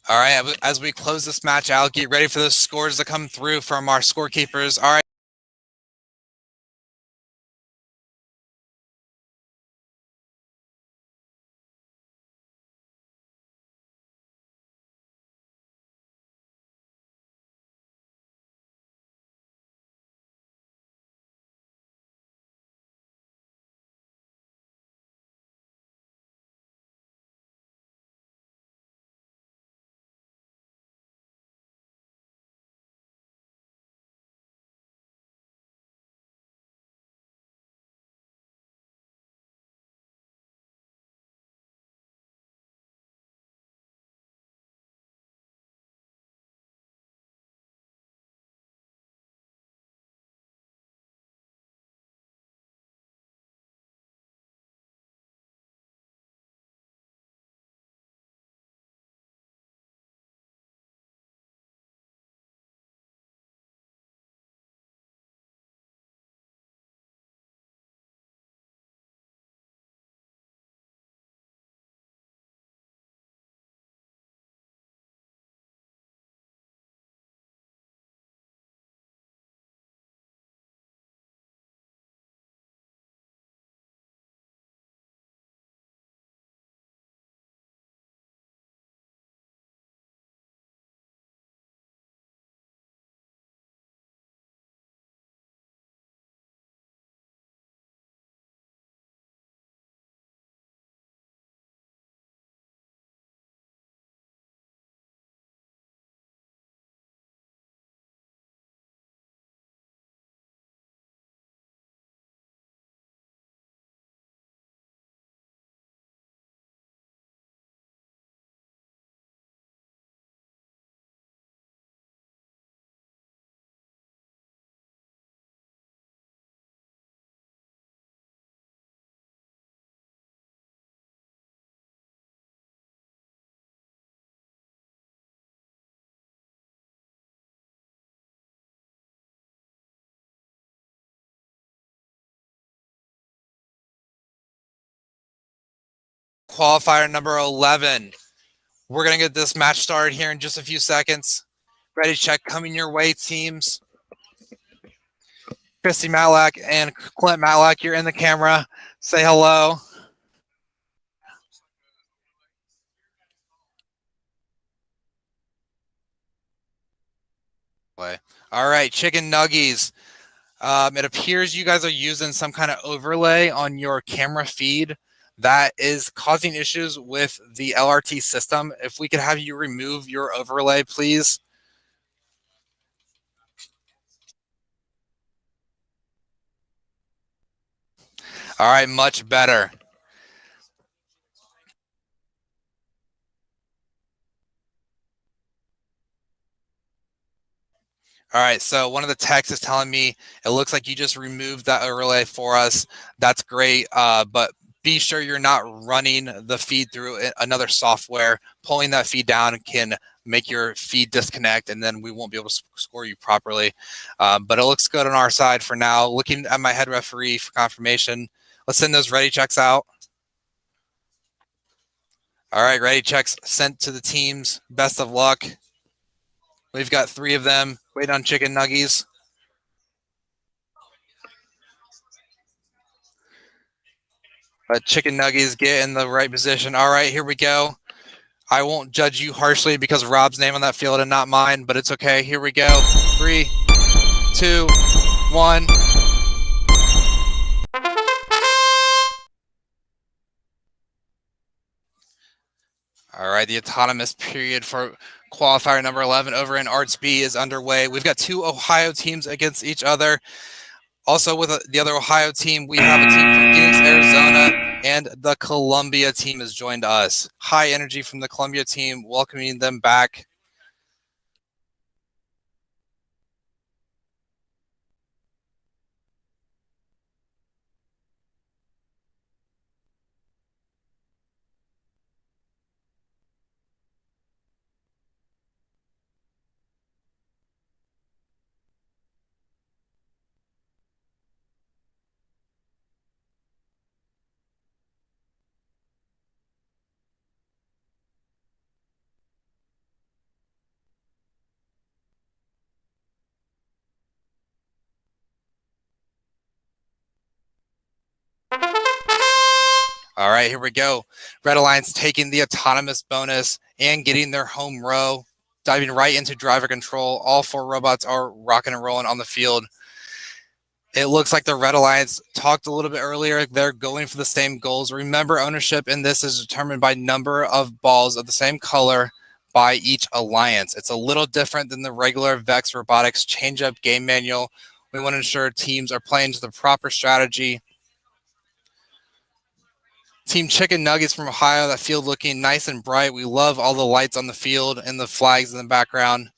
All right, as we close this match out, get ready for the scores to come through from our scorekeepers. All right. qualifier number 11. We're going to get this match started here in just a few seconds. Ready, check, coming your way, teams. Christy Matlack and Clint Matlack, you're in the camera. Say hello. All right, chicken nuggies. It appears you guys are using some kind of overlay on your camera feed that is causing issues with the LRT system. If we could have you remove your overlay, please. All right, much better. All right, so one of the texts is telling me it looks like you just removed that overlay for us. That's great, but be sure you're not running the feed through another software. Pulling that feed down can make your feed disconnect, and then we won't be able to score you properly. But it looks good on our side for now. Looking at my head referee for confirmation. Let's send those ready checks out. All right, ready checks sent to the teams. Best of luck. We've got 3 of them. Wait on chicken nuggies. Chicken nuggies get in the right position. All right, here we go. I won't judge you harshly because Rob's name on that field and not mine, but it's okay. Here we go. 3, 2, 1. All right, the autonomous period for qualifier number 11 over in Arts B is underway. We've got 2 Ohio teams against each other. Also with the other Ohio team, we have a team from Phoenix, Arizona, and the Columbia team has joined us. High energy from the Columbia team, welcoming them back. All right, here we go. Red Alliance taking the autonomous bonus and getting their home row, diving right into driver control. All 4 robots are rocking and rolling on the field. It looks like the Red Alliance talked a little bit earlier. They're going for the same goals. Remember, ownership in this is determined by number of balls of the same color by each alliance. It's a little different than the regular Vex Robotics change-up game manual. We want to ensure teams are playing to the proper strategy. Team Chicken Nuggets from Ohio, that field looking nice and bright. We love all the lights on the field and the flags in the background.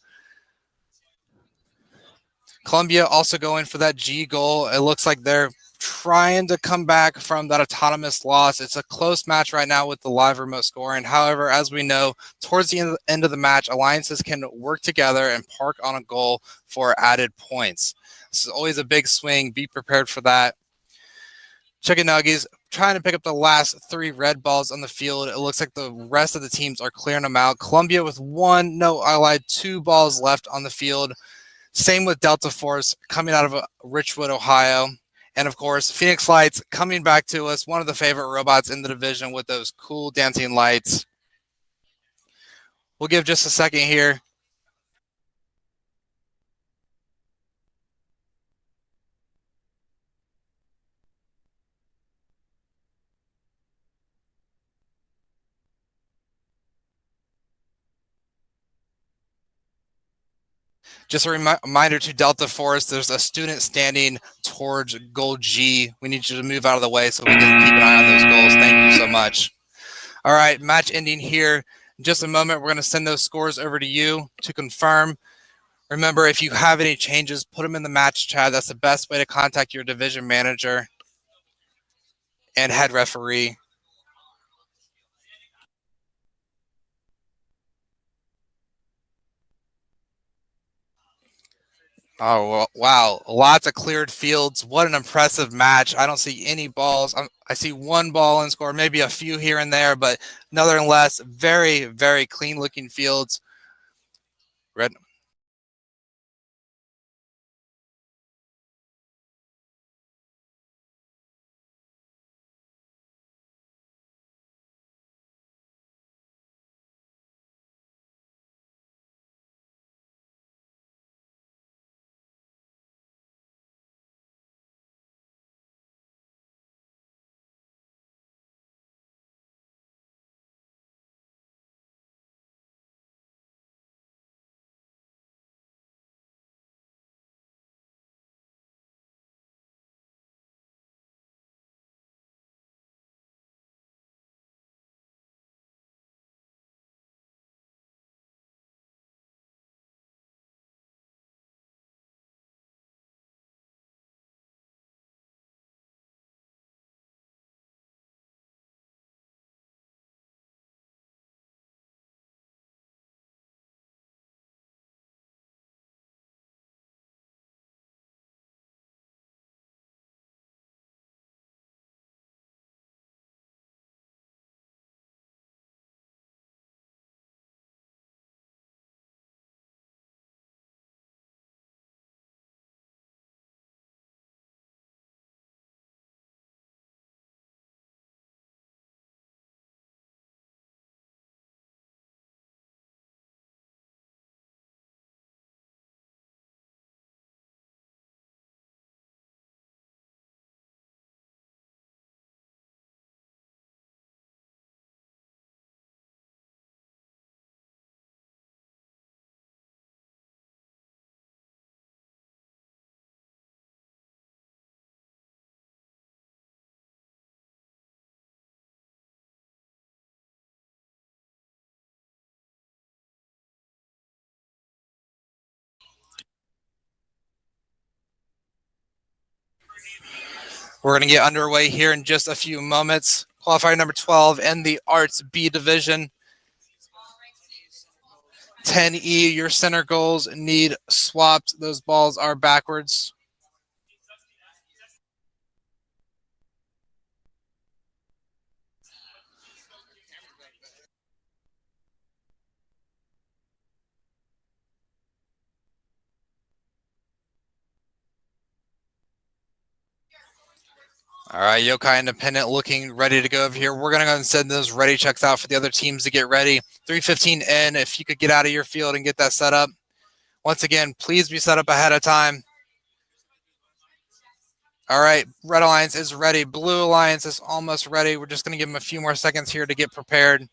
Columbia also going for that G goal. It looks like they're trying to come back from that autonomous loss. It's a close match right now with the live remote scoring. However, as we know, towards the end of the match, alliances can work together and park on a goal for added points. This is always a big swing. Be prepared for that. Chicken Nuggies trying to pick up the last 3 red balls on the field. It looks like the rest of the teams are clearing them out. Columbia with 1, no allied, 2 balls left on the field. Same with Delta Force coming out of Richwood, Ohio. And of course, Phoenix Lights coming back to us, one of the favorite robots in the division with those cool dancing lights. We'll give just a second here. Just a reminder to Delta Force, there's a student standing towards goal G. We need you to move out of the way so we can keep an eye on those goals. Thank you so much. All right, match ending here. In just a moment, we're going to send those scores over to you to confirm. Remember, if you have any changes, put them in the match chat. That's the best way to contact your division manager and head referee. Oh, wow. Lots of cleared fields. What an impressive match. I don't see any balls. I see one ball in score, maybe a few here and there, but nonetheless, very, very clean looking fields. Red. We're going to get underway here in just a few moments. Qualifier number 12 in the Arts B division. 10E, your center goals need swapped. Those balls are backwards. All right, Yokai Independent looking ready to go over here. We're going to go and send those ready checks out for the other teams to get ready. 3:15 in, if you could get out of your field and get that set up. Once again, please be set up ahead of time. All right, Red Alliance is ready. Blue Alliance is almost ready. We're just going to give them a few more seconds here to get prepared.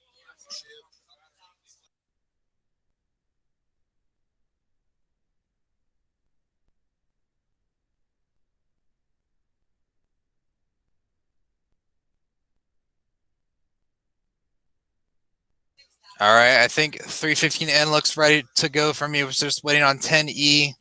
All right, I think 3:15 in looks ready to go for me. We're just waiting on 10E.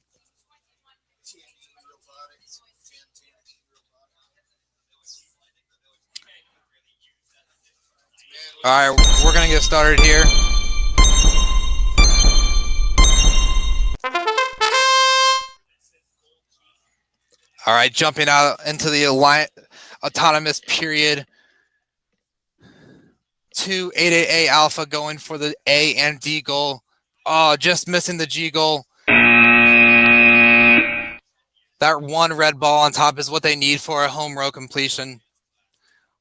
All right, we're going to get started here. All right, jumping out into the autonomous period. 288A Alpha going for the A and D goal. Oh, just missing the G goal. That one red ball on top is what they need for a home row completion.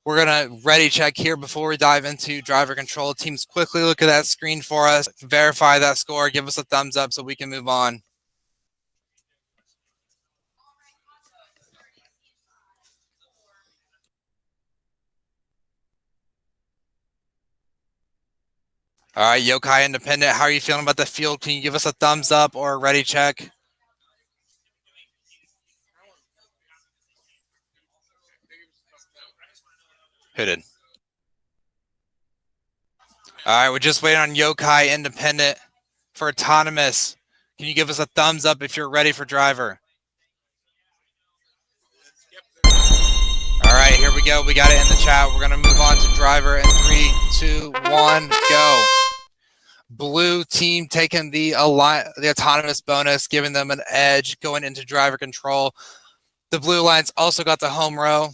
We're going to ready check here before we dive into driver control. Teams quickly look at that screen for us, verify that score, give us a thumbs up so we can move on. All right, Yokai Independent, how are you feeling about the field? Can you give us a thumbs up or a ready check? Who did? All right, we're just waiting on Yokai Independent for autonomous. Can you give us a thumbs up if you're ready for driver? All right, here we go. We got it in the chat. We're going to move on to driver in 3, 2, 1, go. Blue team taking the autonomous bonus, giving them an edge going into driver control. The Blue Lions also got the home row,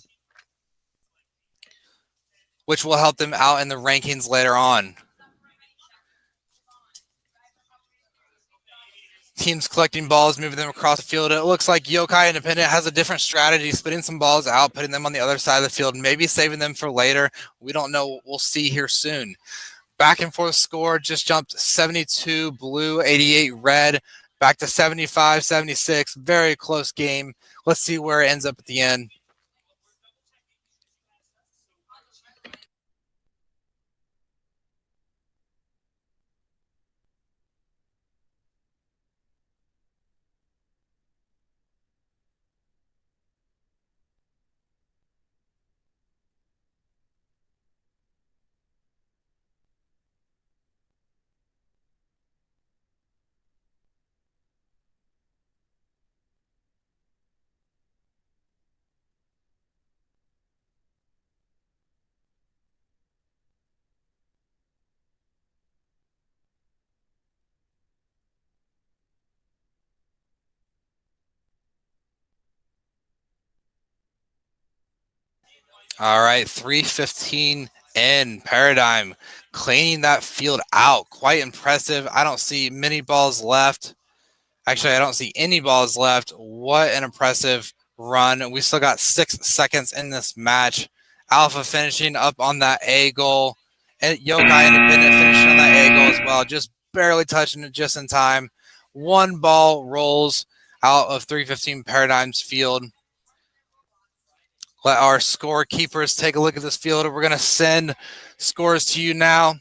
which will help them out in the rankings later on. Teams collecting balls, moving them across the field. It looks like Yokai Independent has a different strategy, spitting some balls out, putting them on the other side of the field, maybe saving them for later. We don't know. We'll see here soon. Back and forth score just jumped 72 blue, 88 red, back to 75, 76. Very close game. Let's see where it ends up at the end. All right, 3:15 in. Paradigm cleaning that field out. Quite impressive. I don't see many balls left. Actually, I don't see any balls left. What an impressive run. We still got 6 seconds in this match. Alpha finishing up on that A goal. And Yokai Independent finishing on that A goal as well. Just barely touching it just in time. One ball rolls out of 3:15 Paradigm's field. Let our scorekeepers take a look at this field. We're going to send scores to you now.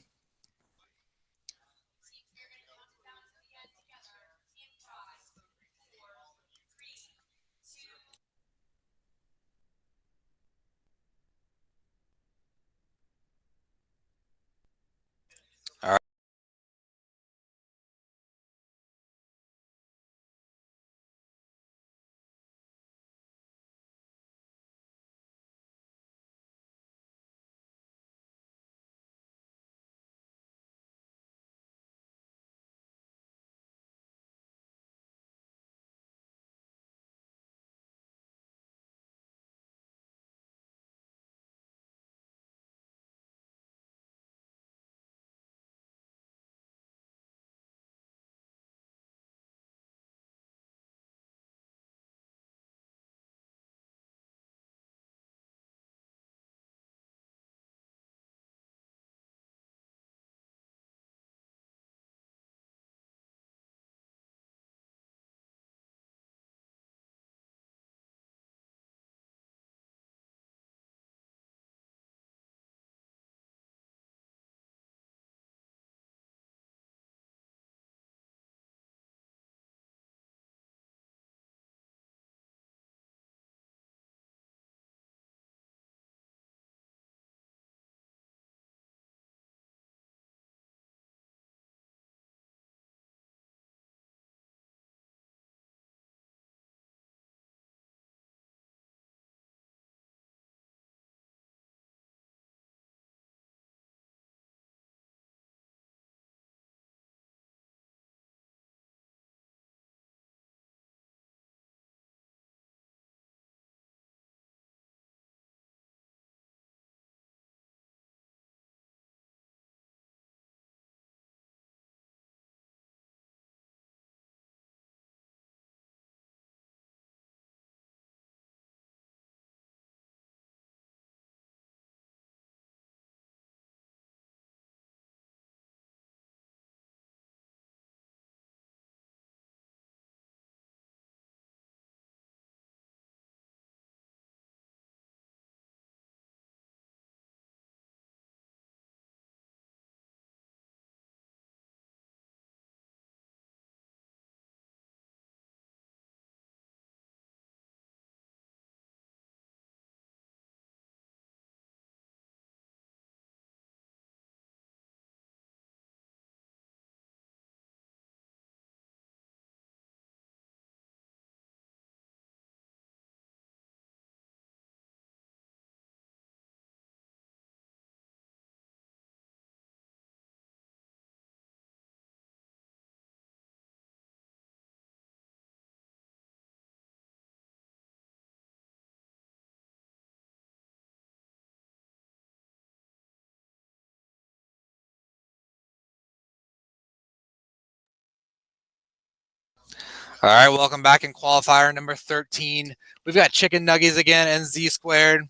All right, welcome back in qualifier number 13. We've got chicken nuggies again and Z squared.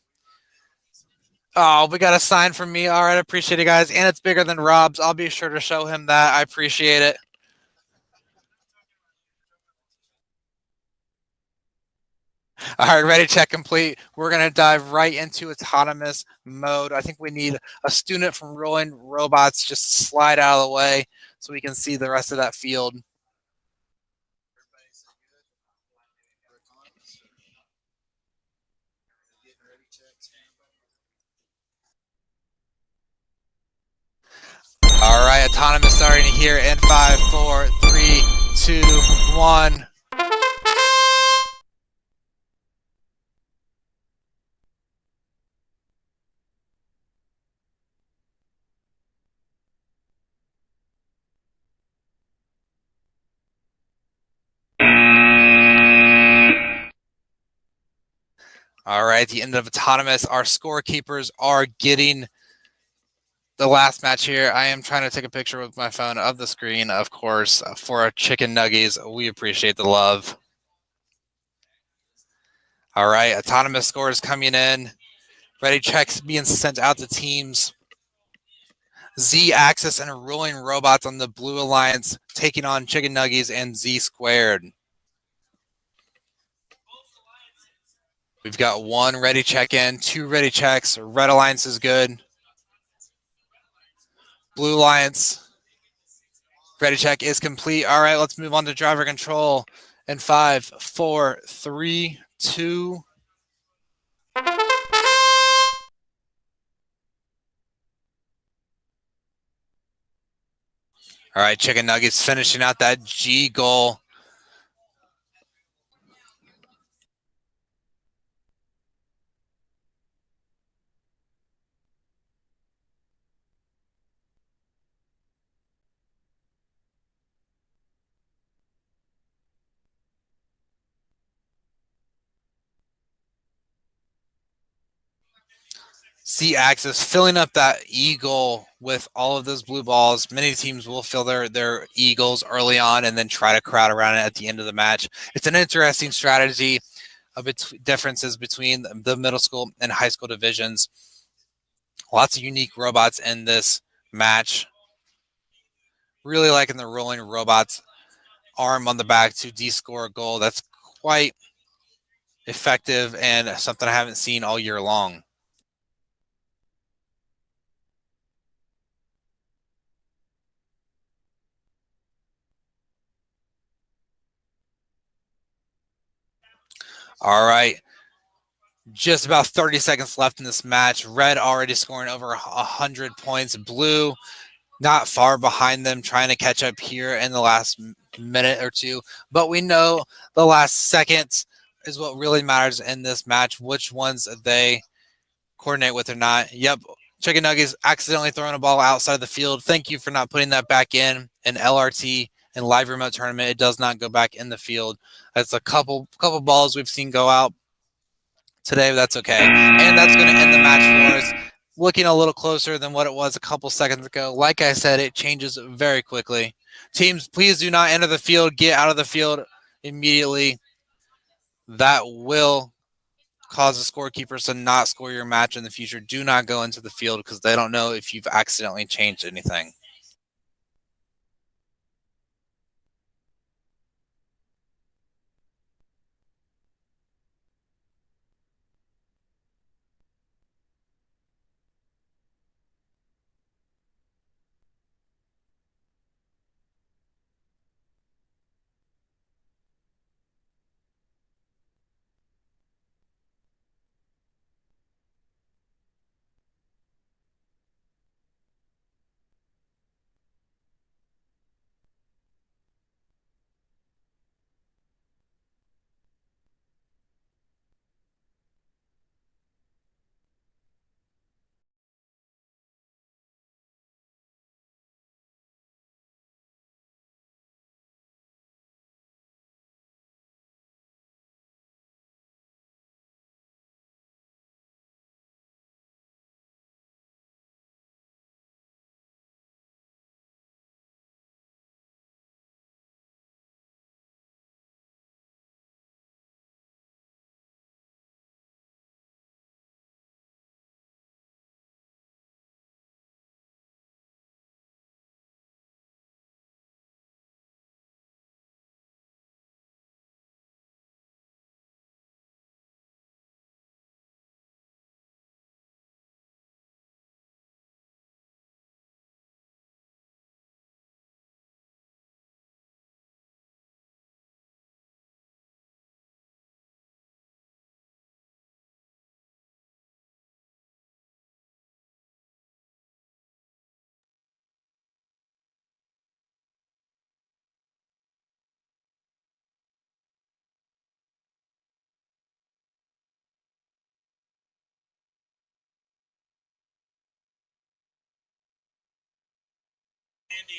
Oh, we got a sign from me. All right, I appreciate it, guys. And it's bigger than Rob's. I'll be sure to show him that. I appreciate it. All right, ready, check, complete. We're going to dive right into autonomous mode. I think we need a student from Rolling Robots just to slide out of the way so we can see the rest of that field. All right, autonomous starting here in 5, 4, 3, 2, 1. All right, at the end of autonomous, our scorekeepers are getting the last match here. I am trying to take a picture with my phone of the screen, of course, for our chicken nuggies. We appreciate the love. All right, autonomous scores coming in. Ready checks being sent out to teams. Z-axis and Rolling Robots on the Blue Alliance taking on chicken nuggies and Z squared. We've got 1 ready check in, 2 ready checks. Red Alliance is good. Blue Alliance ready check is complete. All right, let's move on to driver control in 5, 4, 3, 2. All right, chicken nuggets finishing out that G goal. Z-axis filling up that eagle with all of those blue balls. Many teams will fill their eagles early on and then try to crowd around it at the end of the match. It's an interesting strategy of differences between the middle school and high school divisions. Lots of unique robots in this match. Really liking the Rolling Robots arm on the back to de-score a goal. That's quite effective and something I haven't seen all year long. All right. Just about 30 seconds left in this match. Red already scoring over 100 points. Blue not far behind them, trying to catch up here in the last minute or two. But we know the last seconds is what really matters in this match, which ones they coordinate with or not. Yep, Chicken Nuggets accidentally throwing a ball outside of the field. Thank you for not putting that back in LRT and live remote tournament. It does not go back in the field. That's a couple balls we've seen go out today. That's okay. And that's going to end the match for us. Looking a little closer than what it was a couple seconds ago. Like I said, it changes very quickly. Teams, please do not enter the field. Get out of the field immediately. That will cause the scorekeepers to not score your match in the future. Do not go into the field because they don't know if you've accidentally changed anything.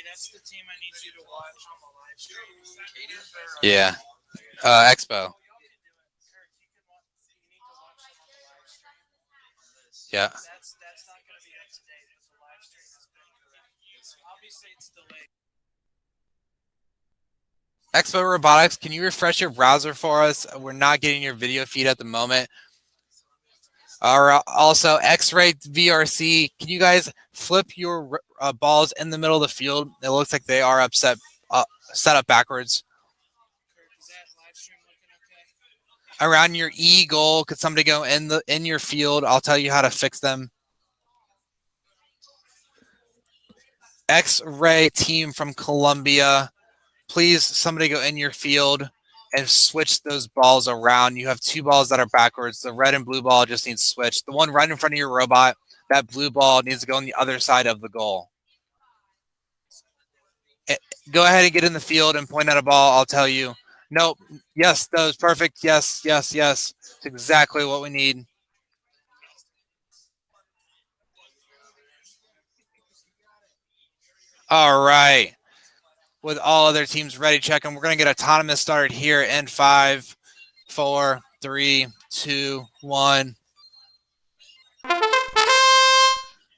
that's the team I need you to watch on the live stream. Yeah. Expo. Yeah. That's not going to be up to date because the live stream has been correct. Obviously, it's delayed. Expo Robotics, can you refresh your browser for us? We're not getting your video feed at the moment. Also, X-Ray VRC, can you guys flip your balls in the middle of the field? It looks like they are set up backwards. Around your E goal, could somebody go in your field? I'll tell you how to fix them. X-Ray team from Colombia, please somebody go in your field and switch those balls around. You have two balls that are backwards. The red and blue ball just needs switched. The one right in front of your robot, that blue ball needs to go on the other side of the goal. Go ahead and get in the field and point at a ball. I'll tell you. Nope. Yes, that was perfect. Yes, yes, yes. It's exactly what we need. All right. With all other teams ready, check them. We're going to get autonomous started here in 5, 4, 3, 2, 1.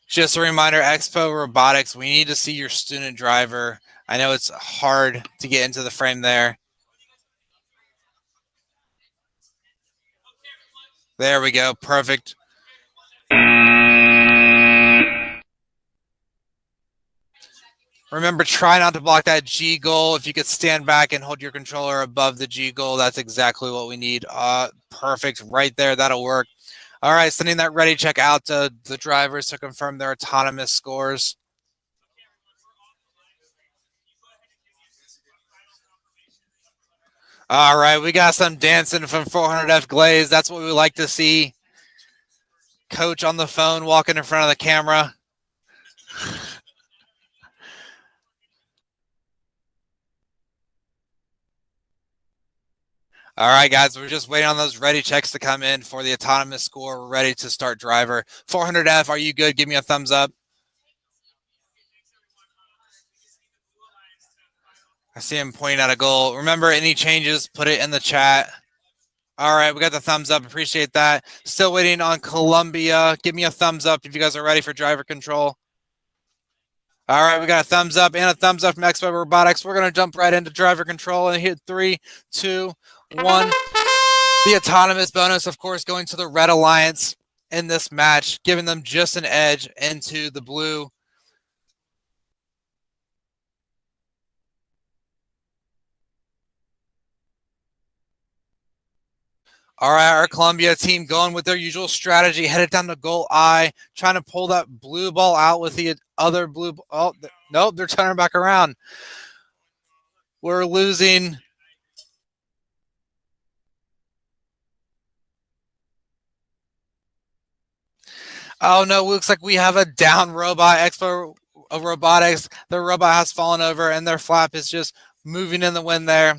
Just a reminder, Expo Robotics, we need to see your student driver. I know it's hard to get into the frame there. There we go. Perfect. Remember, try not to block that G goal. If you could stand back and hold your controller above the G goal, that's exactly what we need. Perfect. Right there. That'll work. All right, sending that ready check out to the drivers to confirm their autonomous scores. All right, we got some dancing from 400F Glaze. That's what we like to see. Coach on the phone walking in front of the camera. All right, guys, we're just waiting on those ready checks to come in for the autonomous score. We're ready to start driver. 400F, are you good? Give me a thumbs up. I see him pointing at a goal. Remember, any changes, put it in the chat. All right, we got the thumbs up. Appreciate that. Still waiting on Columbia. Give me a thumbs up if you guys are ready for driver control. All right, we got a thumbs up and a thumbs up from Expo Robotics. We're going to jump right into driver control and hit 3, 2, 1. The autonomous bonus, of course, going to the Red Alliance in this match, giving them just an edge into the blue. All right, our Columbia team going with their usual strategy, headed down to goal I, trying to pull that blue ball out with the other blue. Oh, nope, they're turning back around. We're losing. Oh, no, looks like we have a down robot, Expo Robotics. The robot has fallen over, and their flap is just moving in the wind there.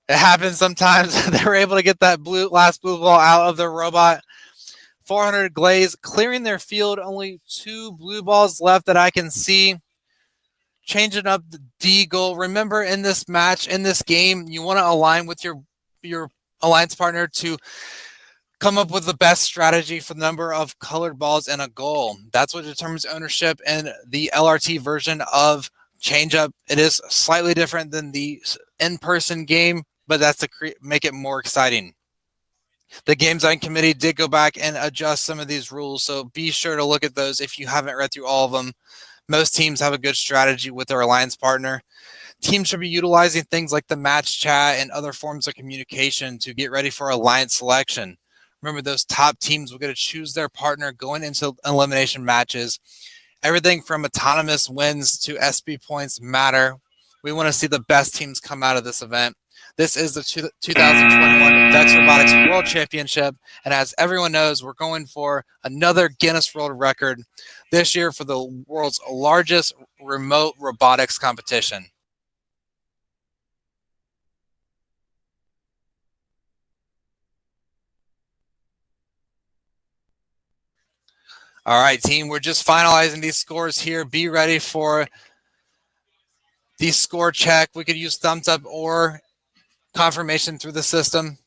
It happens sometimes. They were able to get that last blue ball out of their robot. 400 Glaze clearing their field. Only 2 blue balls left that I can see. Changing up the D goal. Remember, in this match, in this game, you want to align with your alliance partner to come up with the best strategy for the number of colored balls in a goal. That's what determines ownership in the LRT version of Changeup. It is slightly different than the in-person game, but that's to make it more exciting. The game design committee did go back and adjust some of these rules, so be sure to look at those if you haven't read through all of them. Most teams have a good strategy with their alliance partner. Teams should be utilizing things like the match chat and other forms of communication to get ready for alliance selection. Remember, those top teams will get to choose their partner going into elimination matches. Everything from autonomous wins to SP points matter. We want to see the best teams come out of this event. This is the 2021 VEX Robotics World Championship, and as everyone knows, we're going for another Guinness World Record this year for the world's largest remote robotics competition. All right, team, we're just finalizing these scores here. Be ready for the score check. We could use thumbs up or confirmation through the system.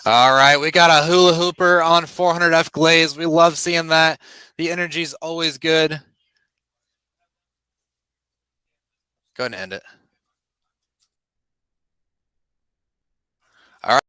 All right, we got a hula hooper on 400F glaze. We love seeing that. The energy is always good. Go ahead and end it. All right.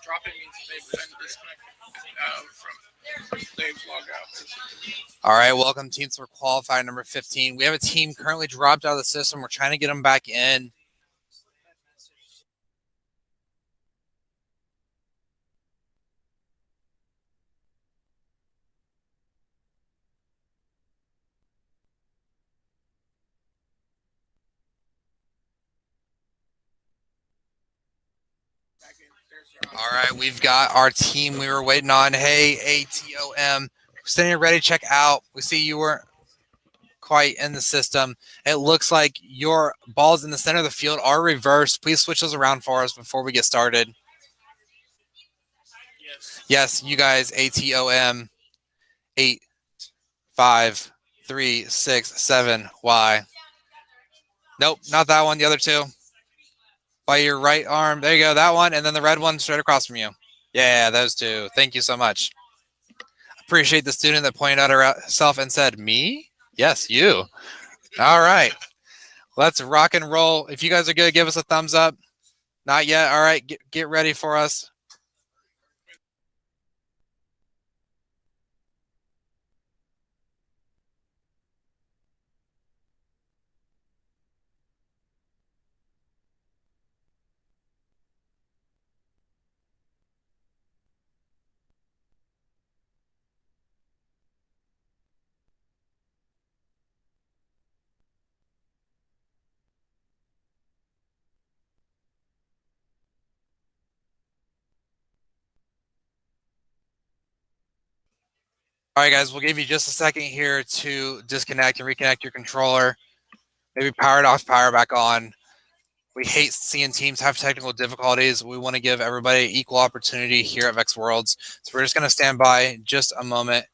Dropping means they've been disconnected from they've logged out. All right, welcome teams for qualifier number 15. We have a team currently dropped out of the system. We're trying to get them back in. All right, we've got our team we were waiting on. Hey, ATOM, standing ready, check out. We see you weren't quite in the system. It looks like your balls in the center of the field are reversed. Please switch those around for us before we get started. Yes, you guys, ATOM 8, 5, 3, 6, 7, Y. Nope, not that one, the other two. By your right arm. There you go, that one, and then the red one straight across from you. Yeah, those two. Thank you so much. Appreciate the student that pointed out herself and said, me? Yes, you. All right. Let's rock and roll. If you guys are good, give us a thumbs up. Not yet. All right, get ready for us. All right, guys, we'll give you just a second here to disconnect and reconnect your controller. Maybe power it off, power back on. We hate seeing teams have technical difficulties. We want to give everybody equal opportunity here at Vex Worlds. So we're just going to stand by just a moment.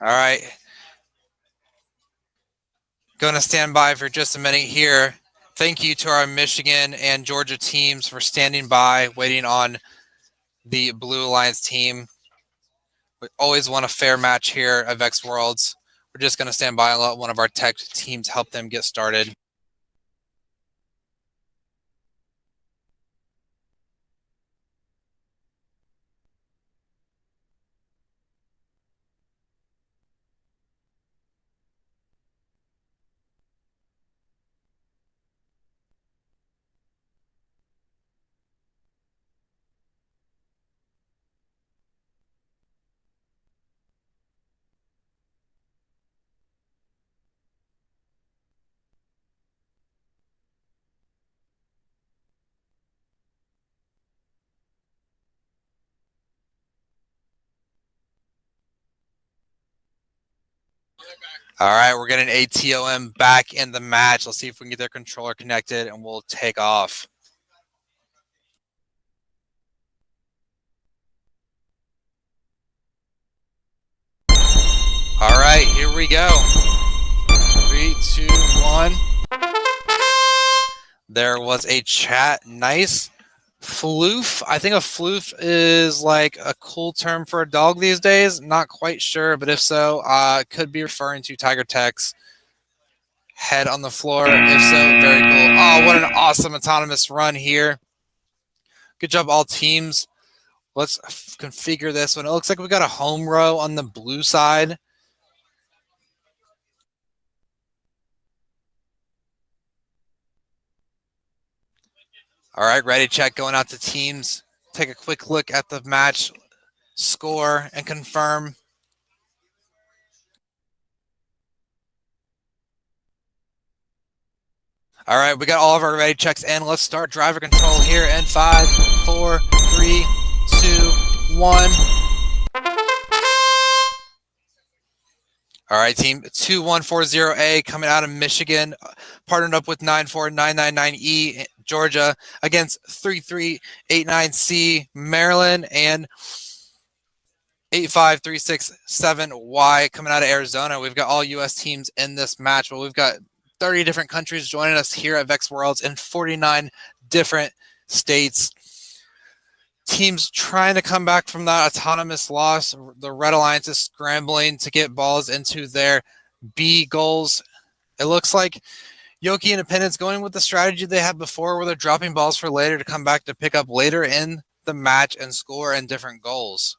All right. Going to stand by for just a minute here. Thank you to our Michigan and Georgia teams for standing by, waiting on the Blue Alliance team. We always want a fair match here at Vex Worlds. We're just going to stand by and let one of our tech teams help them get started. All right, we're getting ATOM back in the match. Let's see if we can get their controller connected, and we'll take off. All right, here we go. 3, 2, 1. There was a chat. Nice. Floof. I think a floof is like a cool term for a dog these days. Not quite sure, but if so, could be referring to Tiger Tech's head on the floor. If so, very cool. Oh, what an awesome autonomous run here. Good job, all teams. Let's configure this one. It looks like we got a home row on the blue side. All right, ready, check, going out to teams. Take a quick look at the match score and confirm. All right, we got all of our ready checks in. Let's start driver control here in 5, 4, 3, 2, 1. All right, team 2140A coming out of Michigan, partnered up with 94999E Georgia against 3389C Maryland and 85367Y coming out of Arizona. We've got all U.S. teams in this match, but we've got 30 different countries joining us here at Vex Worlds in 49 different states. Teams trying to come back from that autonomous loss. The Red Alliance is scrambling to get balls into their B goals. It looks like Yoki Independence going with the strategy they had before where they're dropping balls for later to come back to pick up later in the match and score in different goals.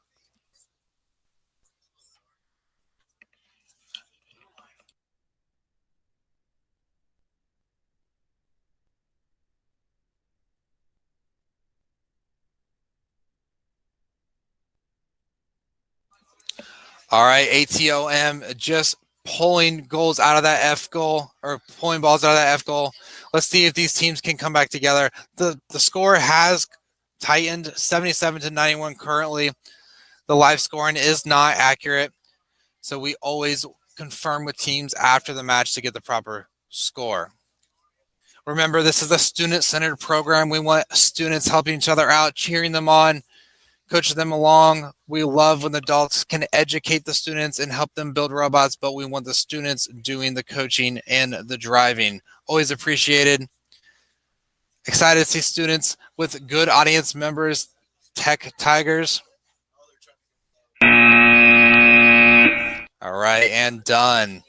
All right, ATOM just pulling goals out of that F goal, or pulling balls out of that F goal. Let's see if these teams can come back together. The score has tightened 77-91 currently. The live scoring is not accurate, so we always confirm with teams after the match to get the proper score. Remember, this is a student-centered program. We want students helping each other out, cheering them on, coaching them along. We love when adults can educate the students and help them build robots, but we want the students doing the coaching and the driving. Always appreciated. Excited to see students with good audience members, Tech Tigers. All right, and done.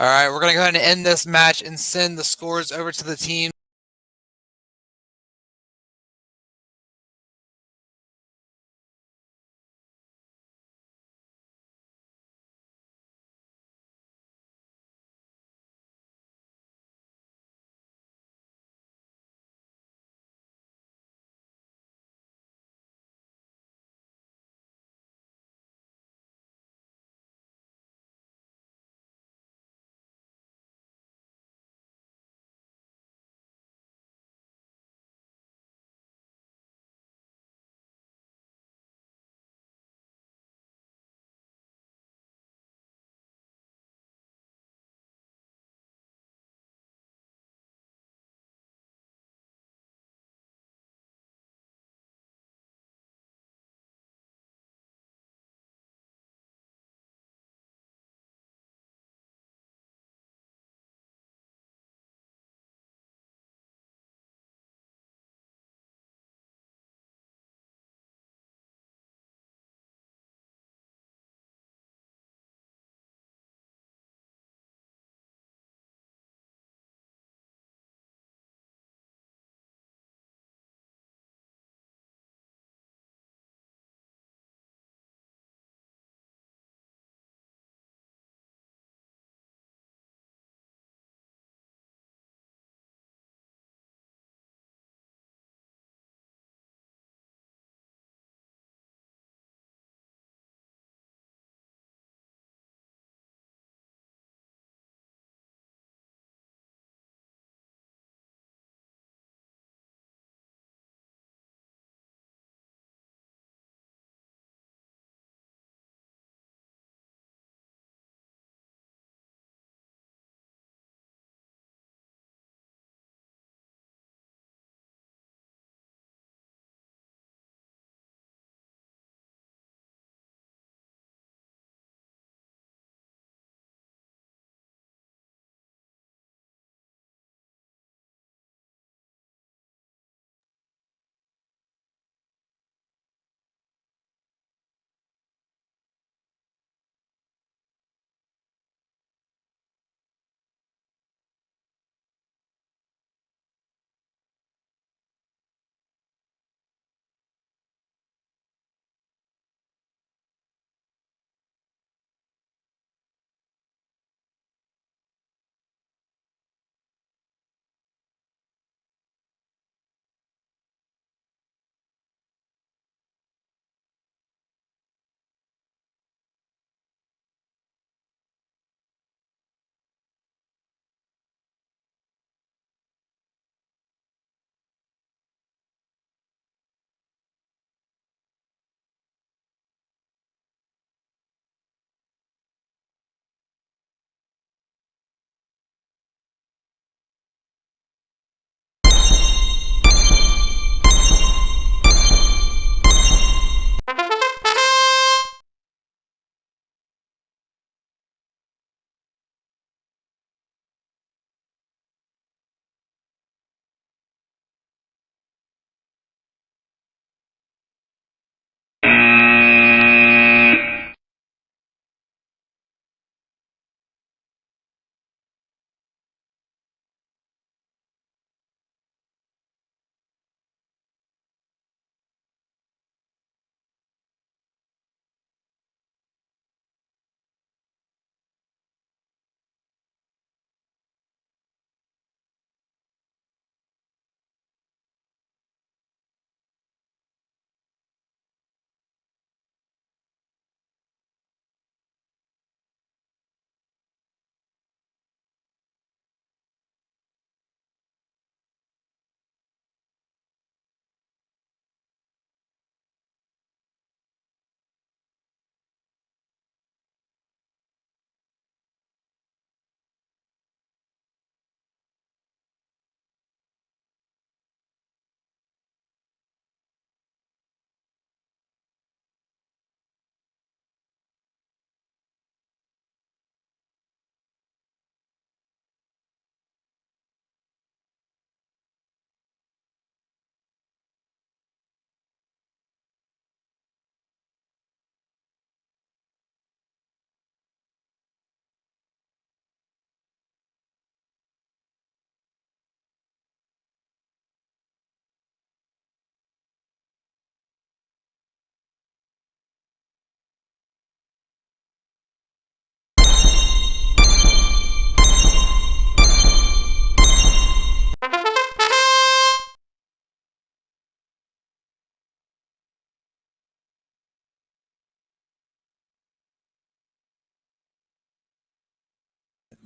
All right, we're going to go ahead and end this match and send the scores over to the team.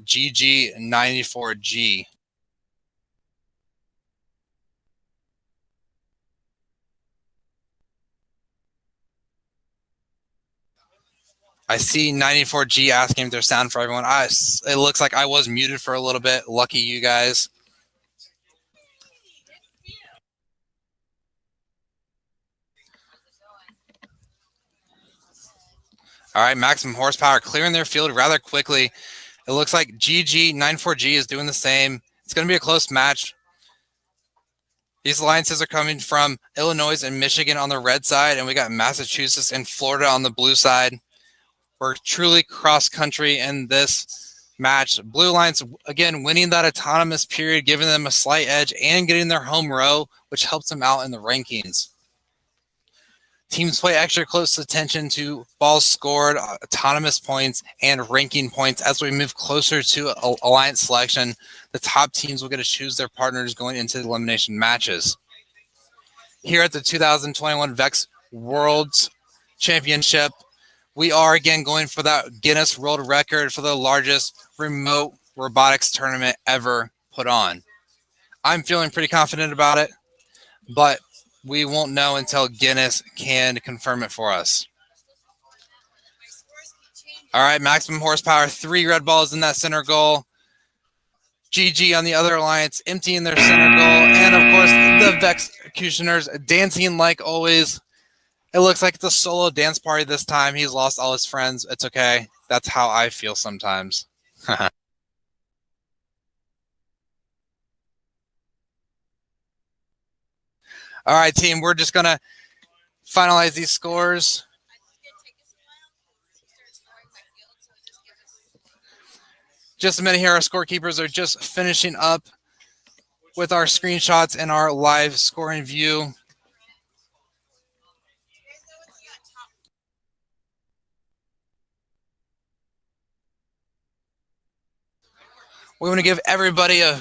GG94G. I see 94G asking if there's sound for everyone. It looks like I was muted for a little bit. Lucky you guys. All right, maximum horsepower clearing their field rather quickly. It looks like GG94G is doing the same. It's going to be a close match. These alliances are coming from Illinois and Michigan on the red side, and we got Massachusetts and Florida on the blue side. We're truly cross-country in this match. Blue Alliance, again, winning that autonomous period, giving them a slight edge and getting their home row, which helps them out in the rankings. Teams pay extra close attention to balls scored, autonomous points, and ranking points as we move closer to alliance selection. The top teams will get to choose their partners going into the elimination matches. Here at the 2021 VEX World Championship, we are again going for that Guinness World Record for the largest remote robotics tournament ever put on. I'm feeling pretty confident about it, but we won't know until Guinness can confirm it for us. All right, maximum horsepower, 3 red balls in that center goal. GG on the other alliance, emptying their center goal. And of course, the VEX Executioners dancing like always. It looks like it's a solo dance party this time. He's lost all his friends. It's okay. That's how I feel sometimes. All right, team, we're just going to finalize these scores. Just a minute here. Our scorekeepers are just finishing up with our screenshots and our live scoring view. We want to give everybody a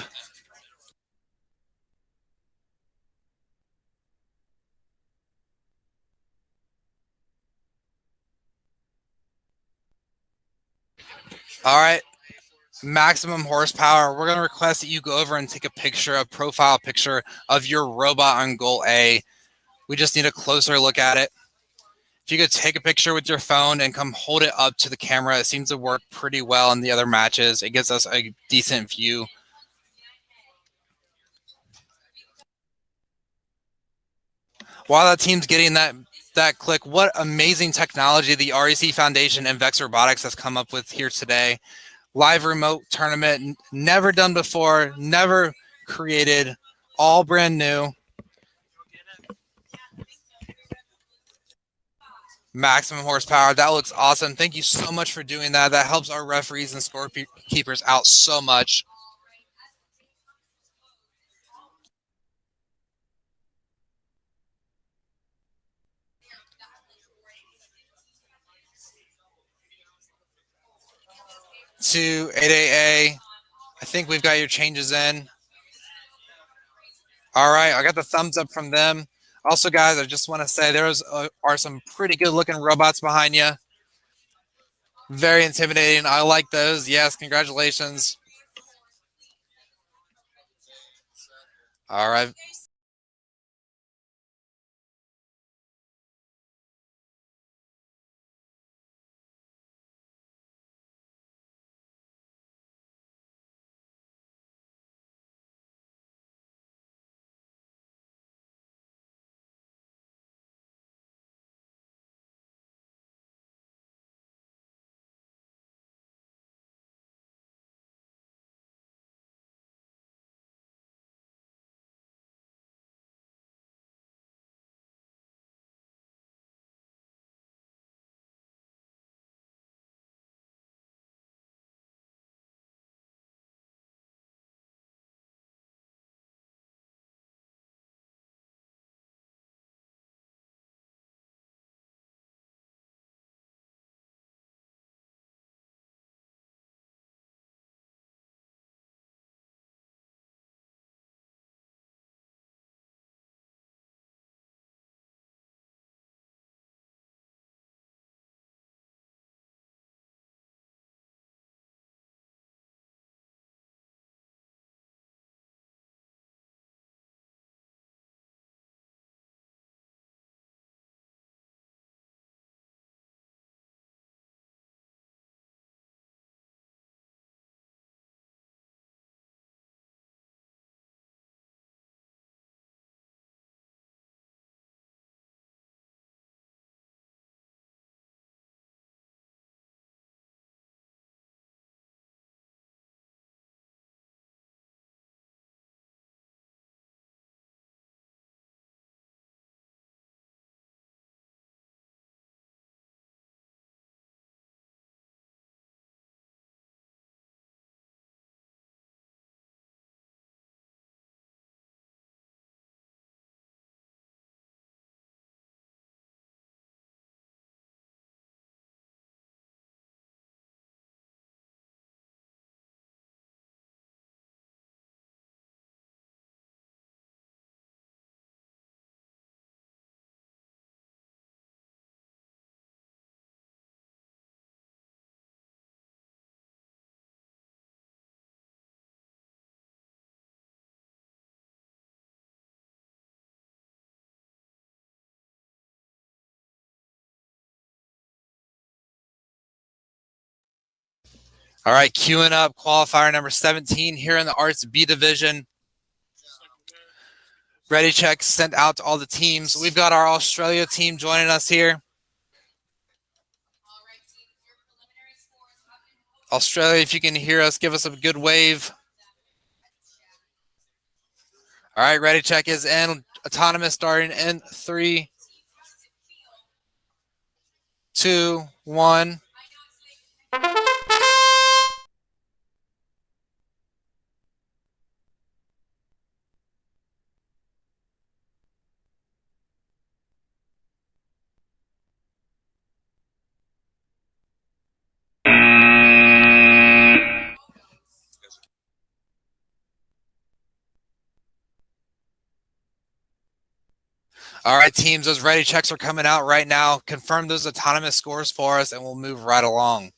all right. Maximum horsepower. We're going to request that you go over and take a picture, a profile picture of your robot on goal A. We just need a closer look at it. If you could take a picture with your phone and come hold it up to the camera, it seems to work pretty well in the other matches. It gives us a decent view. While that team's getting that click, what amazing technology the REC Foundation and VEX Robotics has come up with here today. Live remote tournament, never done before, never created, all brand new. Maximum horsepower. That looks awesome. Thank you so much for doing that. That helps our referees and scorekeepers out so much. To 8AA, I think we've got your changes in. All right, I got the thumbs up from them. Also, guys, I just want to say there are some pretty good looking robots behind you. Very intimidating. I like those. Yes, congratulations. All right. All right, queuing up qualifier number 17 here in the Arts B division. Ready check sent out to all the teams. We've got our Australia team joining us here. Australia, if you can hear us, give us a good wave. All right, ready check is in. Autonomous starting in 3, 2, 1. All right, teams, those ready checks are coming out right now. Confirm those autonomous scores for us, and we'll move right along.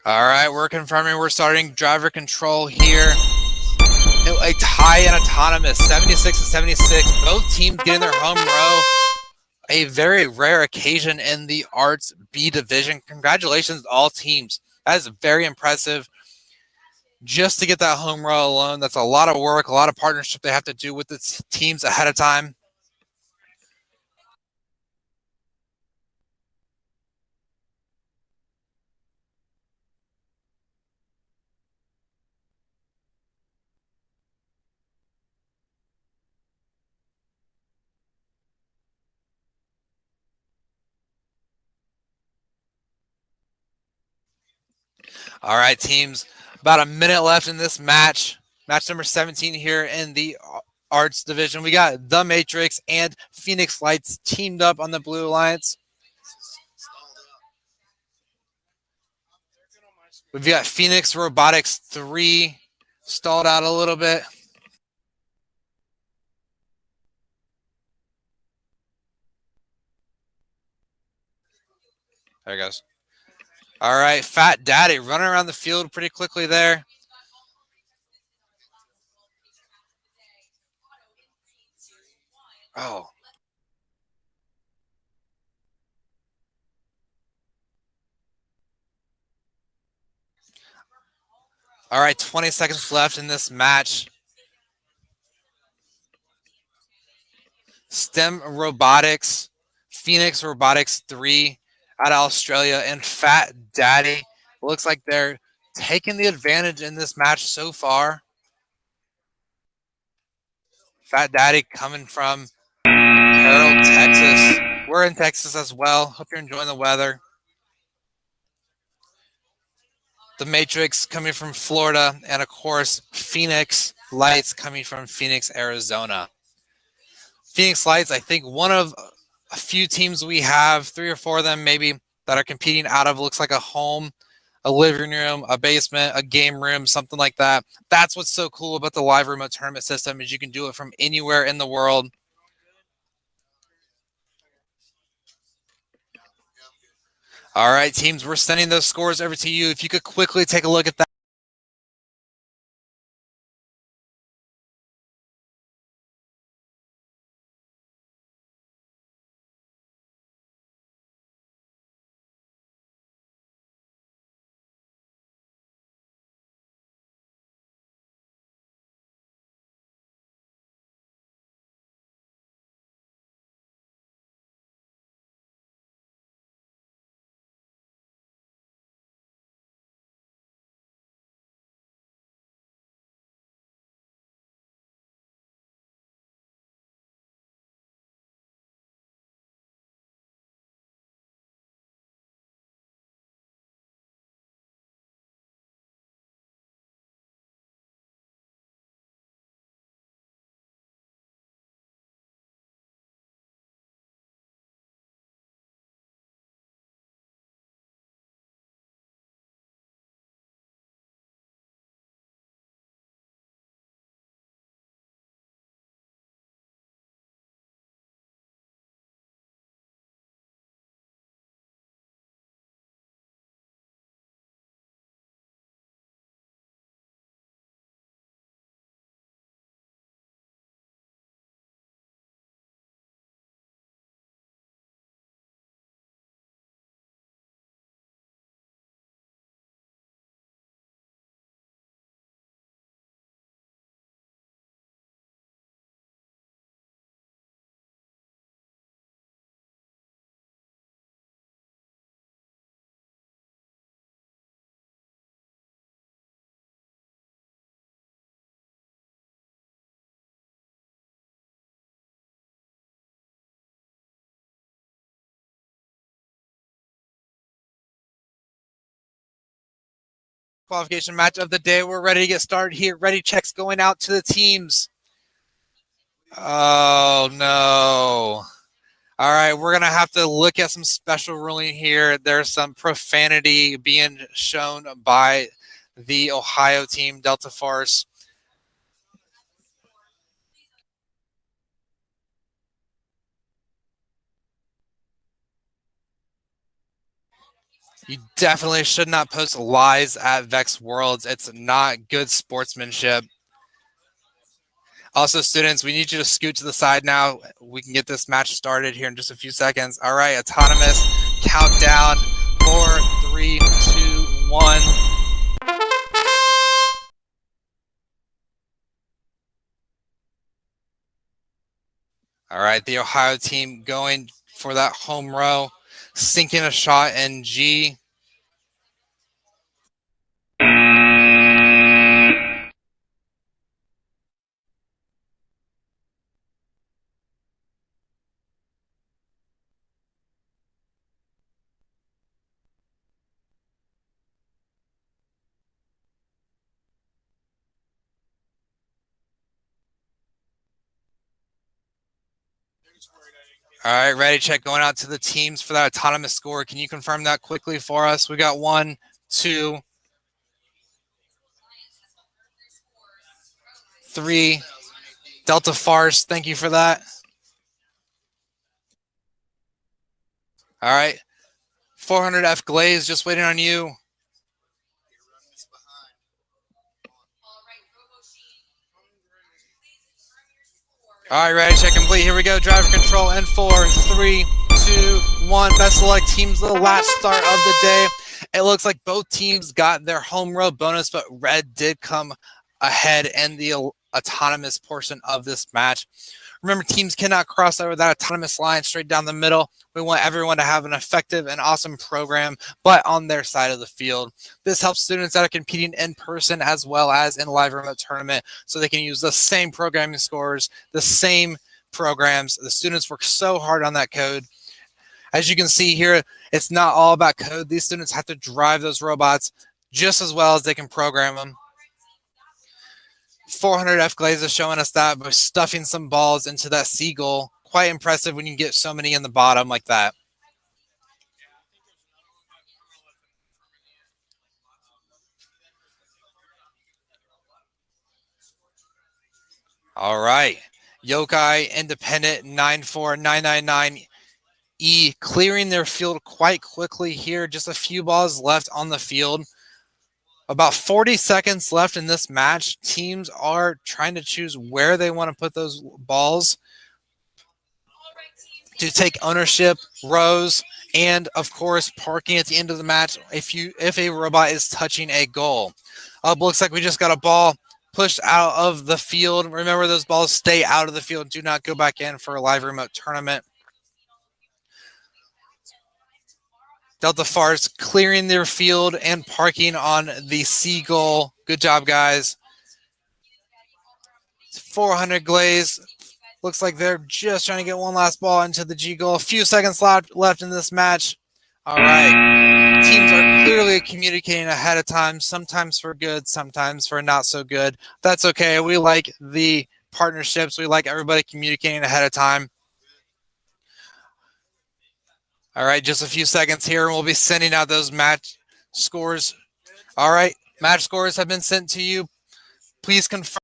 All right, we're confirming we're starting driver control here. A tie in autonomous, 76 to 76. Both teams getting their home row. A very rare occasion in the Arts B division. Congratulations to all teams. That is very impressive. Just to get that home row alone, that's a lot of work, a lot of partnership they have to do with the teams ahead of time. All right, teams, about a minute left in this match. Match number 17 here in the Arts division. We got The Matrix and Phoenix Lights teamed up on the Blue Alliance. We've got Phoenix Robotics 3 stalled out a little bit. There it goes. All right, Fat Daddy running around the field pretty quickly there. Oh. All right, 20 seconds left in this match. STEM Robotics, Phoenix Robotics 3 out of Australia, and Fat Daddy. Looks like they're taking the advantage in this match so far. Fat Daddy coming from Carroll, Texas. We're in Texas as well. Hope you're enjoying the weather. The Matrix coming from Florida, and of course, Phoenix Lights coming from Phoenix, Arizona. Phoenix Lights, I think one of a few teams we have, 3 or 4 of them maybe, that are competing out of, looks like a home, a living room, a basement, a game room, something like that. That's what's so cool about the live remote tournament system, is you can do it from anywhere in the world. All right, teams, we're sending those scores over to you. If you could quickly take a look at that. qualification match of the day. We're ready to get started here. Ready checks going out to the teams. Oh, no. All right, we're going to have to look at some special ruling here. There's some profanity being shown by the Ohio team, Delta Force. You definitely should not post lies at Vex Worlds. It's not good sportsmanship. Also, students, we need you to scoot to the side now. We can get this match started here in just a few seconds. All right, autonomous countdown. 4, 3, 2, 1. All right, the Ohio team going for that home row, sinking a shot in G. All right, ready, check, going out to the teams for that autonomous score. Can you confirm that quickly for us? We got 1, 2, 3. Delta Farce, thank you for that. All right, 400F Glaze, just waiting on you. All right, ready, check, complete. Here we go. Driver control in 4, 3, 2, 1. Best of luck, teams. The last start of the day. It looks like both teams got their home row bonus, but red did come ahead in the autonomous portion of this match. Remember, teams cannot cross over that autonomous line straight down the middle. We want everyone to have an effective and awesome program, but on their side of the field. This helps students that are competing in person as well as in live remote tournament, so they can use the same programming scores, the same programs. The students work so hard on that code. As you can see here, it's not all about code. These students have to drive those robots just as well as they can program them. 400F Glaze is showing us that by stuffing some balls into that seagull. Quite impressive when you get so many in the bottom like that. All right. Yokai Independent 94999E clearing their field quite quickly here. Just a few balls left on the field. About 40 seconds left in this match. Teams are trying to choose where they want to put those balls to take ownership, rows, and of course parking at the end of the match if a robot is touching a goal. Looks like we just got a ball pushed out of the field. Remember, those balls stay out of the field. Do not go back in for a live remote tournament. Delta Farce clearing their field and parking on the Seagull. Good job, guys. 400 Glaze. Looks like they're just trying to get one last ball into the G goal. A few seconds left in this match. All right. Teams are clearly communicating ahead of time, sometimes for good, sometimes for not so good. That's okay. We like the partnerships. We like everybody communicating ahead of time. All right, just a few seconds here, and we'll be sending out those match scores. All right, match scores have been sent to you. Please confirm.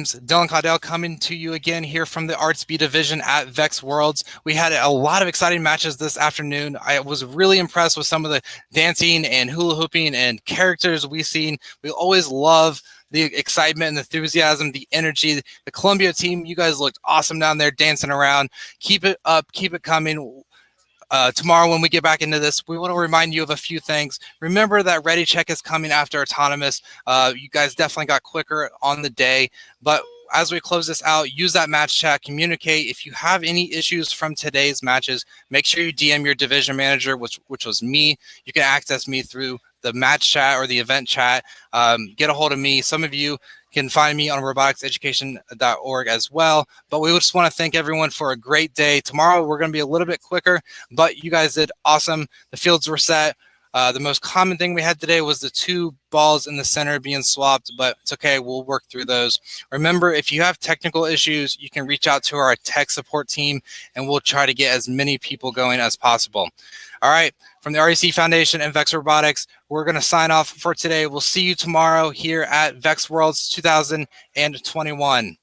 Dylan Caudell coming to you again here from the Arts B Division at Vex Worlds. We had a lot of exciting matches this afternoon. I was really impressed with some of the dancing and hula hooping and characters we've seen. We always love the excitement and enthusiasm, the energy. The Columbia team, you guys looked awesome down there dancing around. Keep it up, keep it coming. Tomorrow when we get back into this, we want to remind you of a few things. Remember that ready check is coming after autonomous. You guys definitely got quicker on the day, but as we close this out, use that match chat, communicate. If you have any issues from today's matches, make sure you DM your division manager, which was me. You can access me through the match chat or the event chat. Get a hold of me. Some of you can find me on roboticseducation.org as well. But we just want to thank everyone for a great day. Tomorrow, we're going to be a little bit quicker, but you guys did awesome. The fields were set. The most common thing we had today was the 2 balls in the center being swapped, but it's okay. We'll work through those. Remember, if you have technical issues, you can reach out to our tech support team, and we'll try to get as many people going as possible. All right. From the REC Foundation and Vex Robotics, we're going to sign off for today. We'll see you tomorrow here at Vex Worlds 2021.